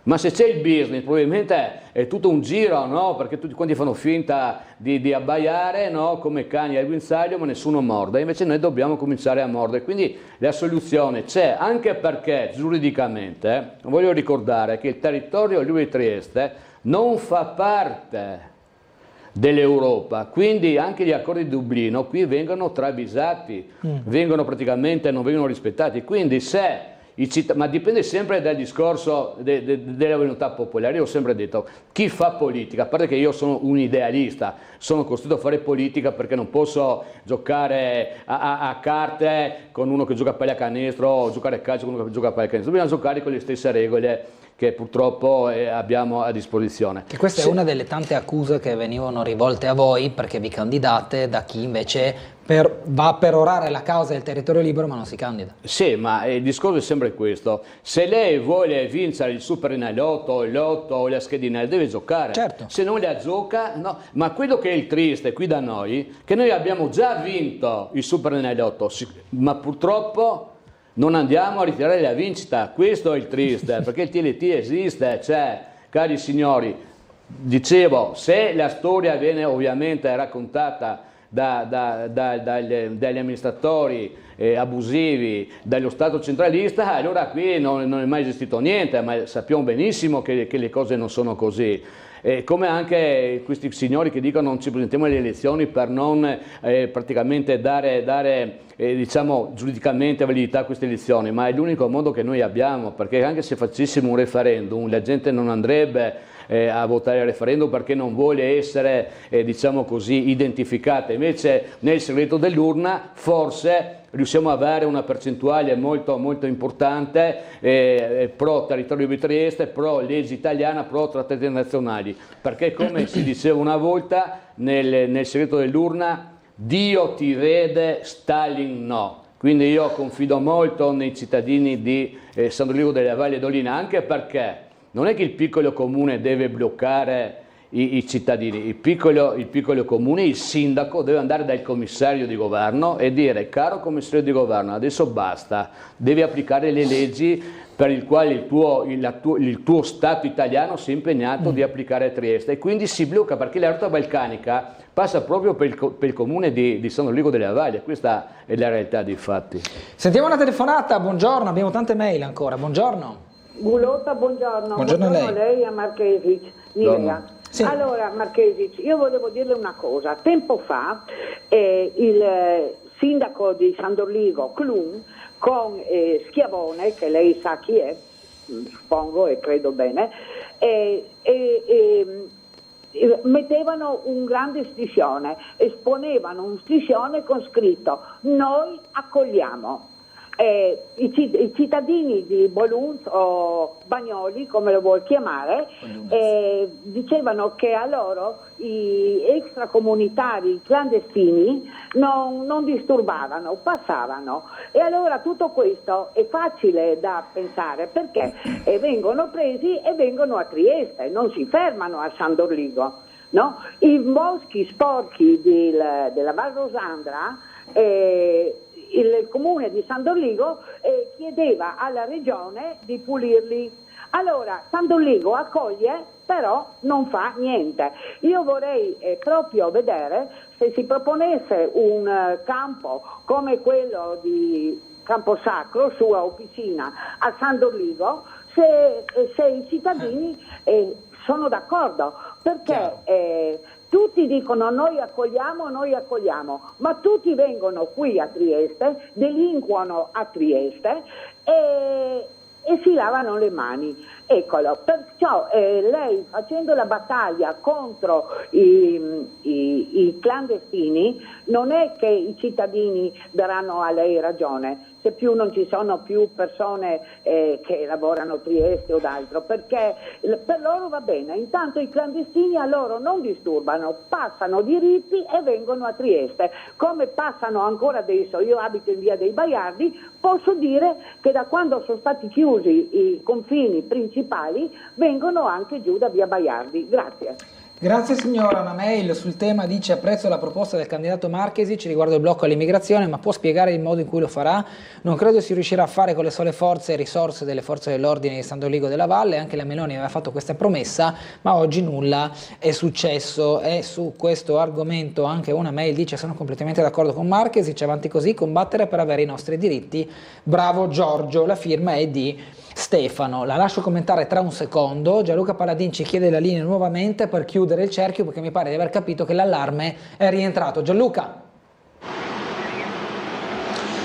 Ma se c'è il business, probabilmente è tutto un giro, no? Perché tutti quanti fanno finta di abbaiare, no? Come cani al guinzaglio, ma nessuno morde. Invece noi dobbiamo cominciare a mordere. Quindi la soluzione c'è, anche perché giuridicamente, voglio ricordare che il territorio Liuli-Trieste non fa parte dell'Europa, quindi anche gli accordi di Dublino qui vengono travisati, non vengono rispettati. Quindi se ma dipende sempre dal discorso della volontà popolare. Io ho sempre detto, chi fa politica, a parte che io sono un idealista, sono costretto a fare politica perché non posso giocare a carte con uno che gioca a pallacanestro o giocare a calcio con uno che gioca a pallacanestro, dobbiamo giocare con le stesse regole che purtroppo abbiamo a disposizione. Che questa è una delle tante accuse che venivano rivolte a voi perché vi candidate da chi invece va a perorare la causa del territorio libero ma non si candida. Sì, ma il discorso è sempre questo: se lei vuole vincere il Superenalotto, il Lotto o la schedina, deve giocare. Certo. Se non la gioca, no. Ma quello che è il triste qui da noi, che noi abbiamo già vinto il Superenalotto, ma purtroppo non andiamo a ritirare la vincita. Questo è il triste, perché il TLT esiste, c'è, cari signori. Dicevo, se la storia viene ovviamente raccontata dagli amministratori abusivi, dallo Stato centralista, allora qui non è mai esistito niente, ma sappiamo benissimo che le cose non sono così. Come anche questi signori che dicono non ci presentiamo alle elezioni per non praticamente dare diciamo giuridicamente validità a queste elezioni, ma è l'unico modo che noi abbiamo, perché anche se facessimo un referendum la gente non andrebbe a votare al referendum perché non vuole essere diciamo così identificata. Invece nel segreto dell'urna forse riusciamo ad avere una percentuale molto, molto importante pro territorio di Trieste, pro legge italiana, pro trattati nazionali, perché come si diceva una volta nel segreto dell'urna, Dio ti vede, Stalin no. Quindi io confido molto nei cittadini di San Doligo della Valle d'Olina, anche perché non è che il piccolo comune deve bloccare i cittadini, il piccolo comune, il sindaco deve andare dal commissario di governo e dire: caro commissario di governo, adesso basta, devi applicare le leggi per il quale il tuo Stato italiano si è impegnato di applicare a Trieste, e quindi si blocca, perché la rotta balcanica passa proprio per il comune di San Doligo della Valle. Questa è la realtà dei fatti. Sentiamo una telefonata, buongiorno, abbiamo tante mail ancora, buongiorno. Gulotta, buongiorno. Buongiorno a lei e a Marchesic. Sì. Allora Marchesic, io volevo dirle una cosa. Tempo fa il sindaco di San Doligo, Clun, con Schiavone, che lei sa chi è, suppongo e credo bene, mettevano un grande striscione, esponevano un striscione con scritto: noi accogliamo. I cittadini di Bolunz o Bagnoli, come lo vuol chiamare, dicevano che a loro gli extracomunitari, i clandestini, non disturbavano, passavano. E allora tutto questo è facile da pensare, perché vengono presi e vengono a Trieste, non si fermano a San Doligo, no? I boschi sporchi della Val Rosandra, il comune di San Doligo chiedeva alla regione di pulirli. Allora San Doligo accoglie, però non fa niente. Io vorrei proprio vedere se si proponesse un campo come quello di Camposacro, sua officina, a San Doligo, se i cittadini sono d'accordo, perché tutti dicono noi accogliamo, ma tutti vengono qui a Trieste, delinquono a Trieste e si lavano le mani. Eccolo, perciò lei, facendo la battaglia contro i clandestini, non è che i cittadini daranno a lei ragione, se più non ci sono più persone che lavorano a Trieste o d'altro, perché per loro va bene. Intanto i clandestini a loro non disturbano, passano diritti e vengono a Trieste, come passano ancora adesso. Io abito in via dei Baiardi, posso dire che da quando sono stati chiusi i confini principali vengono anche giù da via Baiardi. Grazie. Grazie signora, una mail sul tema dice: apprezzo la proposta del candidato Marchesic riguardo il blocco all'immigrazione, ma può spiegare il modo in cui lo farà? Non credo si riuscirà a fare con le sole forze e risorse delle forze dell'ordine di San Doligo della Valle. Anche la Meloni aveva fatto questa promessa, ma oggi nulla è successo. E su questo argomento anche una mail dice: sono completamente d'accordo con Marchesic, avanti così, combattere per avere i nostri diritti. Bravo Giorgio. La firma è di Stefano. La lascio commentare tra un secondo. Gianluca Paladin ci chiede la linea nuovamente per chiudere il cerchio, perché mi pare di aver capito che l'allarme è rientrato. Gianluca.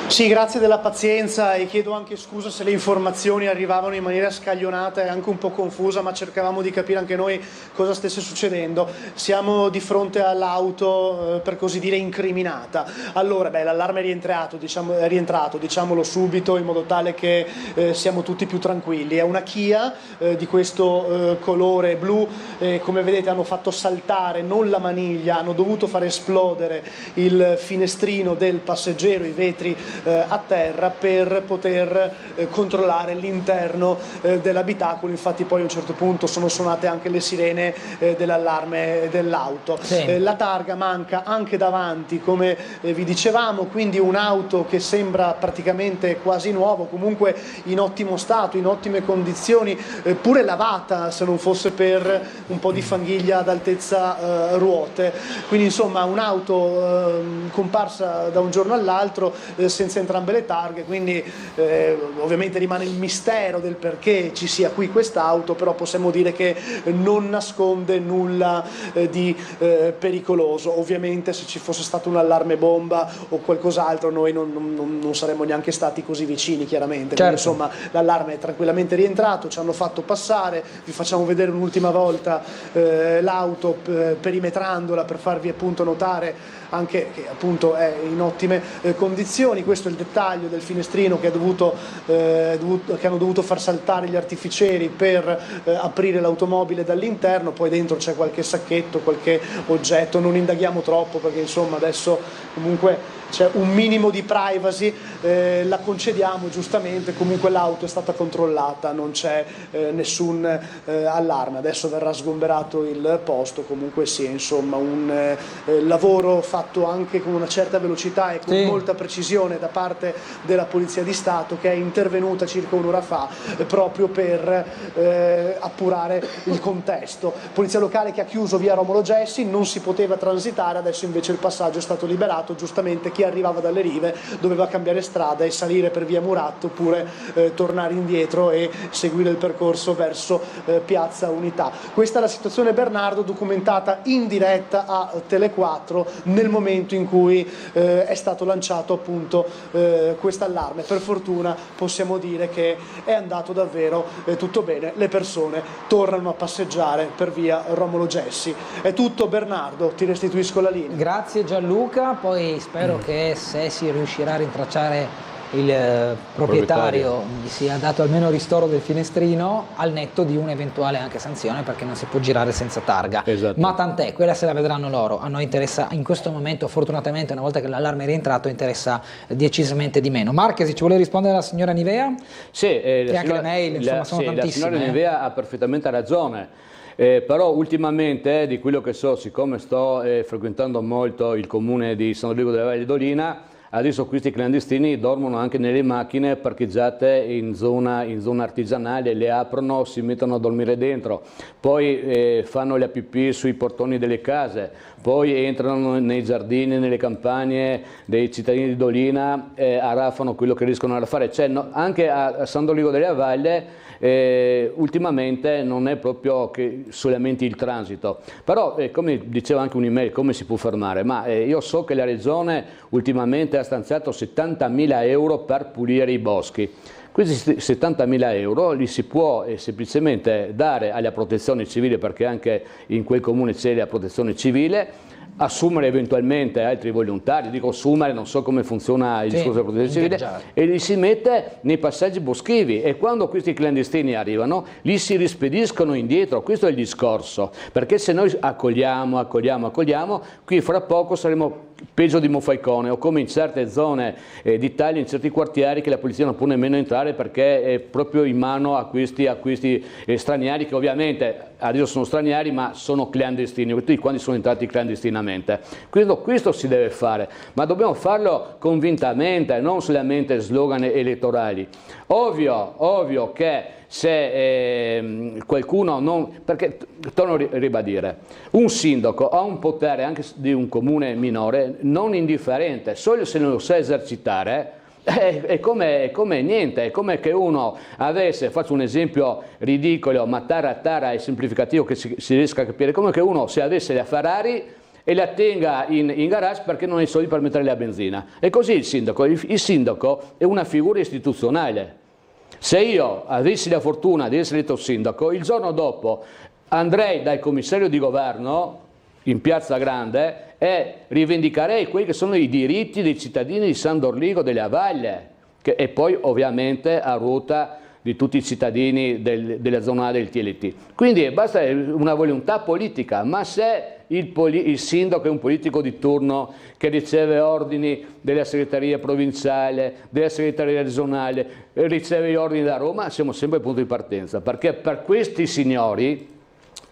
Sì, grazie della pazienza e chiedo anche scusa se le informazioni arrivavano in maniera scaglionata e anche un po' confusa, ma cercavamo di capire anche noi cosa stesse succedendo. Siamo di fronte all'auto, per così dire, incriminata. Allora, l'allarme è rientrato, diciamolo subito, in modo tale che siamo tutti più tranquilli. È una Kia di questo colore blu, come vedete hanno fatto saltare non la maniglia, hanno dovuto far esplodere il finestrino del passeggero, i vetri a terra, per poter controllare l'interno dell'abitacolo. Infatti poi a un certo punto sono suonate anche le sirene dell'allarme dell'auto. Sì. La targa manca anche davanti, come vi dicevamo, quindi un'auto che sembra praticamente quasi nuovo, comunque in ottimo stato, in ottime condizioni, pure lavata se non fosse per un po' di fanghiglia ad altezza ruote. Quindi insomma un'auto comparsa da un giorno all'altro senza entrambe le targhe, quindi ovviamente rimane il mistero del perché ci sia qui quest'auto, però possiamo dire che non nasconde nulla di pericoloso. Ovviamente se ci fosse stato un allarme bomba o qualcos'altro noi non saremmo neanche stati così vicini, chiaramente. Certo. Quindi, insomma, l'allarme è tranquillamente rientrato, ci hanno fatto passare, vi facciamo vedere un'ultima volta l'auto perimetrandola per farvi appunto notare anche che appunto è in ottime condizioni. Questo è il dettaglio del finestrino che hanno dovuto far saltare gli artificieri per aprire l'automobile dall'interno. Poi dentro c'è qualche sacchetto, qualche oggetto, non indaghiamo troppo perché insomma adesso comunque c'è un minimo di privacy, la concediamo giustamente. Comunque l'auto è stata controllata, non c'è nessun allarme, adesso verrà sgomberato il posto. Comunque sì, insomma un lavoro fatto anche con una certa velocità e con molta precisione da parte della Polizia di Stato, che è intervenuta circa un'ora fa proprio per appurare il contesto. Polizia locale che ha chiuso via Romolo Gessi, non si poteva transitare, adesso invece il passaggio è stato liberato. Giustamente chi arrivava dalle rive doveva cambiare strada e salire per via Murat oppure tornare indietro e seguire il percorso verso Piazza Unità. Questa è la situazione, Bernardo, documentata in diretta a Tele4 nel momento in cui è stato lanciato appunto questo allarme. Per fortuna possiamo dire che è andato davvero tutto bene, le persone tornano a passeggiare per via Romolo Gessi. È tutto, Bernardo, ti restituisco la linea. Grazie Gianluca, poi spero che se si riuscirà a rintracciare il proprietario gli sia dato almeno ristoro del finestrino, al netto di un'eventuale anche sanzione, perché non si può girare senza targa. Esatto. Ma tant'è, quella se la vedranno loro. A noi interessa in questo momento, fortunatamente, una volta che l'allarme è rientrato, interessa decisamente di meno. Marchesi, ci vuole rispondere la signora Nivea? Sì, che anche le mail, insomma, sono tantissime. La signora Nivea ha perfettamente ragione. Però ultimamente, di quello che so, siccome sto frequentando molto il comune di San Rodrigo della Valle d'Olina, adesso questi clandestini dormono anche nelle macchine parcheggiate in zona artigianale, le aprono, si mettono a dormire dentro, poi fanno la pipì sui portoni delle case, poi entrano nei giardini, nelle campagne dei cittadini di Dolina, arraffano quello che riescono a fare. Cioè, anche a San Rodrigo della Valle ultimamente non è proprio che solamente il transito, però come diceva anche un'email, come si può fermare? Ma io so che la regione ultimamente ha stanziato 70.000 euro per pulire i boschi. Questi 70.000 euro li si può semplicemente dare alla protezione civile, perché anche in quel comune c'è la protezione civile, assumere eventualmente altri volontari, dico assumere, non so come funziona il discorso della protezione civile, e li si mette nei passaggi boschivi, e quando questi clandestini arrivano li si rispediscono indietro. Questo è il discorso, perché se noi accogliamo, qui fra poco saremo peggio di Monfalcone, o come in certe zone d'Italia, in certi quartieri, che la polizia non può nemmeno entrare perché è proprio in mano a questi stranieri, che ovviamente adesso sono stranieri ma sono clandestini, tutti quanti sono entrati clandestinamente. Questo si deve fare, ma dobbiamo farlo convintamente, non solamente slogan elettorali. Ovvio che se qualcuno non... perché, torno a ribadire, un sindaco ha un potere anche di un comune minore non indifferente, solo se non lo sa esercitare. È come niente, è come che uno avesse, faccio un esempio ridicolo ma tara e semplificativo che si riesca a capire, come che uno se avesse la Ferrari e la tenga in garage perché non ha i soldi per mettere la benzina. E così il sindaco è una figura istituzionale. Se io avessi la fortuna di essere eletto sindaco, il giorno dopo andrei dal commissario di governo in Piazza Grande e rivendicherei quelli che sono i diritti dei cittadini di San Dorligo della Valle, e poi ovviamente a ruota di tutti i cittadini della zona del TLT. Quindi basta una volontà politica, ma se il sindaco è un politico di turno che riceve ordini della segreteria provinciale, della segreteria regionale, riceve gli ordini da Roma, siamo sempre al punto di partenza, perché per questi signori,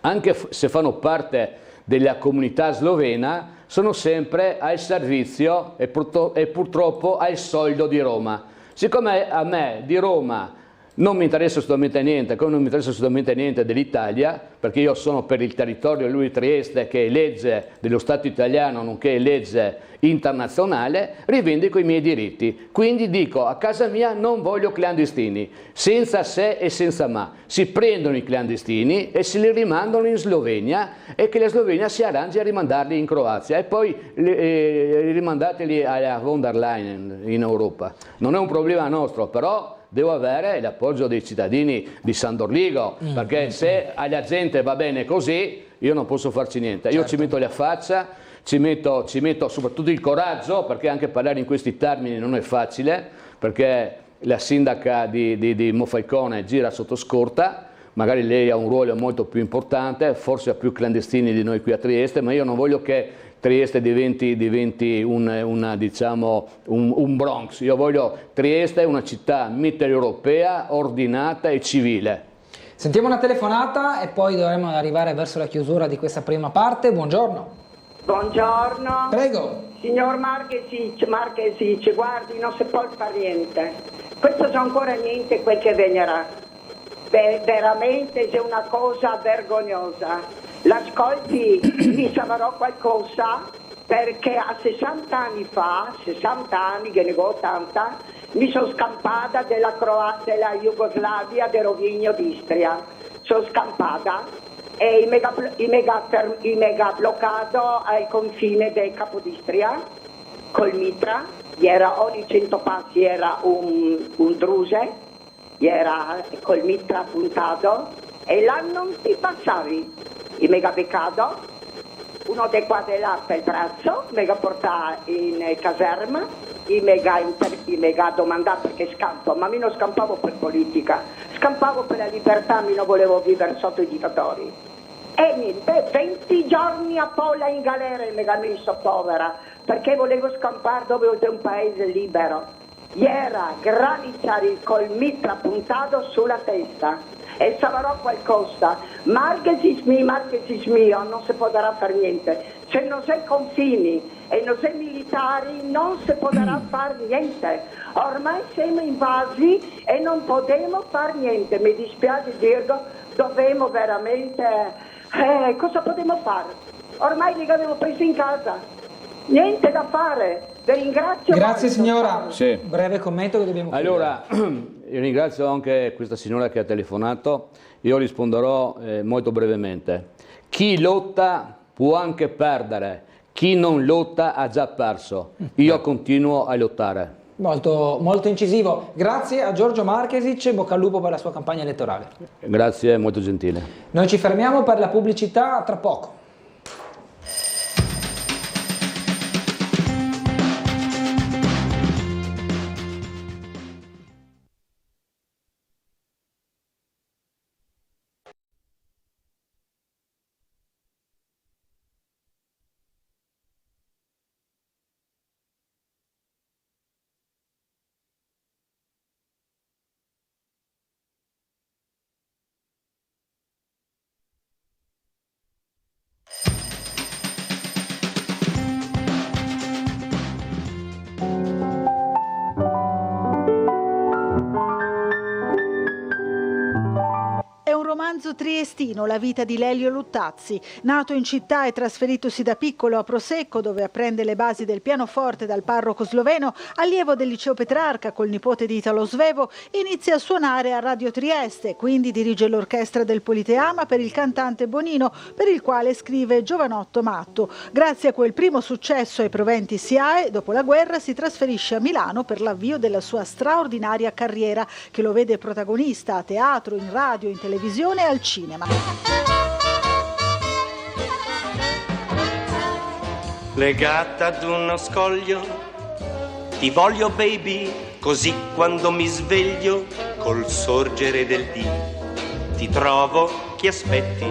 anche se fanno parte della comunità slovena, sono sempre al servizio e purtroppo al soldo di Roma. Siccome a me di Roma non mi interessa assolutamente niente, come non mi interessa assolutamente niente dell'Italia, perché io sono per il territorio, lui Trieste, che è legge dello Stato italiano, nonché legge internazionale, rivendico i miei diritti. Quindi dico, a casa mia non voglio clandestini, senza se e senza ma. Si prendono i clandestini e se li rimandano in Slovenia, e che la Slovenia si arrangi a rimandarli in Croazia, e poi rimandateli alla von der Leyen in Europa. Non è un problema nostro, però devo avere l'appoggio dei cittadini di San Dorligo, perché se alla gente va bene così, io non posso farci niente. Io ci metto la faccia, ci metto soprattutto il coraggio, perché anche parlare in questi termini non è facile, perché la sindaca di Monfalcone gira sotto scorta, magari lei ha un ruolo molto più importante, forse ha più clandestini di noi qui a Trieste, ma io non voglio che Trieste diventi un Bronx. Io voglio Trieste una città mitteleuropea, ordinata e civile. Sentiamo una telefonata e poi dovremo arrivare verso la chiusura di questa prima parte. Buongiorno. Buongiorno. Prego. Signor Marchesic, guardi, non si può fare niente. Questo è ancora niente quel che venirà. Veramente è una cosa vergognosa. L'ascolti, mi saprò qualcosa, perché a 60 anni fa, 60 anni, che ne ho 80, mi sono scampata della Jugoslavia, del Rovigno d'Istria. Sono scampata e mi mega bloccato al confine del Capodistria col Mitra. Ogni 100 passi era un druse, era col Mitra puntato e là non ti passavi. I mega beccato, uno dei quadri là per il braccio, mega portato in caserma, i mega domandato perché scampo, ma mi non scampavo per politica, scampavo per la libertà, mi non volevo vivere sotto i dittatori. E niente, 20 giorni a Pola in galera mi ha messo povera, perché volevo scampare dove c'è un paese libero. Era granizzare col mitra puntato sulla testa. E saprò qualcosa. Marchesis mio, non si potrà fare niente. Se non sei confini e non sei militari, non si potrà fare niente. Ormai siamo invasi e non potremo fare niente. Mi dispiace dirlo, dobbiamo veramente... cosa potremo fare? Ormai li abbiamo presi in casa. Niente da fare. Vi ringrazio. Grazie signora. Sì. Breve commento che dobbiamo chiudere. Allora, io ringrazio anche questa signora che ha telefonato. Io risponderò molto brevemente. Chi lotta può anche perdere, chi non lotta ha già perso. Io continuo a lottare. Molto, molto incisivo. Grazie a Giorgio Marchesic, bocca al lupo per la sua campagna elettorale. Grazie, molto gentile. Noi ci fermiamo per la pubblicità tra poco. Romanzo triestino, la vita di Lelio Luttazzi. Nato in città e trasferitosi da piccolo a Prosecco, dove apprende le basi del pianoforte dal parroco sloveno, allievo del liceo Petrarca col nipote di Italo Svevo, inizia a suonare a Radio Trieste, quindi dirige l'orchestra del Politeama per il cantante Bonino, per il quale scrive Giovanotto Matto. Grazie a quel primo successo ai proventi SIAE, dopo la guerra si trasferisce a Milano per l'avvio della sua straordinaria carriera, che lo vede protagonista a teatro, in radio, in televisione e al cinema. Legata ad uno scoglio, ti voglio baby, così quando mi sveglio, col sorgere del dì, ti trovo che aspetti,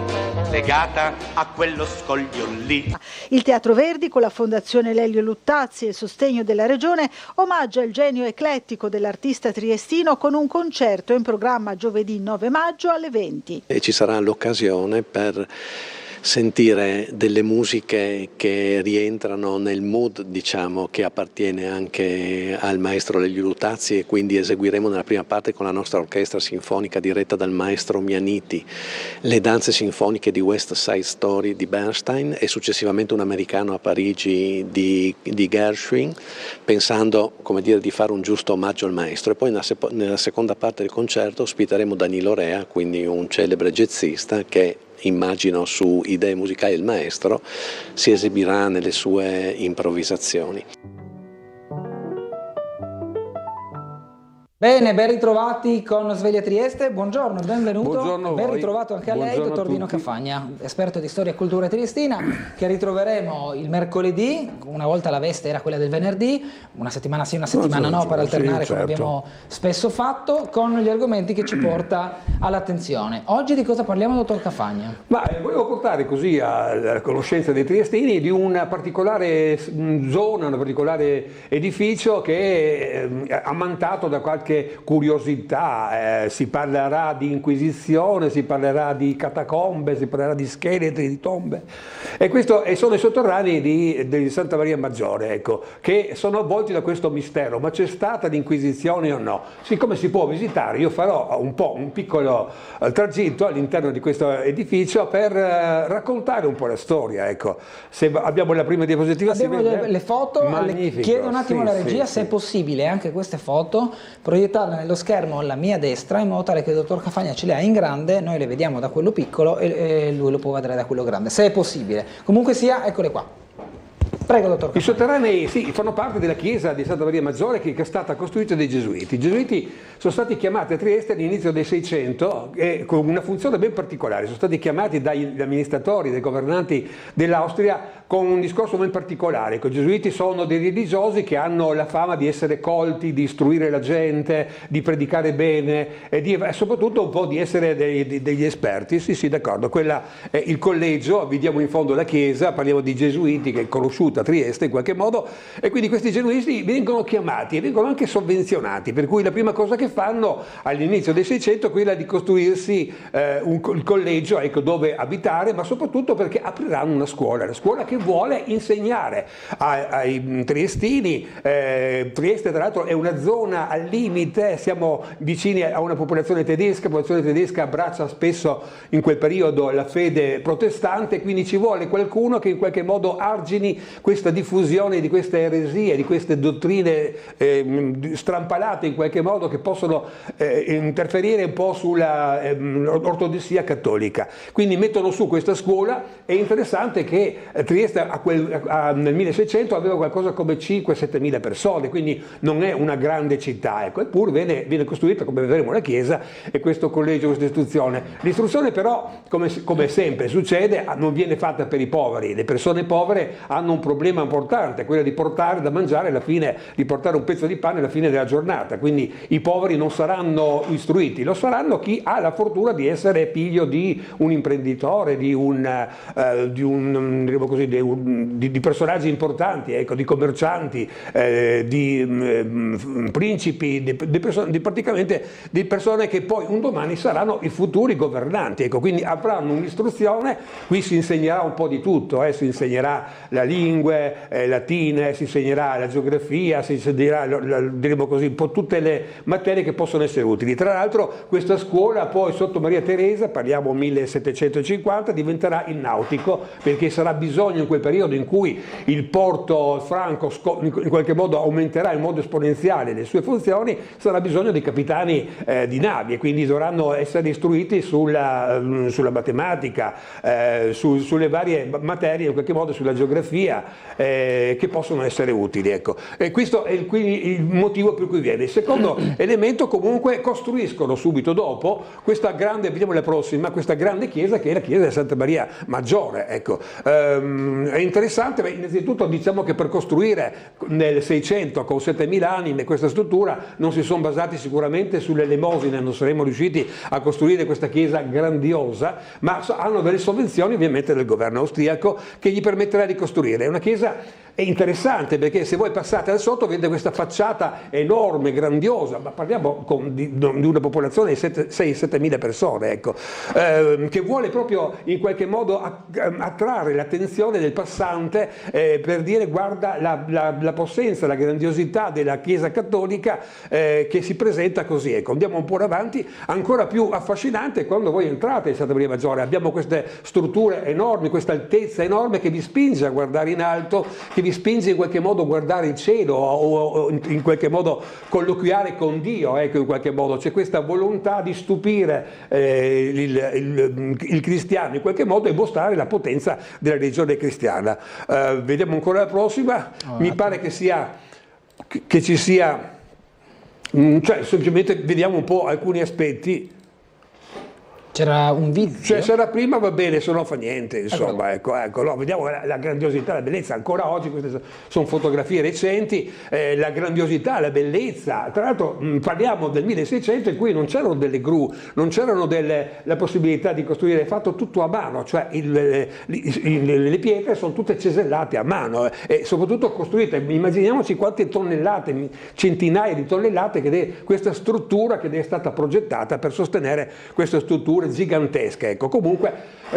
legata a quello scoglio lì. Il Teatro Verdi, con la Fondazione Lelio Luttazzi e il sostegno della Regione, omaggia il genio eclettico dell'artista triestino con un concerto in programma giovedì 9 maggio alle 20. E ci sarà l'occasione per sentire delle musiche che rientrano nel mood, diciamo, che appartiene anche al maestro Lelio Luttazzi, e quindi eseguiremo nella prima parte con la nostra orchestra sinfonica diretta dal maestro Mianiti le danze sinfoniche di West Side Story di Bernstein e successivamente un americano a Parigi di Gershwin, pensando, come dire, di fare un giusto omaggio al maestro. E poi nella seconda parte del concerto ospiteremo Danilo Rea, quindi un celebre jazzista che, immagino su idee musicali del maestro, si esibirà nelle sue improvvisazioni. Bene, ben ritrovati con Sveglia Trieste, buongiorno, benvenuto, Buongiorno ben voi. ritrovato anche a lei, Buongiorno dottor a Dino tutti. Cafagna, esperto di storia e cultura triestina, che ritroveremo il mercoledì, una volta la veste era quella del venerdì, una settimana sì, una settimana no, per alternare sì, come certo. abbiamo spesso fatto, con gli argomenti che ci porta all'attenzione. Oggi di cosa parliamo, dottor Cafagna? Ma volevo portare così alla conoscenza dei triestini di una particolare zona, un particolare edificio che è ammantato da qualche curiosità. Si parlerà di inquisizione, si parlerà di catacombe, si parlerà di scheletri, di tombe. E questo sono i sotterranei di Santa Maria Maggiore, ecco, che sono avvolti da questo mistero. Ma c'è stata l'inquisizione o no? Siccome si può visitare, io farò un piccolo tragitto all'interno di questo edificio per raccontare un po' la storia, ecco. Se abbiamo la prima diapositiva, Abbiamo si vede? le foto, Magnifico, chiedo un attimo sì, alla regia sì, se è possibile anche queste foto proiettarle nello schermo alla mia destra in modo tale che il dottor Cafagna ce le ha in grande, noi le vediamo da quello piccolo e lui lo può vedere da quello grande, se è possibile. Comunque sia, eccole qua. Prego, dottor I sotterranei fanno parte della chiesa di Santa Maria Maggiore che è stata costruita dai Gesuiti. I Gesuiti sono stati chiamati a Trieste all'inizio del 600 con una funzione ben particolare, sono stati chiamati dagli amministratori, dai governanti dell'Austria con un discorso ben particolare. I Gesuiti sono dei religiosi che hanno la fama di essere colti, di istruire la gente, di predicare bene e soprattutto un po' di essere degli esperti. Sì, d'accordo. Quella è il collegio, vediamo in fondo la chiesa, parliamo di Gesuiti che è conosciuta a Trieste in qualche modo, e quindi questi gesuiti vengono chiamati e vengono anche sovvenzionati, per cui la prima cosa che fanno all'inizio del 600 è quella di costruirsi il collegio, ecco, dove abitare, ma soprattutto perché apriranno una scuola che vuole insegnare ai triestini. Trieste tra l'altro è una zona al limite, siamo vicini a una popolazione tedesca, la popolazione tedesca abbraccia spesso in quel periodo la fede protestante, quindi ci vuole qualcuno che in qualche modo argini questa diffusione di queste eresie, di queste dottrine strampalate in qualche modo, che possono interferire un po' sulla ortodossia cattolica. Quindi mettono su questa scuola. È interessante che Trieste nel 1600 aveva qualcosa come 5-7 mila persone, quindi non è una grande città, ecco. Eppure viene costruita, come vedremo, la chiesa e questo collegio, questa istruzione. L'istruzione però, come sempre succede, non viene fatta per i poveri. Le persone povere hanno un problema importante, quello di portare da mangiare alla fine, di portare un pezzo di pane alla fine della giornata. Quindi i poveri non saranno istruiti, lo saranno chi ha la fortuna di essere figlio di un imprenditore, di personaggi importanti, ecco, di commercianti, di principi, praticamente di persone che poi un domani saranno i futuri governanti, ecco. Quindi avranno un'istruzione. Qui si insegnerà un po' di tutto, si insegnerà la lingue latine, si insegnerà la geografia, si insegnerà, diremo così, un po' tutte le materie che possono essere utili. Tra l'altro questa scuola poi sotto Maria Teresa, parliamo 1750, diventerà il nautico, perché sarà bisogno in quel periodo in cui il porto franco in qualche modo aumenterà in modo esponenziale le sue funzioni, sarà bisogno di capitani di navi, e quindi dovranno essere istruiti sulla matematica, sulle varie materie, in qualche modo sulla geografia, che possono essere utili, ecco. E questo è quindi il motivo per cui viene. Il secondo elemento, comunque, costruiscono subito dopo questa grande, vediamo la prossima, questa grande chiesa che è la chiesa di Santa Maria Maggiore, ecco. È interessante, innanzitutto diciamo che per costruire nel 600 con 7.000 anime questa struttura non si sono basati sicuramente sulle elemosine, non saremmo riusciti a costruire questa chiesa grandiosa, ma hanno delle sovvenzioni ovviamente del governo austriaco che gli permetterà di costruire. È una chiesa interessante, perché se voi passate al sotto vedete questa facciata enorme, grandiosa, ma parliamo di una popolazione di 6-7 mila persone, ecco, che vuole proprio in qualche modo attrarre l'attenzione del passante, per dire: guarda la possenza, la grandiosità della Chiesa cattolica che si presenta così, ecco. Andiamo un po' avanti. Ancora più affascinante quando voi entrate in Santa Maria Maggiore, abbiamo queste strutture enormi, questa altezza enorme che vi spinge a guardare in alto, che vi spinge in qualche modo a guardare il cielo o in qualche modo colloquiare con Dio, ecco. In qualche modo c'è questa volontà di stupire il cristiano in qualche modo e mostrare la potenza della religione cristiana. Vediamo ancora la prossima. Mi pare che ci sia Cioè, semplicemente vediamo un po' alcuni aspetti. C'era un video? Cioè, se era prima va bene, se no fa niente, insomma, ecco, no, vediamo la grandiosità, la bellezza, ancora oggi queste sono fotografie recenti, la grandiosità, la bellezza, tra l'altro parliamo del 1600 in cui non c'erano delle gru, non c'erano la possibilità di costruire, è fatto tutto a mano, cioè le pietre sono tutte cesellate a mano e soprattutto costruite, immaginiamoci quante tonnellate, centinaia di tonnellate questa struttura che è stata progettata per sostenere queste strutture gigantesche. Ecco, comunque,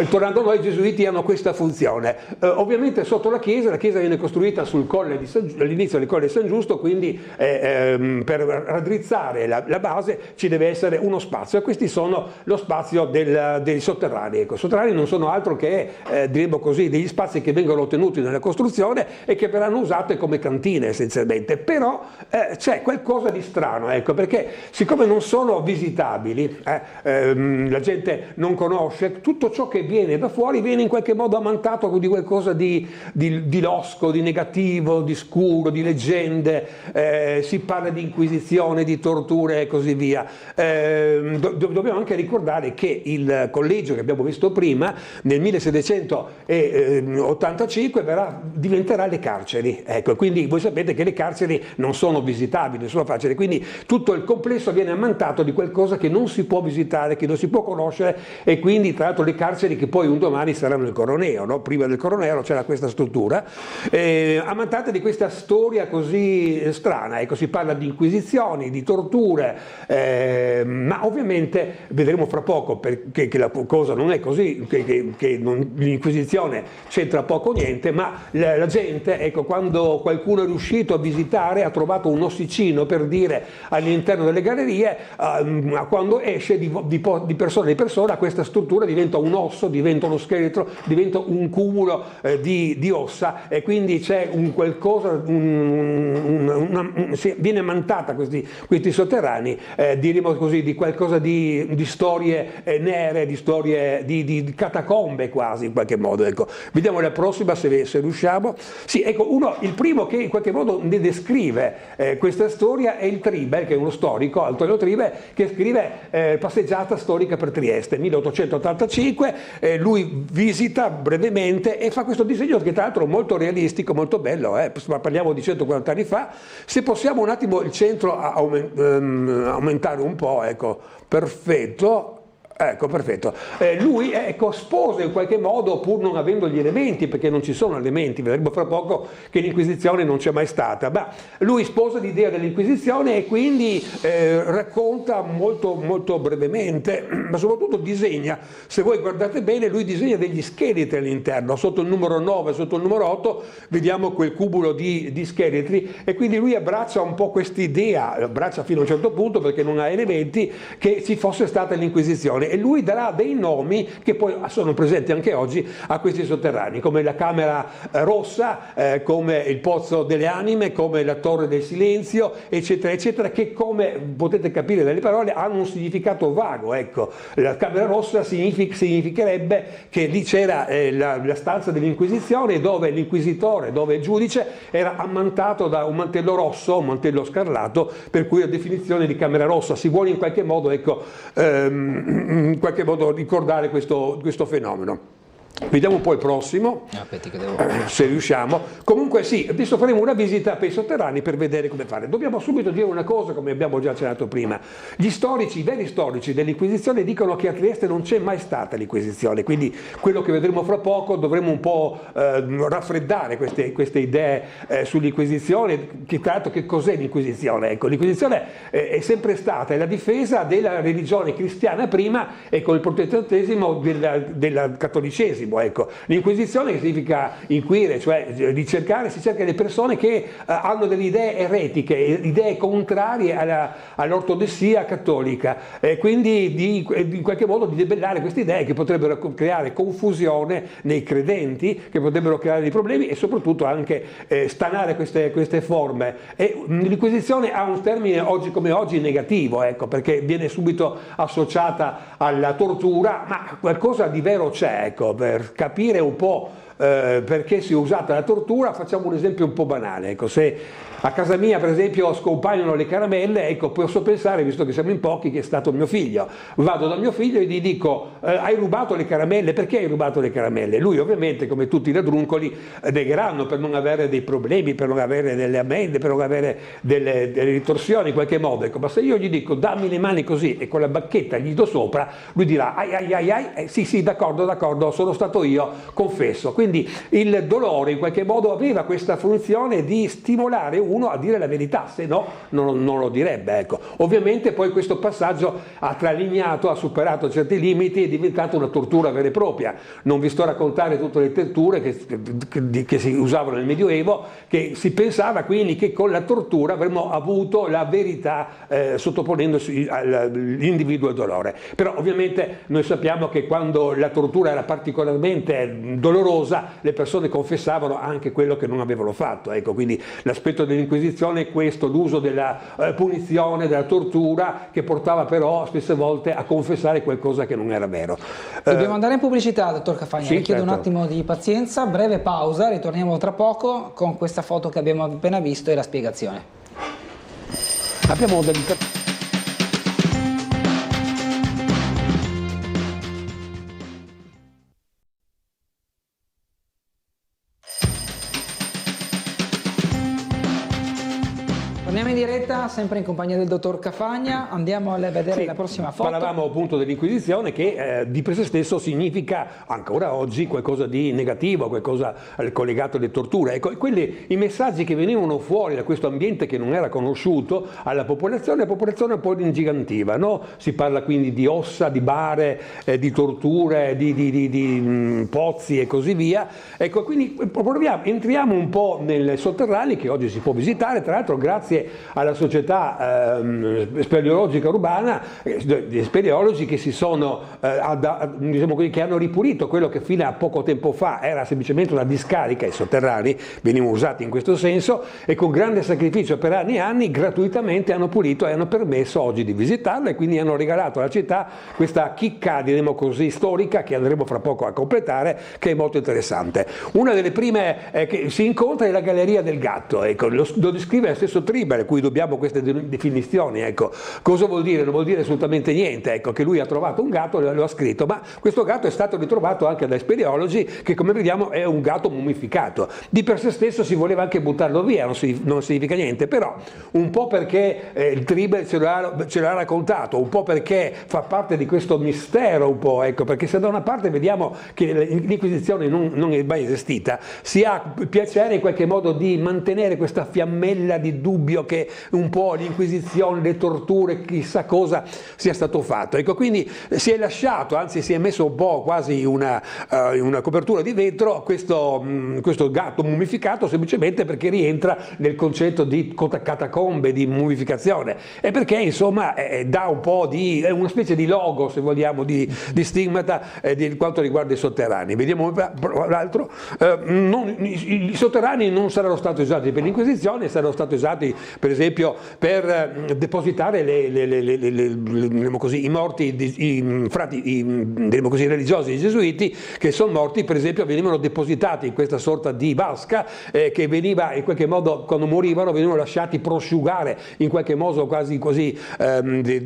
tornando a noi, i gesuiti hanno questa funzione. Ovviamente sotto la chiesa viene costruita sul colle all'inizio del colle di San Giusto, quindi per raddrizzare la base ci deve essere uno spazio, e questi sono lo spazio dei sotterranei. Ecco, i sotterranei non sono altro che, diremmo così, degli spazi che vengono ottenuti nella costruzione e che verranno usate come cantine essenzialmente, però c'è qualcosa di strano, ecco, perché siccome non sono visitabili, la gente non conosce, tutto ciò che viene da fuori viene in qualche modo ammantato di qualcosa di losco, di negativo, di scuro, di leggende, si parla di inquisizione, di torture e così via. Dobbiamo anche ricordare che il collegio che abbiamo visto prima nel 1785 diventerà le carceri, ecco, quindi voi sapete che le carceri non sono visitabili, non sono facili, quindi tutto il complesso viene ammantato di qualcosa che non si può visitare, che non si può conoscere, e quindi tra l'altro le carceri che poi un domani saranno il Coroneo, no? Prima del Coroneo c'era questa struttura ammantate di questa storia così strana, ecco, si parla di inquisizioni, di torture, ma ovviamente vedremo fra poco che la cosa non è così, che l'inquisizione c'entra poco o niente, ma la gente, ecco, quando qualcuno è riuscito a visitare ha trovato un ossicino, per dire, all'interno delle gallerie, quando esce di persona in persona questa struttura diventa un osso, diventa uno scheletro, diventa un cumulo di ossa, e quindi c'è un qualcosa, viene ammantata questi sotterranei, diremo così, di qualcosa di storie nere, di storie di catacombe quasi in qualche modo. Ecco. Vediamo la prossima se riusciamo. Sì, ecco, il primo che in qualche modo ne descrive questa storia è il Tribe, che è uno storico, Antonio Tribe, che scrive Passeggiata storica per Trieste, 1885, lui visita brevemente e fa questo disegno che tra l'altro è molto realistico, molto bello, parliamo di 140 anni fa. Se possiamo un attimo il centro aumentare un po', ecco, perfetto. Ecco, perfetto. Lui sposa in qualche modo, pur non avendo gli elementi, perché non ci sono elementi, vedremo fra poco che l'Inquisizione non c'è mai stata, ma lui sposa l'idea dell'Inquisizione e quindi racconta molto, molto brevemente, ma soprattutto disegna, se voi guardate bene, lui disegna degli scheletri all'interno, sotto il numero 9, sotto il numero 8, vediamo quel cumulo di scheletri, e quindi lui abbraccia un po' quest'idea, abbraccia fino a un certo punto perché non ha elementi, che ci fosse stata l'Inquisizione. E lui darà dei nomi che poi sono presenti anche oggi a questi sotterranei, come la Camera Rossa, come il Pozzo delle Anime, come la Torre del Silenzio, eccetera, eccetera, che, come potete capire dalle parole, hanno un significato vago. Ecco, la Camera Rossa significherebbe che lì c'era la stanza dell'Inquisizione, dove l'inquisitore, dove il giudice era ammantato da un mantello rosso, un mantello scarlato, per cui la definizione di Camera Rossa si vuole in qualche modo, ecco, in qualche modo ricordare questo fenomeno. Vediamo un po' il prossimo, se riusciamo. Comunque sì, adesso faremo una visita per i sotterranei per vedere come fare. Dobbiamo subito dire una cosa, come abbiamo già accennato prima. Gli storici, i veri storici dell'Inquisizione dicono che a Trieste non c'è mai stata l'Inquisizione, quindi quello che vedremo fra poco dovremo un po' raffreddare queste idee sull'Inquisizione, che tra l'altro che cos'è l'Inquisizione? Ecco, l'Inquisizione è sempre stata la difesa della religione cristiana prima e con il protestantesimo del cattolicesimo. Ecco. L'Inquisizione significa inquire, cioè ricercare, si cerca le persone che hanno delle idee eretiche, idee contrarie all'ortodossia cattolica, quindi in qualche modo di debellare queste idee che potrebbero creare confusione nei credenti, che potrebbero creare dei problemi e soprattutto anche stanare queste forme. E l'Inquisizione ha un termine oggi come oggi negativo, ecco, perché viene subito associata alla tortura, ma qualcosa di vero c'è, ecco, per capire un po' perché si è usata la tortura. Facciamo un esempio un po' banale, ecco, se a casa mia per esempio scompaiono le caramelle, ecco, posso pensare, visto che siamo in pochi, che è stato mio figlio. Vado da mio figlio e gli dico hai rubato le caramelle, perché hai rubato le caramelle? Lui ovviamente, come tutti i ladruncoli, negheranno per non avere dei problemi, per non avere delle ammende, per non avere delle ritorsioni in qualche modo, ecco. Ma se io gli dico dammi le mani così e con la bacchetta gli do sopra, lui dirà ai, sì d'accordo, sono stato io, confesso. Quindi il dolore in qualche modo aveva questa funzione di stimolare uno a dire la verità, se no non lo direbbe, ecco. Ovviamente poi questo passaggio ha tralignato, ha superato certi limiti, è diventata una tortura vera e propria. Non vi sto a raccontare tutte le torture che si usavano nel Medioevo, che si pensava quindi che con la tortura avremmo avuto la verità sottoponendosi all'individuo al dolore. Però ovviamente noi sappiamo che quando la tortura era particolarmente dolorosa le persone confessavano anche quello che non avevano fatto, ecco. Quindi l'aspetto dell'Inquisizione è questo, l'uso della punizione, della tortura, che portava però spesse volte a confessare qualcosa che non era vero. Dobbiamo andare in pubblicità, dottor Cafagna, sì, vi chiedo certo. un attimo di pazienza, breve pausa, ritorniamo tra poco con questa foto che abbiamo appena visto e la spiegazione. Abbiamo degli... Torniamo in diretta, sempre in compagnia del dottor Cafagna, andiamo a vedere la prossima foto. Parlavamo appunto dell'Inquisizione, che di per sé stesso significa ancora oggi qualcosa di negativo, qualcosa collegato alle torture. Ecco, i messaggi che venivano fuori da questo ambiente che non era conosciuto alla popolazione, la popolazione poi ingigantiva, no? Si parla quindi di ossa, di bare, di torture, di pozzi e così via. Ecco, quindi entriamo un po' nei sotterranei che oggi si può visitare, tra l'altro grazie alla società speleologica urbana, di speleologi che si sono diciamo così, che hanno ripulito quello che fino a poco tempo fa era semplicemente una discarica. I sotterranei venivano usati in questo senso e con grande sacrificio per anni e anni gratuitamente hanno pulito e hanno permesso oggi di visitarlo, e quindi hanno regalato alla città questa chicca, diremo così, storica, che andremo fra poco a completare, che è molto interessante. Una delle prime che si incontra è la Galleria del Gatto, ecco, lo descrive lo stesso Tribal, a cui dobbiamo queste definizioni, ecco. Cosa vuol dire? Non vuol dire assolutamente niente, ecco, che lui ha trovato un gatto e lo ha scritto, ma questo gatto è stato ritrovato anche dai speleologi, che come vediamo è un gatto mummificato. Di per sé stesso si voleva anche buttarlo via, non significa niente, però un po' perché il Tribal ce l'ha raccontato, un po' perché fa parte di questo mistero, un po', ecco, perché se da una parte vediamo che l'Inquisizione non è mai esistita, si ha piacere in qualche modo di mantenere questa fiammella di dubbio che un po' l'Inquisizione, le torture, chissà cosa sia stato fatto. Ecco, quindi si è lasciato, anzi si è messo un po' quasi una copertura di vetro questo gatto mummificato, semplicemente perché rientra nel concetto di catacombe, di mummificazione, e perché insomma dà un po' di, è una specie di logo, se vogliamo, di stigmata di quanto riguarda i sotterranei. Vediamo l'altro. I sotterranei non saranno stati usati per l'Inquisizione, saranno stati usati per esempio per depositare i morti, i frati religiosi, i gesuiti, che sono morti, per esempio venivano depositati in questa sorta di vasca che veniva in qualche modo, quando morivano, venivano lasciati prosciugare, in qualche modo quasi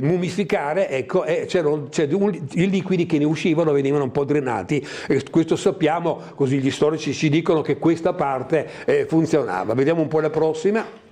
mummificare, ecco, e i liquidi che ne uscivano venivano un po' drenati, e questo sappiamo, così gli storici ci dicono che questa parte funzionava. Vediamo un po' la prossima.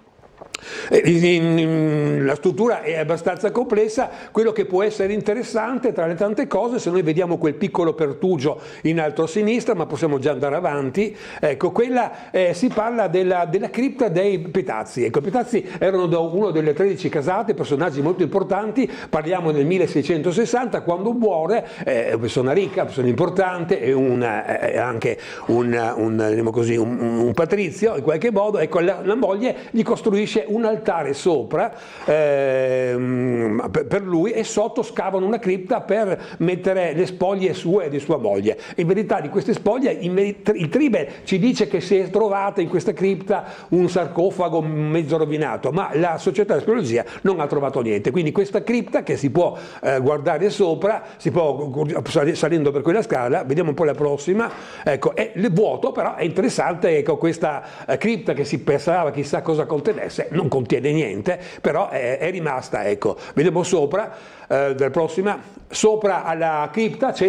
La struttura è abbastanza complessa. Quello che può essere interessante tra le tante cose, se noi vediamo quel piccolo pertugio in alto a sinistra, ma possiamo già andare avanti, ecco, quella si parla della cripta dei Petazzi. Ecco, i Petazzi erano una delle 13 casate, personaggi molto importanti. Parliamo del 1660, quando muore, persona ricca, persona importante, e anche un patrizio in qualche modo. Ecco, la moglie gli costruisce un altare sopra per lui, e sotto scavano una cripta per mettere le spoglie sue e di sua moglie. In verità di queste spoglie il Tribe ci dice che si è trovata in questa cripta un sarcofago mezzo rovinato, ma la società di speleologia non ha trovato niente. Quindi questa cripta, che si può guardare sopra, si può salendo per quella scala, vediamo un po' la prossima, ecco, è vuoto, però è interessante, ecco, questa cripta che si pensava chissà cosa contenesse, non contiene niente, però è rimasta, ecco. Vediamo sopra, dalla prossima, sopra alla cripta c'è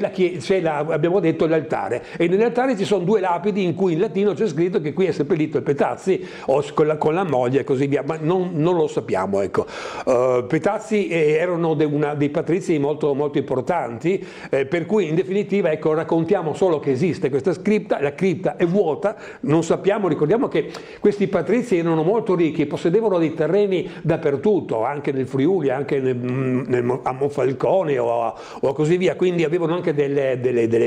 abbiamo detto, l'altare, e nell'altare ci sono due lapidi in cui in latino c'è scritto che qui è seppellito il Petazzi o con la moglie e così via, ma non lo sappiamo, ecco. Petazzi erano dei patrizi molto, molto importanti, per cui in definitiva, ecco, raccontiamo solo che esiste questa cripta, la cripta è vuota, non sappiamo, ricordiamo che questi patrizi erano molto ricchi, possedevano dei terreni dappertutto, anche nel Friuli, anche a Monfalcone o così via, quindi avevano anche delle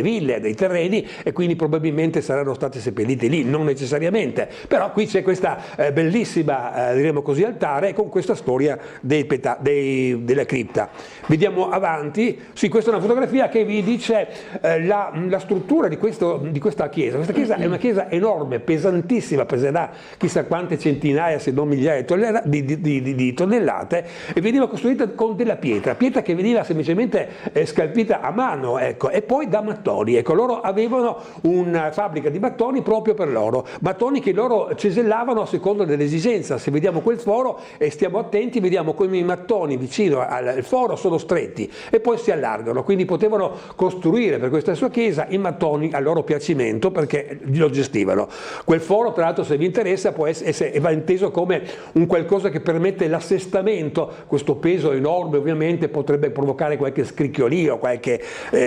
ville, dei terreni, e quindi probabilmente saranno stati seppelliti lì, non necessariamente, però qui c'è questa bellissima, diremo così, altare con questa storia della cripta. Vediamo avanti, sì, questa è una fotografia che vi dice la struttura di questa chiesa. Questa chiesa è una chiesa enorme, pesantissima, peserà chissà quante centinaia se non migliaia di tonnellate, e veniva costruita con della pietra che veniva semplicemente scalpita a mano, ecco, e poi da mattoni, ecco. Loro avevano una fabbrica di mattoni proprio per loro, mattoni che loro cesellavano a seconda dell'esigenza. Se vediamo quel foro e stiamo attenti, vediamo come i mattoni vicino al foro sono stretti e poi si allargano, quindi potevano costruire per questa sua chiesa i mattoni a loro piacimento, perché lo gestivano. Quel foro, tra l'altro, se vi interessa, va inteso come un qualcosa che permette l'assestamento. Questo peso enorme ovviamente potrebbe provocare qualche scricchiolio, qualche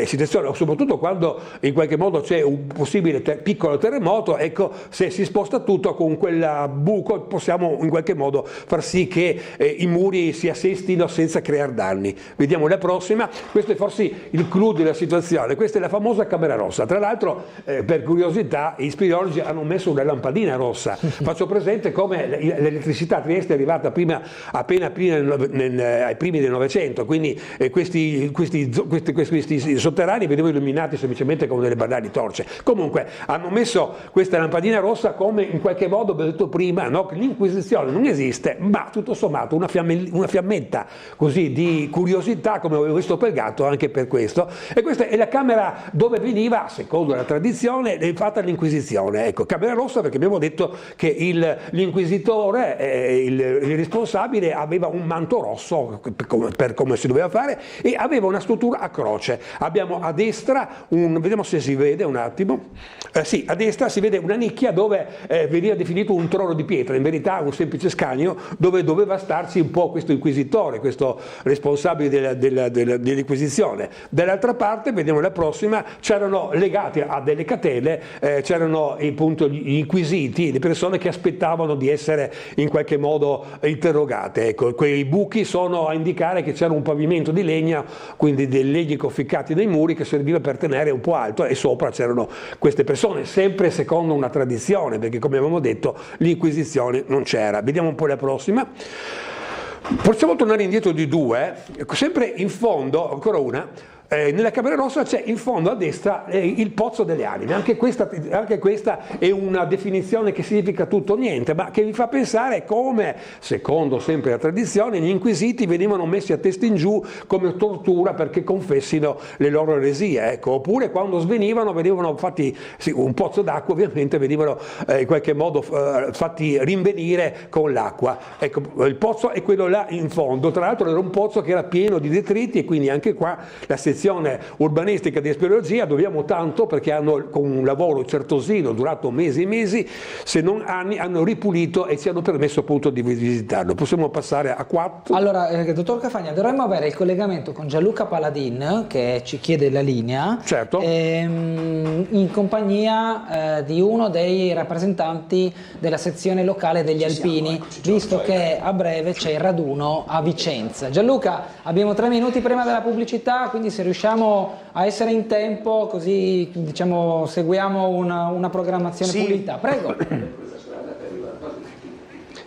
situazione, soprattutto quando in qualche modo c'è un possibile piccolo terremoto, ecco, se si sposta tutto con quel buco possiamo in qualche modo far sì che i muri si assestino senza creare danni. Vediamo la prossima, questo è forse il clou della situazione, questa è la famosa camera rossa. Tra l'altro, per curiosità, gli speleologi hanno messo una lampadina rossa. Faccio presente come l'elettricità a Trieste è arrivata appena ai primi del Novecento, quindi questi sotterranei venivano illuminati semplicemente con delle banali torce. Comunque hanno messo questa lampadina rossa come in qualche modo, ho detto prima, no? L'Inquisizione non esiste, ma tutto sommato una fiammetta così di curiosità, come avevo visto pel gatto, anche per questo. E questa è la camera dove veniva, secondo la tradizione, fatta l'Inquisizione. Ecco, camera rossa perché abbiamo detto che l'inquisitore, il responsabile, aveva un manto rosso per come si doveva fare, e aveva una struttura a croce. Abbiamo a destra vediamo se si vede un attimo, sì, a destra si vede una nicchia dove veniva definito un trono di pietra, in verità un semplice scagno dove doveva starci un po' questo inquisitore, questo responsabile dell'inquisizione. Dall'altra parte, vediamo la prossima, c'erano legati a delle catene, c'erano appunto gli inquisiti, le persone che aspettavano di essere in qualche modo interrogate. Ecco, quei buchi sono a indicare che c'era un pavimento di legna, quindi dei legni conficcati nei muri, che serviva per tenere un po' alto, e sopra c'erano queste persone, sempre secondo una tradizione, perché come avevamo detto l'Inquisizione non c'era. Vediamo un po' la prossima. Possiamo tornare indietro di due, sempre in fondo, ancora una. Nella camera rossa c'è in fondo a destra il pozzo delle anime. Anche questa è una definizione che significa tutto o niente, ma che vi fa pensare come, secondo sempre la tradizione, gli inquisiti venivano messi a testa in giù come tortura perché confessino le loro eresie, ecco. Oppure quando svenivano venivano fatti, sì, un pozzo d'acqua, ovviamente venivano in qualche modo fatti rinvenire con l'acqua. Ecco, il pozzo è quello là in fondo. Tra l'altro era un pozzo che era pieno di detriti, e quindi anche qua la sezione urbanistica di speleologia dobbiamo tanto, perché hanno, con un lavoro certosino durato mesi e mesi, se non anni, hanno ripulito e ci hanno permesso appunto di visitarlo. Possiamo passare a 4. Allora, dottor Cafagna, dovremmo avere il collegamento con Gianluca Paladin, che ci chiede la linea, certo, in compagnia di uno dei rappresentanti della sezione locale degli Alpini, visto che a breve c'è il raduno a Vicenza. Gianluca, abbiamo 3 minuti prima della pubblicità, quindi se riusciamo a essere in tempo, così diciamo seguiamo una programmazione pulita. Prego.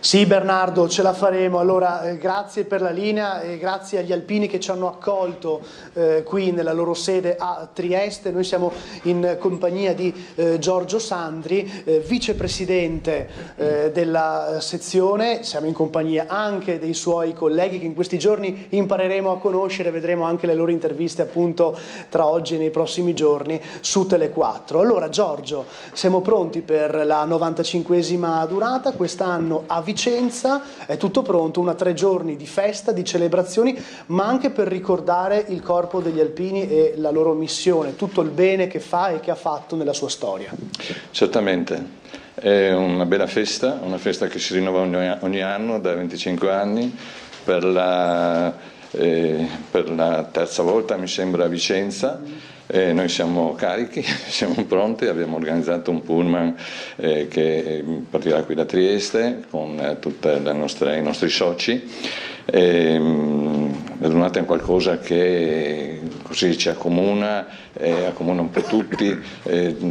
Sì Bernardo, ce la faremo. Allora grazie per la linea e grazie agli alpini che ci hanno accolto qui nella loro sede a Trieste. Noi siamo in compagnia di Giorgio Sandri, vicepresidente della sezione, siamo in compagnia anche dei suoi colleghi che in questi giorni impareremo a conoscere, vedremo anche le loro interviste appunto tra oggi e nei prossimi giorni su Tele4. Allora Giorgio, siamo pronti per la 95esima Adunata, quest'anno a Vicenza, è tutto pronto, 3 giorni di festa, di celebrazioni, ma anche per ricordare il Corpo degli Alpini e la loro missione, tutto il bene che fa e che ha fatto nella sua storia. Certamente, è una bella festa, una festa che si rinnova ogni anno da 25 anni, per la 3ª volta mi sembra a Vicenza. Noi siamo carichi, siamo pronti, abbiamo organizzato un pullman che partirà qui da Trieste con tutti i nostri soci. La Adunata è qualcosa che così ci accomuna un po' tutti,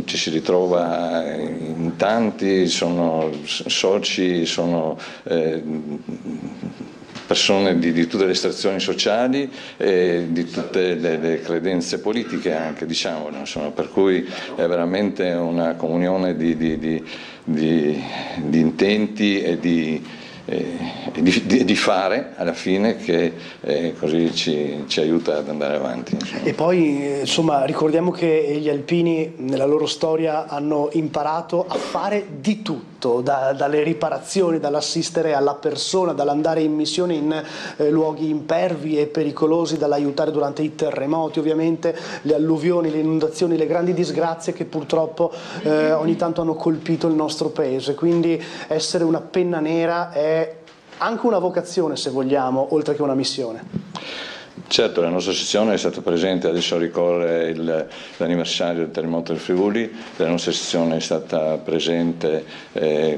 ci si ritrova in tanti, sono soci, sono persone di tutte le estrazioni sociali e di tutte le credenze politiche anche, diciamolo, insomma, per cui è veramente una comunione di intenti e di fare alla fine che così ci aiuta ad andare avanti. E poi insomma ricordiamo che gli alpini nella loro storia hanno imparato a fare di tutto, dalle riparazioni, dall'assistere alla persona, dall'andare in missione in luoghi impervi e pericolosi, dall'aiutare durante i terremoti, ovviamente le alluvioni, le inondazioni, le grandi disgrazie che purtroppo ogni tanto hanno colpito il nostro paese. Quindi essere una penna nera è anche una vocazione, se vogliamo, oltre che una missione. Certo, la nostra sezione è stata presente, adesso ricorre l'anniversario del terremoto del Friuli, la nostra sezione è stata presente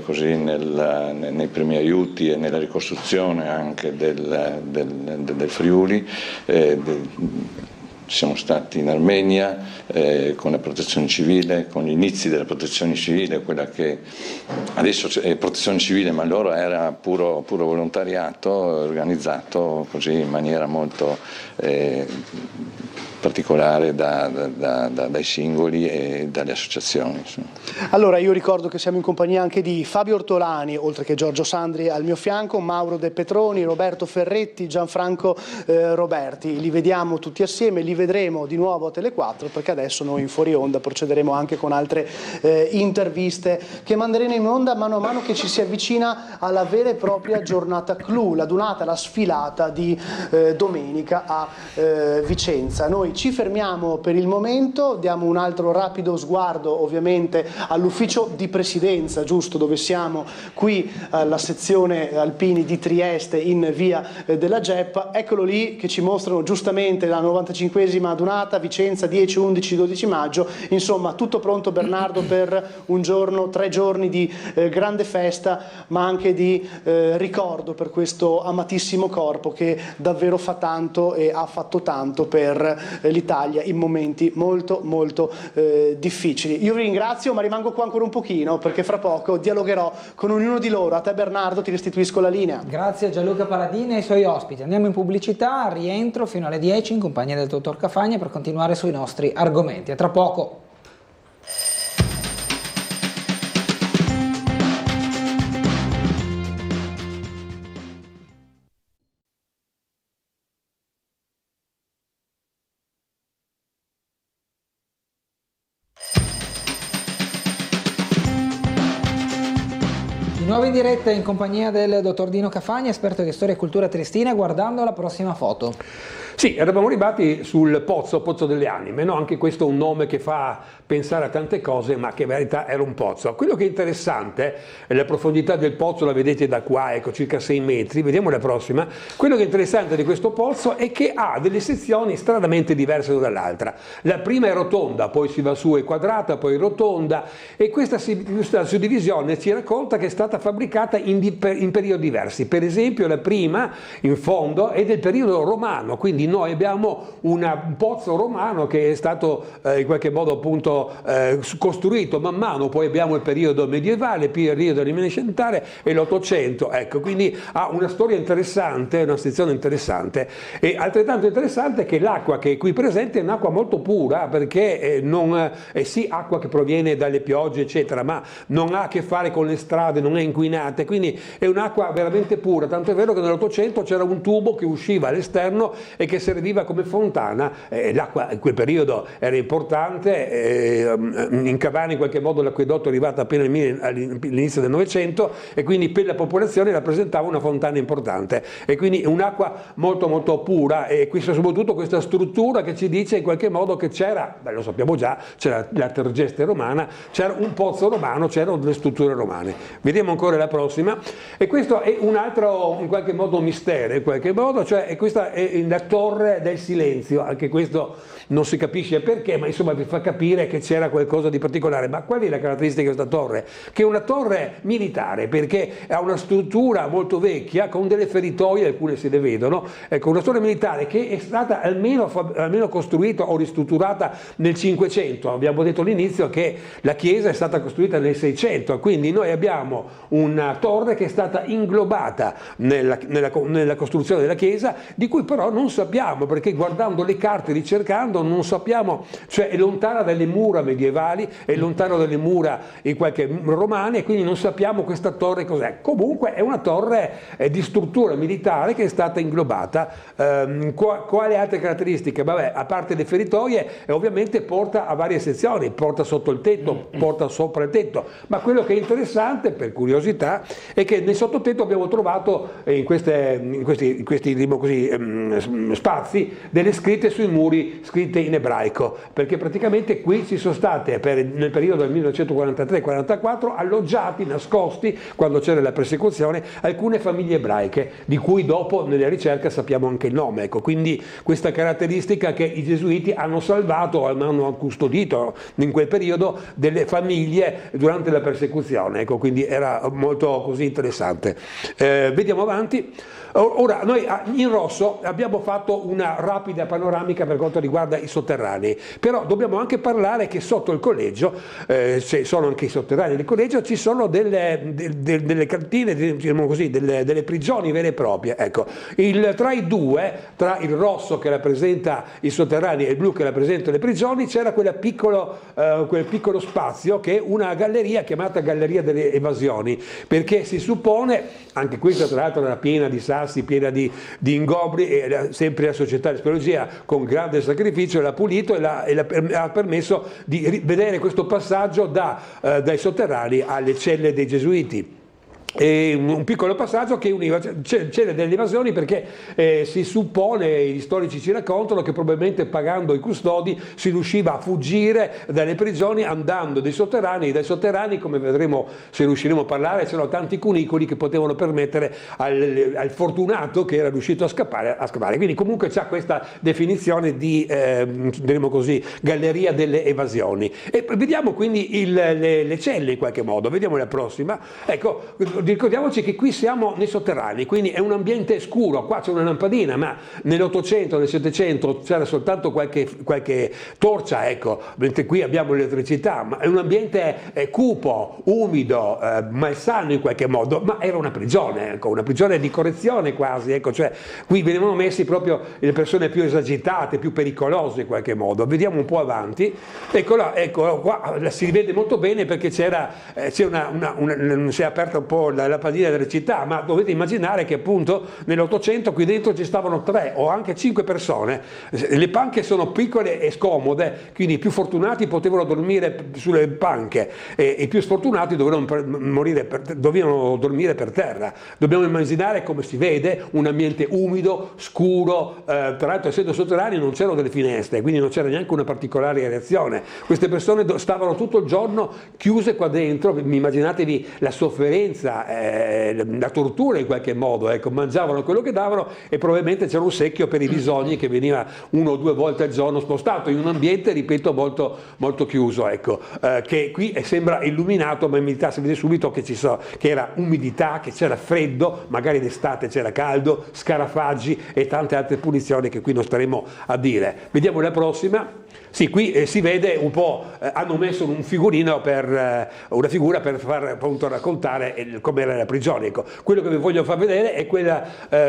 così nei primi aiuti e nella ricostruzione anche del Friuli. Siamo stati in Armenia con la protezione civile, con gli inizi della protezione civile, quella che adesso è protezione civile ma allora era puro volontariato organizzato così in maniera molto particolare dai singoli e dalle associazioni. Insomma. Allora io ricordo che siamo in compagnia anche di Fabio Ortolani, oltre che Giorgio Sandri al mio fianco, Mauro De Petroni, Roberto Ferretti, Gianfranco Roberti. Li vediamo tutti assieme, li vedremo di nuovo a Tele4 perché adesso noi in fuori onda procederemo anche con altre interviste che manderemo in onda mano a mano che ci si avvicina alla vera e propria giornata clou, la Adunata, la sfilata di domenica a Vicenza. Noi ci fermiamo per il momento, diamo un altro rapido sguardo ovviamente all'ufficio di presidenza, giusto, dove siamo qui alla sezione alpini di Trieste in via della Geppa. Eccolo lì che ci mostrano giustamente la 95esima Adunata, Vicenza 10, 11, 12 maggio, insomma tutto pronto Bernardo per un giorno, 3 giorni di grande festa ma anche di ricordo per questo amatissimo corpo che davvero fa tanto e ha fatto tanto per l'Italia in momenti molto difficili. Io vi ringrazio ma rimango qua ancora un pochino perché fra poco dialogherò con ognuno di loro. A te Bernardo ti restituisco la linea. Grazie a Gianluca Paladini e ai suoi ospiti. Andiamo in pubblicità, rientro fino alle 10 in compagnia del dottor Cafagna per continuare sui nostri argomenti. A tra poco. Di nuovo in diretta in compagnia del dottor Dino Cafagna, esperto di storia e cultura triestina, guardando la prossima foto. Sì, eravamo arrivati sul Pozzo delle Anime, no? Anche questo è un nome che fa pensare a tante cose, ma che in verità era un pozzo. Quello che è interessante, la profondità del pozzo la vedete da qua, ecco, circa 6 metri, vediamo la prossima. Quello che è interessante di questo pozzo è che ha delle sezioni stradamente diverse l'una dall'altra. La prima è rotonda, poi si va su, è quadrata, poi rotonda, e questa suddivisione ci racconta che è stata fabbricata in periodi diversi. Per esempio la prima, in fondo, è del periodo romano, quindi noi abbiamo un pozzo romano che è stato in qualche modo appunto costruito man mano, poi abbiamo il periodo medievale, il periodo rinascimentale e l'Ottocento, ecco, quindi ha una storia interessante, una sezione interessante, e altrettanto interessante che l'acqua che è qui presente è un'acqua molto pura, perché non è sì acqua che proviene dalle piogge eccetera, ma non ha a che fare con le strade, non è inquinata, quindi è un'acqua veramente pura, tanto è vero che nell'Ottocento c'era un tubo che usciva all'esterno e che serviva come fontana, l'acqua in quel periodo era importante, in Cavani in qualche modo l'acquedotto è arrivato appena all'inizio del Novecento e quindi per la popolazione rappresentava una fontana importante, e quindi un'acqua molto molto pura, e qui c'è soprattutto questa struttura che ci dice in qualche modo che c'era, lo sappiamo già, c'era la Tergeste romana, c'era un pozzo romano, c'erano delle strutture romane. Vediamo ancora la prossima, e questo è un altro in qualche modo mistero, in qualche modo, cioè questa è la torre del silenzio, anche questo non si capisce perché, ma insomma vi fa capire che c'era qualcosa di particolare. Ma qual è la caratteristica di questa torre? Che è una torre militare, perché ha una struttura molto vecchia con delle feritoie, alcune se le vedono, ecco, una torre militare che è stata almeno costruita o ristrutturata nel 500. Abbiamo detto all'inizio che la chiesa è stata costruita nel 600, quindi noi abbiamo una torre che è stata inglobata nella costruzione della chiesa, di cui però non sappiamo, perché guardando le carte, ricercando, non sappiamo, cioè è lontana dalle mura medievali, è lontano dalle mura in qualche romane, e quindi non sappiamo questa torre cos'è. Comunque è una torre di struttura militare che è stata inglobata. Quali altre caratteristiche? Vabbè, a parte le feritoie, ovviamente porta a varie sezioni, porta sotto il tetto, porta sopra il tetto, ma quello che è interessante, per curiosità, è che nel sottotetto abbiamo trovato in questi diciamo così, spazi delle scritte sui muri, scritte in ebraico, perché praticamente qui ci sono state nel periodo del 1943-44 alloggiati, nascosti, quando c'era la persecuzione, alcune famiglie ebraiche, di cui dopo nella ricerca sappiamo anche il nome, ecco, quindi questa caratteristica che i gesuiti hanno salvato, hanno custodito in quel periodo delle famiglie durante la persecuzione, ecco, quindi era molto così interessante. Vediamo avanti. Ora, noi in rosso abbiamo fatto una rapida panoramica per quanto riguarda i sotterranei, però dobbiamo anche parlare che sotto il collegio, sono anche i sotterranei del collegio, ci sono delle cantine, diciamo così, delle prigioni vere e proprie. Ecco, tra i due, tra il rosso che rappresenta i sotterranei e il blu che rappresenta le prigioni, c'era quel piccolo spazio che è una galleria chiamata Galleria delle Evasioni, perché si suppone, anche questa tra l'altro era piena di sassi, piena di ingobri, e sempre la società di speleologia con grande sacrificio l'ha pulito e ha permesso di vedere questo passaggio dai sotterranei alle celle dei gesuiti. E un piccolo passaggio che univa, c'era delle evasioni, perché si suppone, gli storici ci raccontano, che probabilmente pagando i custodi si riusciva a fuggire dalle prigioni andando dai sotterranei, come vedremo se riusciremo a parlare, c'erano tanti cunicoli che potevano permettere al fortunato che era riuscito a scappare. Quindi comunque c'è questa definizione di diremo così, galleria delle evasioni. E vediamo quindi le celle in qualche modo, vediamo la prossima. Ecco, ricordiamoci che qui siamo nei sotterranei, quindi è un ambiente scuro, qua c'è una lampadina, ma nell'800, nel 700 c'era soltanto qualche torcia, ecco, mentre qui abbiamo l'elettricità, ma è un ambiente cupo, umido, malsano in qualche modo, ma era una prigione, ecco, una prigione di correzione quasi, ecco, cioè qui venivano messi proprio le persone più esagitate, più pericolose in qualche modo. Vediamo un po' avanti, ecco qua si vede molto bene, perché si è aperta un po' la lampadina delle città, ma dovete immaginare che appunto nell'800 qui dentro ci stavano 3 o anche 5 persone, le panche sono piccole e scomode, quindi i più fortunati potevano dormire sulle panche e i più sfortunati dovevano dormire per terra. Dobbiamo immaginare, come si vede, un ambiente umido, scuro, tra l'altro essendo sotterranei non c'erano delle finestre, quindi non c'era neanche una particolare areazione. Queste persone stavano tutto il giorno chiuse qua dentro, immaginatevi la sofferenza la tortura in qualche modo, ecco, mangiavano quello che davano e probabilmente c'era un secchio per i bisogni che veniva 1 o 2 volte al giorno spostato in un ambiente, ripeto, molto, molto chiuso, ecco, che qui sembra illuminato, ma in verità si vede subito che era umidità, che c'era freddo, magari d'estate c'era caldo, scarafaggi e tante altre punizioni che qui non staremo a dire. Vediamo la prossima. Sì, qui si vede un po', hanno messo un figurino una figura per far appunto raccontare come era la prigione. Ecco, quello che vi voglio far vedere è quella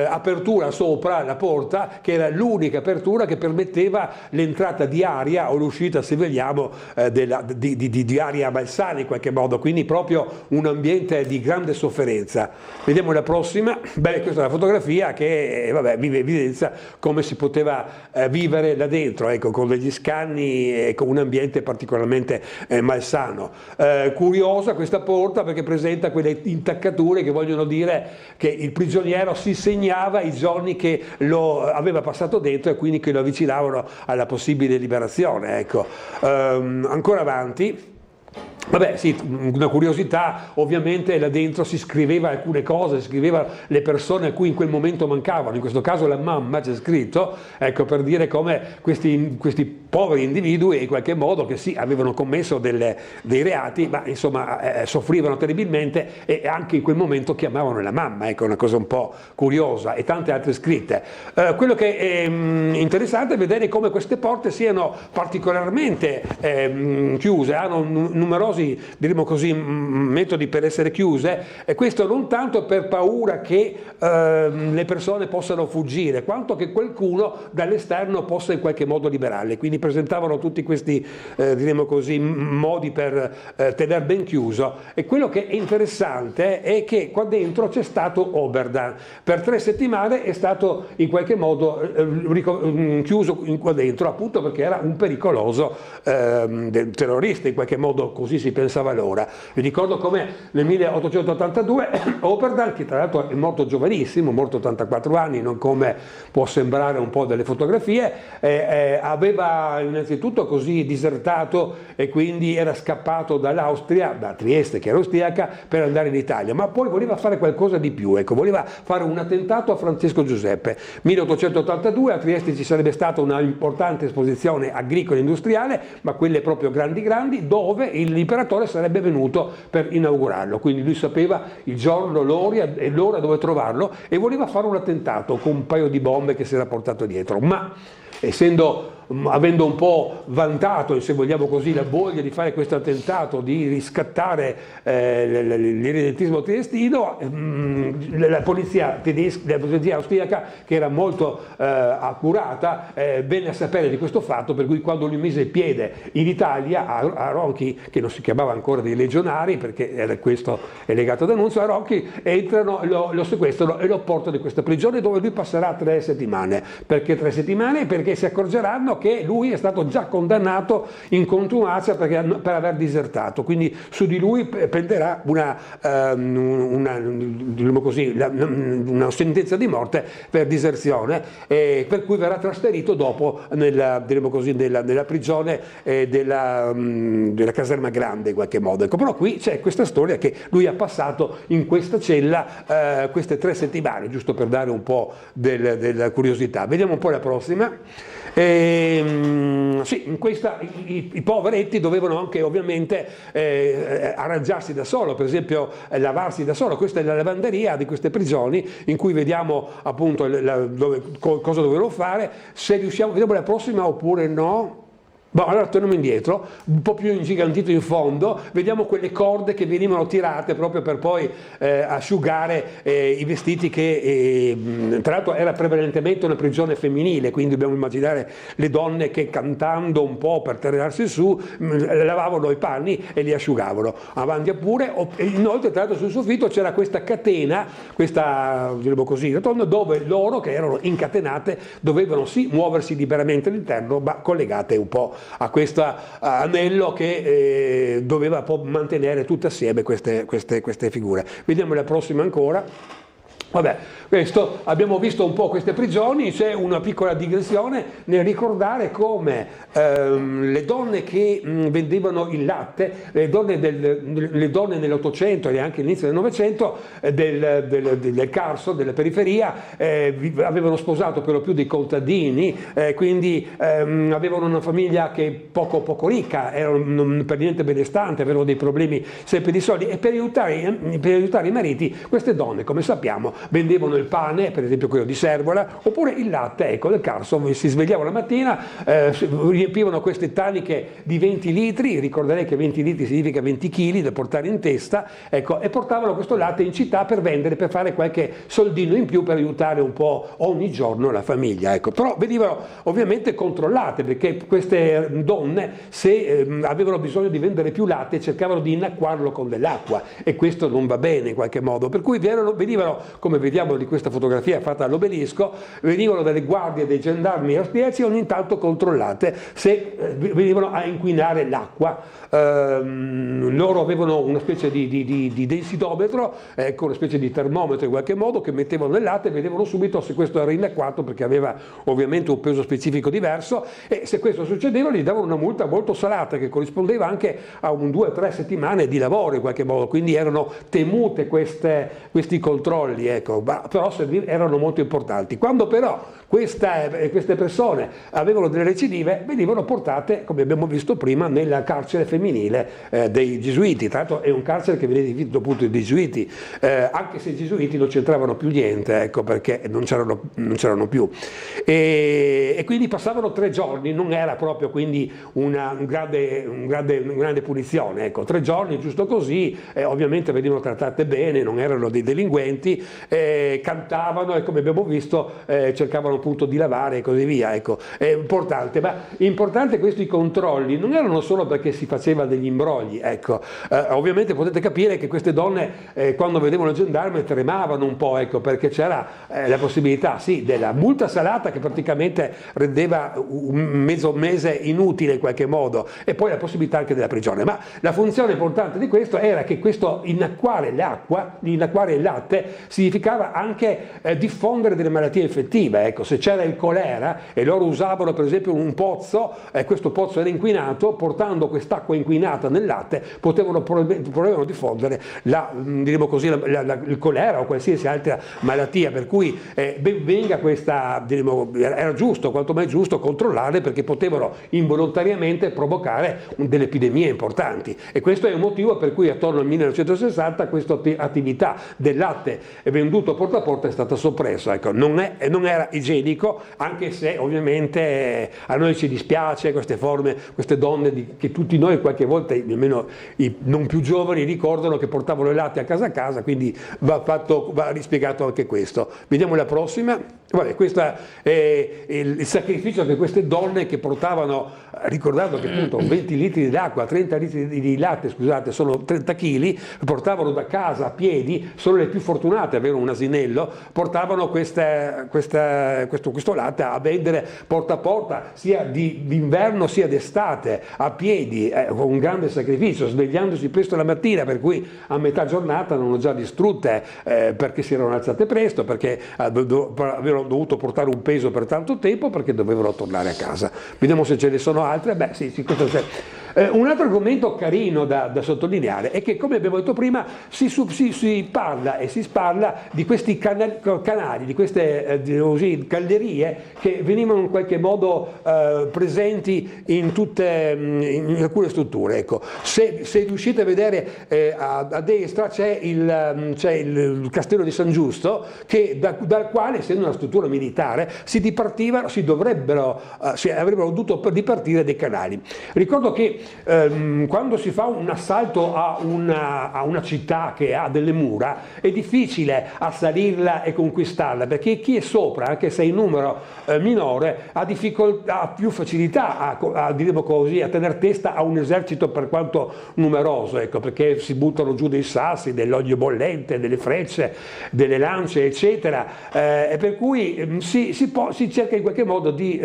apertura sopra la porta, che era l'unica apertura che permetteva l'entrata di aria o l'uscita, se vogliamo, di aria malsana in qualche modo, quindi proprio un ambiente di grande sofferenza. Vediamo la prossima. Beh, questa è la fotografia che vi evidenzia come si poteva vivere là dentro, ecco, con degli scanni e con un ambiente particolarmente malsano. Curiosa questa porta perché presenta quelle intaccature che vogliono dire che il prigioniero si segnava i giorni che lo aveva passato dentro e quindi che lo avvicinavano alla possibile liberazione. Ecco. Ancora avanti. Vabbè, sì, una curiosità, ovviamente là dentro si scriveva alcune cose, si scriveva le persone a cui in quel momento mancavano, in questo caso la mamma c'è scritto, ecco, per dire come questi poveri individui in qualche modo che sì, avevano commesso dei reati, ma insomma soffrivano terribilmente e anche in quel momento chiamavano la mamma, ecco, una cosa un po' curiosa, e tante altre scritte. Quello che è interessante è vedere come queste porte siano particolarmente chiuse, hanno numerosi, diremo così, metodi per essere chiuse, e questo non tanto per paura che le persone possano fuggire, quanto che qualcuno dall'esterno possa in qualche modo liberarle. Quindi presentavano tutti questi, diremo così, modi per tenere ben chiuso. E quello che è interessante è che qua dentro c'è stato Oberdan. Per 3 settimane è stato in qualche modo chiuso qua dentro, appunto perché era un pericoloso terrorista, in qualche modo così si pensava allora. Vi ricordo come nel 1882 Oberdan, che tra l'altro è morto giovanissimo, morto 84 anni, non come può sembrare un po' dalle fotografie, aveva innanzitutto così disertato e quindi era scappato dall'Austria, da Trieste che era austriaca, per andare in Italia, ma poi voleva fare qualcosa di più, ecco, voleva fare un attentato a Francesco Giuseppe. 1882 a Trieste ci sarebbe stata una importante esposizione agricola e industriale, ma quelle proprio grandi, dove l'imperatore sarebbe venuto per inaugurarlo, quindi lui sapeva il giorno, l'ora e l'ora dove trovarlo, e voleva fare un attentato con un paio di bombe che si era portato dietro, ma avendo un po' vantato, se vogliamo così, la voglia di fare questo attentato, di riscattare l'irredentismo triestino, la polizia tedesca, la polizia austriaca, che era molto accurata, venne a sapere di questo fatto, per cui quando lui mise il piede in Italia, a Ronchi, che non si chiamava ancora dei legionari, perché questo è legato a D'Annunzio, a Ronchi entrano, lo sequestrano e lo portano in questa prigione dove lui passerà 3 settimane. Perché 3 settimane? Perché si accorgeranno che lui è stato già condannato in contumacia per aver disertato, quindi su di lui penderà una sentenza di morte per diserzione, per cui verrà trasferito dopo nella prigione della caserma grande in qualche modo. Ecco, però qui c'è questa storia che lui ha passato in questa cella queste 3 settimane, giusto per dare un po' della curiosità. Vediamo un po' la prossima. Sì, in questa i poveretti dovevano anche ovviamente arrangiarsi da solo, per esempio lavarsi da solo. Questa è la lavanderia di queste prigioni, in cui vediamo appunto cosa dovevano fare. Se riusciamo, vediamo la prossima oppure no. Boh, allora torniamo indietro, un po' più ingigantito in fondo, vediamo quelle corde che venivano tirate proprio per poi asciugare i vestiti, che tra l'altro era prevalentemente una prigione femminile, quindi dobbiamo immaginare le donne che, cantando un po' per tirarsi su, lavavano i panni e li asciugavano. Avanti pure, inoltre tra l'altro sul soffitto c'era questa catena, questa, diremo così, rotonda, dove loro, che erano incatenate, dovevano sì muoversi liberamente all'interno, ma collegate un po' a questo anello che doveva mantenere tutte assieme queste figure. Vediamo la prossima ancora. Vabbè, questo, abbiamo visto un po' queste prigioni, c'è una piccola digressione nel ricordare come le donne che vendevano il latte, le donne nell'Ottocento e anche all'inizio del Novecento del Carso, della periferia, avevano sposato per lo più dei contadini, quindi avevano una famiglia che poco ricca, erano per niente benestante, avevano dei problemi sempre di soldi, e per aiutare i mariti, queste donne, come sappiamo, vendevano il pane, per esempio quello di Servola, oppure il latte, ecco, del Carso. Si svegliavano la mattina, riempivano queste taniche di 20 litri, ricorderei che 20 litri significa 20 kg da portare in testa, ecco, e portavano questo latte in città per vendere, per fare qualche soldino in più per aiutare un po' ogni giorno la famiglia, ecco. Però venivano ovviamente controllate, perché queste donne, se avevano bisogno di vendere più latte, cercavano di innacquarlo con dell'acqua, e questo non va bene in qualche modo, per cui venivano, come vediamo di questa fotografia fatta all'Obelisco, venivano delle guardie, dei gendarmi austriaci, ogni tanto controllate se venivano a inquinare l'acqua. Loro avevano una specie di densidometro, ecco, una specie di termometro in qualche modo, che mettevano nel latte e vedevano subito se questo era innacquato, perché aveva ovviamente un peso specifico diverso, e se questo succedeva gli davano una multa molto salata, che corrispondeva anche a 2 o 3 settimane di lavoro in qualche modo, quindi erano temute questi controlli, ecco, però erano molto importanti. Quando però queste persone avevano delle recidive, venivano portate, come abbiamo visto prima, nella carcere femminile dei Gesuiti. Tra l'altro è un carcere che viene diviso appunto dai Gesuiti, anche se i Gesuiti non c'entravano più niente, ecco, perché non c'erano più. E quindi passavano 3 giorni, non era proprio quindi una grande punizione, ecco, 3 giorni giusto così, ovviamente venivano trattate bene, non erano dei delinquenti, cantavano e, come abbiamo visto, cercavano appunto di lavare e così via, ecco. È importante, ma importante questi controlli non erano solo perché si faceva degli imbrogli, ecco. Ovviamente potete capire che queste donne quando vedevano il gendarme tremavano un po', ecco, perché c'era la possibilità, sì, della multa salata, che praticamente rendeva un mese inutile in qualche modo, e poi la possibilità anche della prigione. Ma la funzione importante di questo era che questo innacquare l'acqua, di innacquare il latte, significava anche diffondere delle malattie infettive, ecco. Se c'era il colera e loro usavano per esempio un pozzo, questo pozzo era inquinato, portando quest'acqua inquinata nel latte potevano diffondere diremo così, il colera o qualsiasi altra malattia, per cui venga questa, era giusto, quanto mai giusto, controllare, perché potevano involontariamente provocare delle epidemie importanti, e questo è un motivo per cui attorno al 1960 questa attività del latte venduto porta a porta è stata soppressa, ecco. Non era igienico, anche se ovviamente a noi ci dispiace queste forme, queste donne che tutti noi qualche volta, almeno i non più giovani, ricordano che portavano il latte a casa, quindi va rispiegato anche questo. Vediamo la prossima. Vabbè, questo è il sacrificio di queste donne che portavano, ricordando che appunto 20 litri d'acqua, 30 litri di latte, scusate, sono 30 kg, portavano da casa a piedi, solo le più fortunate avevano un asinello, portavano questo latte a vendere porta a porta, sia d'inverno sia d'estate, a piedi, con un grande sacrificio, svegliandosi presto la mattina, per cui a metà giornata erano già distrutte, perché si erano alzate presto, perché avevano dovuto portare un peso per tanto tempo, perché dovevano tornare a casa. Vediamo se ce ne sono altre. Beh, sì, questo c'è. Un altro argomento carino da sottolineare è che, come abbiamo detto prima, si parla di questi canali, di queste gallerie che venivano in qualche modo presenti in alcune strutture. Ecco. Se riuscite a vedere a destra c'è il castello di San Giusto, dal quale, essendo una struttura militare, avrebbero dovuto dipartire dei canali. Ricordo che quando si fa un assalto a una città che ha delle mura, è difficile assalirla e conquistarla, perché chi è sopra, anche se è in numero minore, ha più facilità diremo così, a tener testa a un esercito per quanto numeroso, ecco, perché si buttano giù dei sassi, dell'olio bollente, delle frecce, delle lance, eccetera, e per cui si cerca in qualche modo di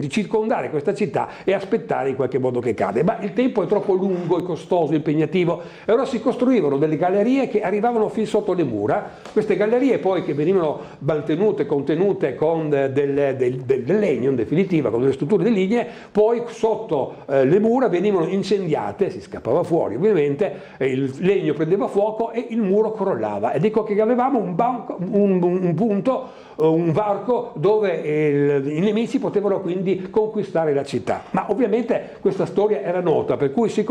circondare questa città e aspettare in qualche modo che cade. ma il tempo è troppo lungo e costoso, impegnativo, e allora si costruivano delle gallerie che arrivavano fin sotto le mura. Queste gallerie poi, che venivano mantenute, contenute con del legno, in definitiva, con delle strutture di lignee, poi sotto le mura venivano incendiate, si scappava fuori ovviamente, il legno prendeva fuoco e il muro crollava. Ed ecco che avevamo un punto, un varco dove i nemici potevano quindi conquistare la città. Ma ovviamente questa storia era nota, per cui si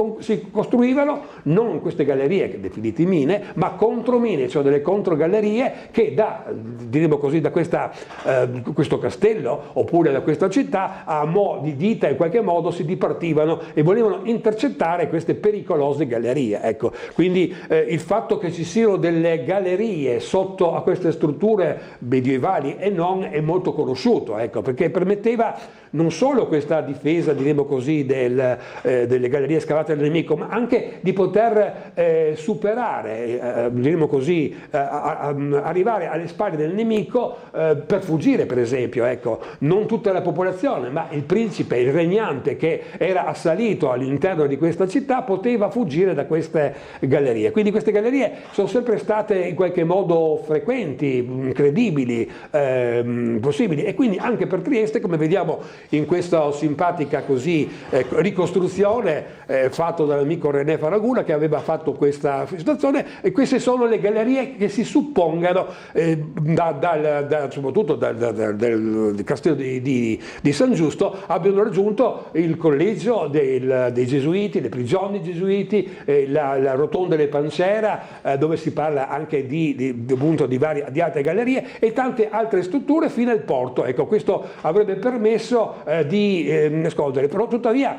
costruivano non queste gallerie definite mine, ma contromine, cioè delle controgallerie che diremo così, da questo castello oppure da questa città a mo' di dita in qualche modo si dipartivano e volevano intercettare queste pericolose gallerie. Ecco, quindi il fatto che ci siano delle gallerie sotto a queste strutture medievali e non è molto conosciuto, ecco, perché permetteva non solo questa difesa, diremo così, delle gallerie scavate dal nemico, ma anche di poter superare, diremo così, arrivare alle spalle del nemico per fuggire, per esempio. Ecco, non tutta la popolazione, ma il principe, il regnante che era assalito all'interno di questa città poteva fuggire da queste gallerie. Quindi queste gallerie sono sempre state in qualche modo frequenti, credibili, possibili, e quindi anche per Trieste, come vediamo in questa simpatica ricostruzione fatta dall'amico René Faraguna, che aveva fatto questa situazione. E queste sono le gallerie che si suppongano soprattutto del castello di San Giusto abbiano raggiunto il collegio dei Gesuiti, le prigioni gesuiti, la rotonda delle Pancera, dove si parla anche di altre gallerie e tante altre strutture fino al porto. Ecco, questo avrebbe permesso di nascondere, però tuttavia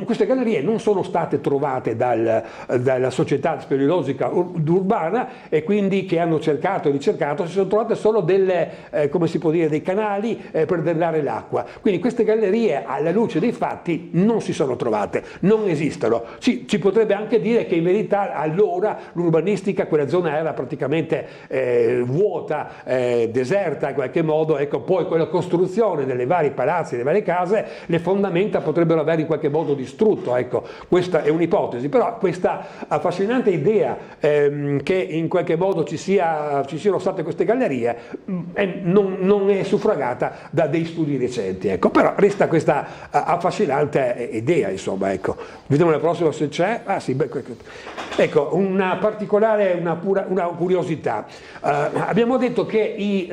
queste gallerie non sono state trovate dalla società speleologica urbana, e quindi che hanno cercato e ricercato, si sono trovate solo dei canali per drenare l'acqua. Quindi queste gallerie, alla luce dei fatti, non si sono trovate, non esistono. Ci potrebbe anche dire che in verità allora l'urbanistica, quella zona era praticamente vuota, deserta in qualche modo. Ecco, poi con la costruzione delle vari palazzi, delle varie case, le fondamenta potrebbero aver in qualche modo distrutto. Ecco, questa è un'ipotesi, però questa affascinante idea che in qualche modo ci siano state queste gallerie non è suffragata da dei studi recenti. Ecco, però resta questa affascinante idea, insomma. Ecco, vediamo la prossima se c'è. Ecco, una particolare, una curiosità. Abbiamo detto che i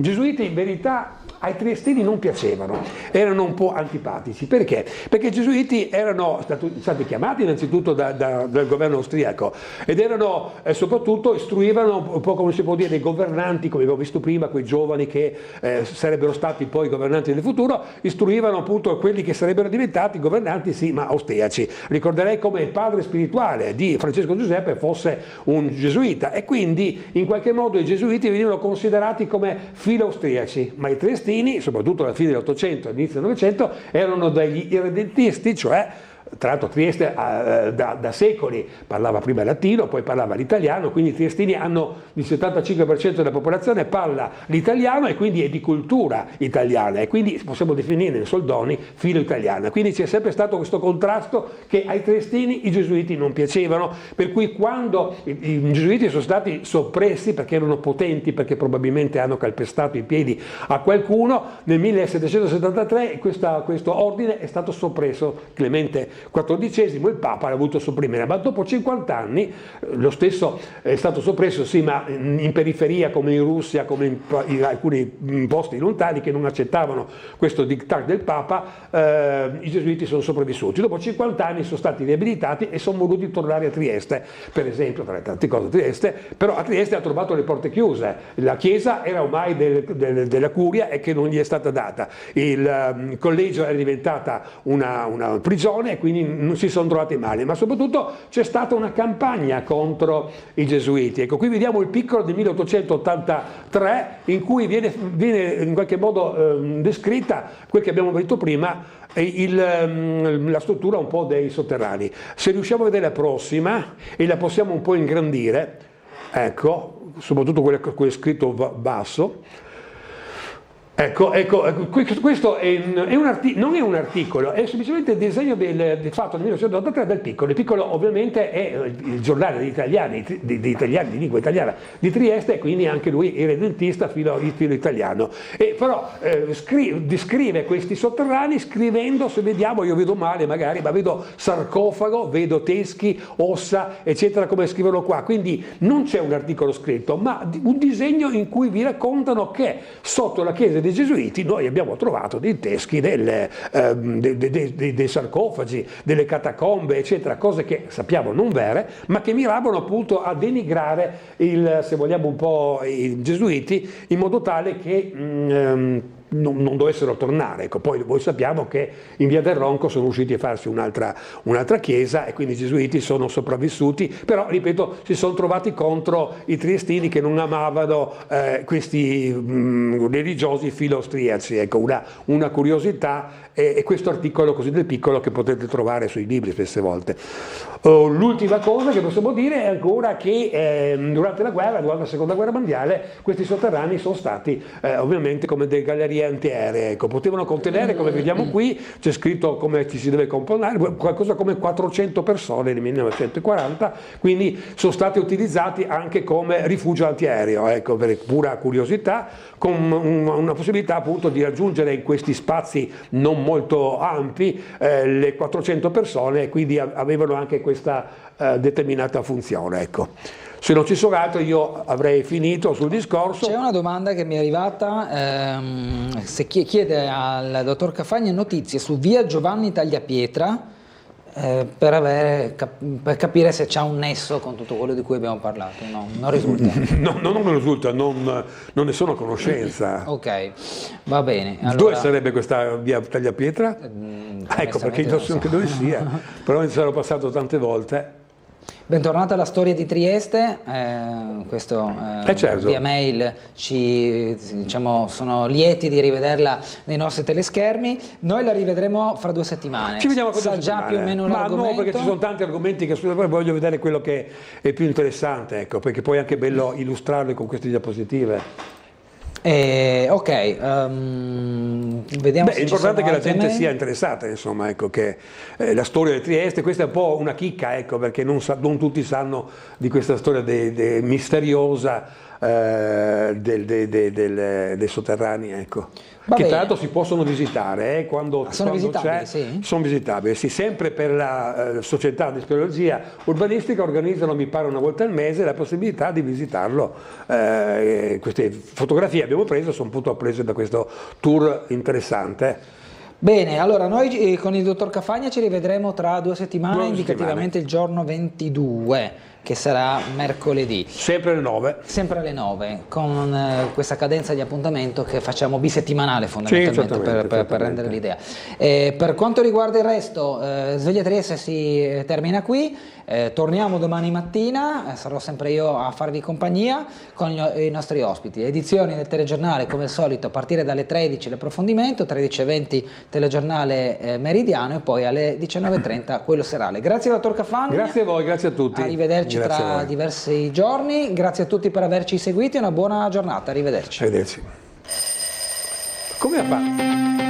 gesuiti in verità ai triestini non piacevano, erano un po' antipatici. Perché? Perché i gesuiti erano stati chiamati innanzitutto dal governo austriaco ed erano soprattutto istruivano un po', come si può dire, dei governanti, come abbiamo visto prima, quei giovani che sarebbero stati poi governanti del futuro, istruivano appunto quelli che sarebbero diventati governanti, sì, ma austriaci. Ricorderei come il padre spirituale di Francesco Giuseppe fosse un gesuita, e quindi in qualche modo i gesuiti venivano considerati come filo austriaci, ma i triestini, soprattutto alla fine dell'Ottocento e all'inizio del Novecento, erano degli irredentisti, cioè tra l'altro Trieste da secoli parlava prima latino, poi parlava l'italiano, quindi i triestini hanno il 75% della popolazione parla l'italiano e quindi è di cultura italiana, e quindi possiamo definire in soldoni filo italiana. Quindi c'è sempre stato questo contrasto che ai triestini i gesuiti non piacevano, per cui quando i gesuiti sono stati soppressi perché erano potenti, perché probabilmente hanno calpestato i piedi a qualcuno, nel 1773 questo ordine è stato soppresso. Clemente XIV, il Papa, l'ha voluto sopprimere, ma dopo 50 anni lo stesso è stato soppresso, sì, ma in periferia, come in Russia, come in alcuni posti lontani che non accettavano questo diktat del Papa, i gesuiti sono sopravvissuti. Dopo 50 anni sono stati riabilitati e sono voluti tornare a Trieste, per esempio, tra le tante cose a Trieste, però a Trieste ha trovato le porte chiuse, la chiesa era ormai della curia e che non gli è stata data, il collegio era diventata una prigione e quindi non si sono trovati male, ma soprattutto c'è stata una campagna contro i gesuiti. Ecco, qui vediamo il piccolo del 1883 in cui viene in qualche modo descritta quel che abbiamo detto prima, la struttura un po' dei sotterranei. Se riusciamo a vedere la prossima e la possiamo un po' ingrandire, ecco, soprattutto quel scritto basso, Ecco, questo non è un articolo, è semplicemente il disegno fatto nel 1983 del Piccolo. Il Piccolo ovviamente è il giornale degli italiani, di lingua italiana di Trieste, e quindi anche lui irredentista filo italiano. E però descrive questi sotterranei scrivendo, se vediamo, io vedo male magari, ma vedo sarcofago, vedo teschi, ossa, eccetera, come scrivono qua. Quindi non c'è un articolo scritto, ma un disegno in cui vi raccontano che sotto la chiesa dei Gesuiti noi abbiamo trovato dei teschi, dei sarcofagi, delle catacombe, eccetera, cose che sappiamo non vere, ma che miravano appunto a denigrare, se vogliamo un po', i Gesuiti, in modo tale che non dovessero tornare. Ecco, poi voi sappiamo che in via del Ronco sono riusciti a farsi un'altra chiesa, e quindi i Gesuiti sono sopravvissuti, però ripeto, si sono trovati contro i triestini che non amavano questi religiosi filo-austriaci. Ecco, una curiosità è questo articolo così del Piccolo che potete trovare sui libri spesse volte. L'ultima cosa che possiamo dire è ancora che durante la seconda guerra mondiale, questi sotterranei sono stati ovviamente come delle gallerie antiaeree. Ecco, potevano contenere, come vediamo qui, c'è scritto come ci si deve comportare, qualcosa come 400 persone nel 1940, quindi sono stati utilizzati anche come rifugio antiaereo, ecco, per pura curiosità, con una possibilità appunto di raggiungere in questi spazi non molto ampi le 400 persone, e quindi avevano anche questa determinata funzione. Ecco. Se non ci sono altro io avrei finito sul discorso. C'è una domanda che mi è arrivata, se chiede al dottor Cafagna notizie su via Giovanni Tagliapietra, per capire se c'è un nesso con tutto quello di cui abbiamo parlato. No, non risulta. Non risulta, non ne sono a conoscenza. Ok, va bene. Allora, dove sarebbe questa via Tagliapietra? Ecco, perché non so anche dove sia, però ne sarò passato tante volte. Bentornata alla storia di Trieste, certo. Via mail sono lieti di rivederla nei nostri teleschermi. Noi la rivedremo fra 2 settimane. Ci vediamo fra 2 settimane. Già più o meno l'argomento. No, perché ci sono tanti argomenti che voglio vedere quello che è più interessante, ecco, perché poi è anche bello illustrarli con queste diapositive. Vediamo. È importante che la gente sia interessata, insomma, ecco, che la storia di Trieste, questa è un po' una chicca, ecco, perché non tutti sanno di questa storia misteriosa dei sotterranei, ecco. Che tra l'altro si possono visitare quando visitabili, sì? Sono visitabili, sì, sempre per la società di speleologia urbanistica organizzano, mi pare una volta al mese, la possibilità di visitarlo. Queste fotografie abbiamo preso, sono appunto prese da questo tour interessante. Bene, allora noi con il dottor Cafagna ci rivedremo tra 2 settimane, indicativamente il giorno 22, che sarà mercoledì. Sempre alle 9. Sempre alle 9, con questa cadenza di appuntamento che facciamo bisettimanale fondamentalmente, per rendere l'idea. Per quanto riguarda il resto, Sveglia Trieste si termina qui, torniamo domani mattina, sarò sempre io a farvi compagnia con i nostri ospiti. Edizioni del telegiornale come al solito a partire dalle 13 l'approfondimento, 13:20 telegiornale meridiano, e poi alle 19:30 quello serale. Grazie dottor Cafagna. Grazie a voi, grazie a tutti. Arrivederci tra diversi giorni, grazie a tutti per averci seguiti, una buona giornata, arrivederci. Come ha fatto?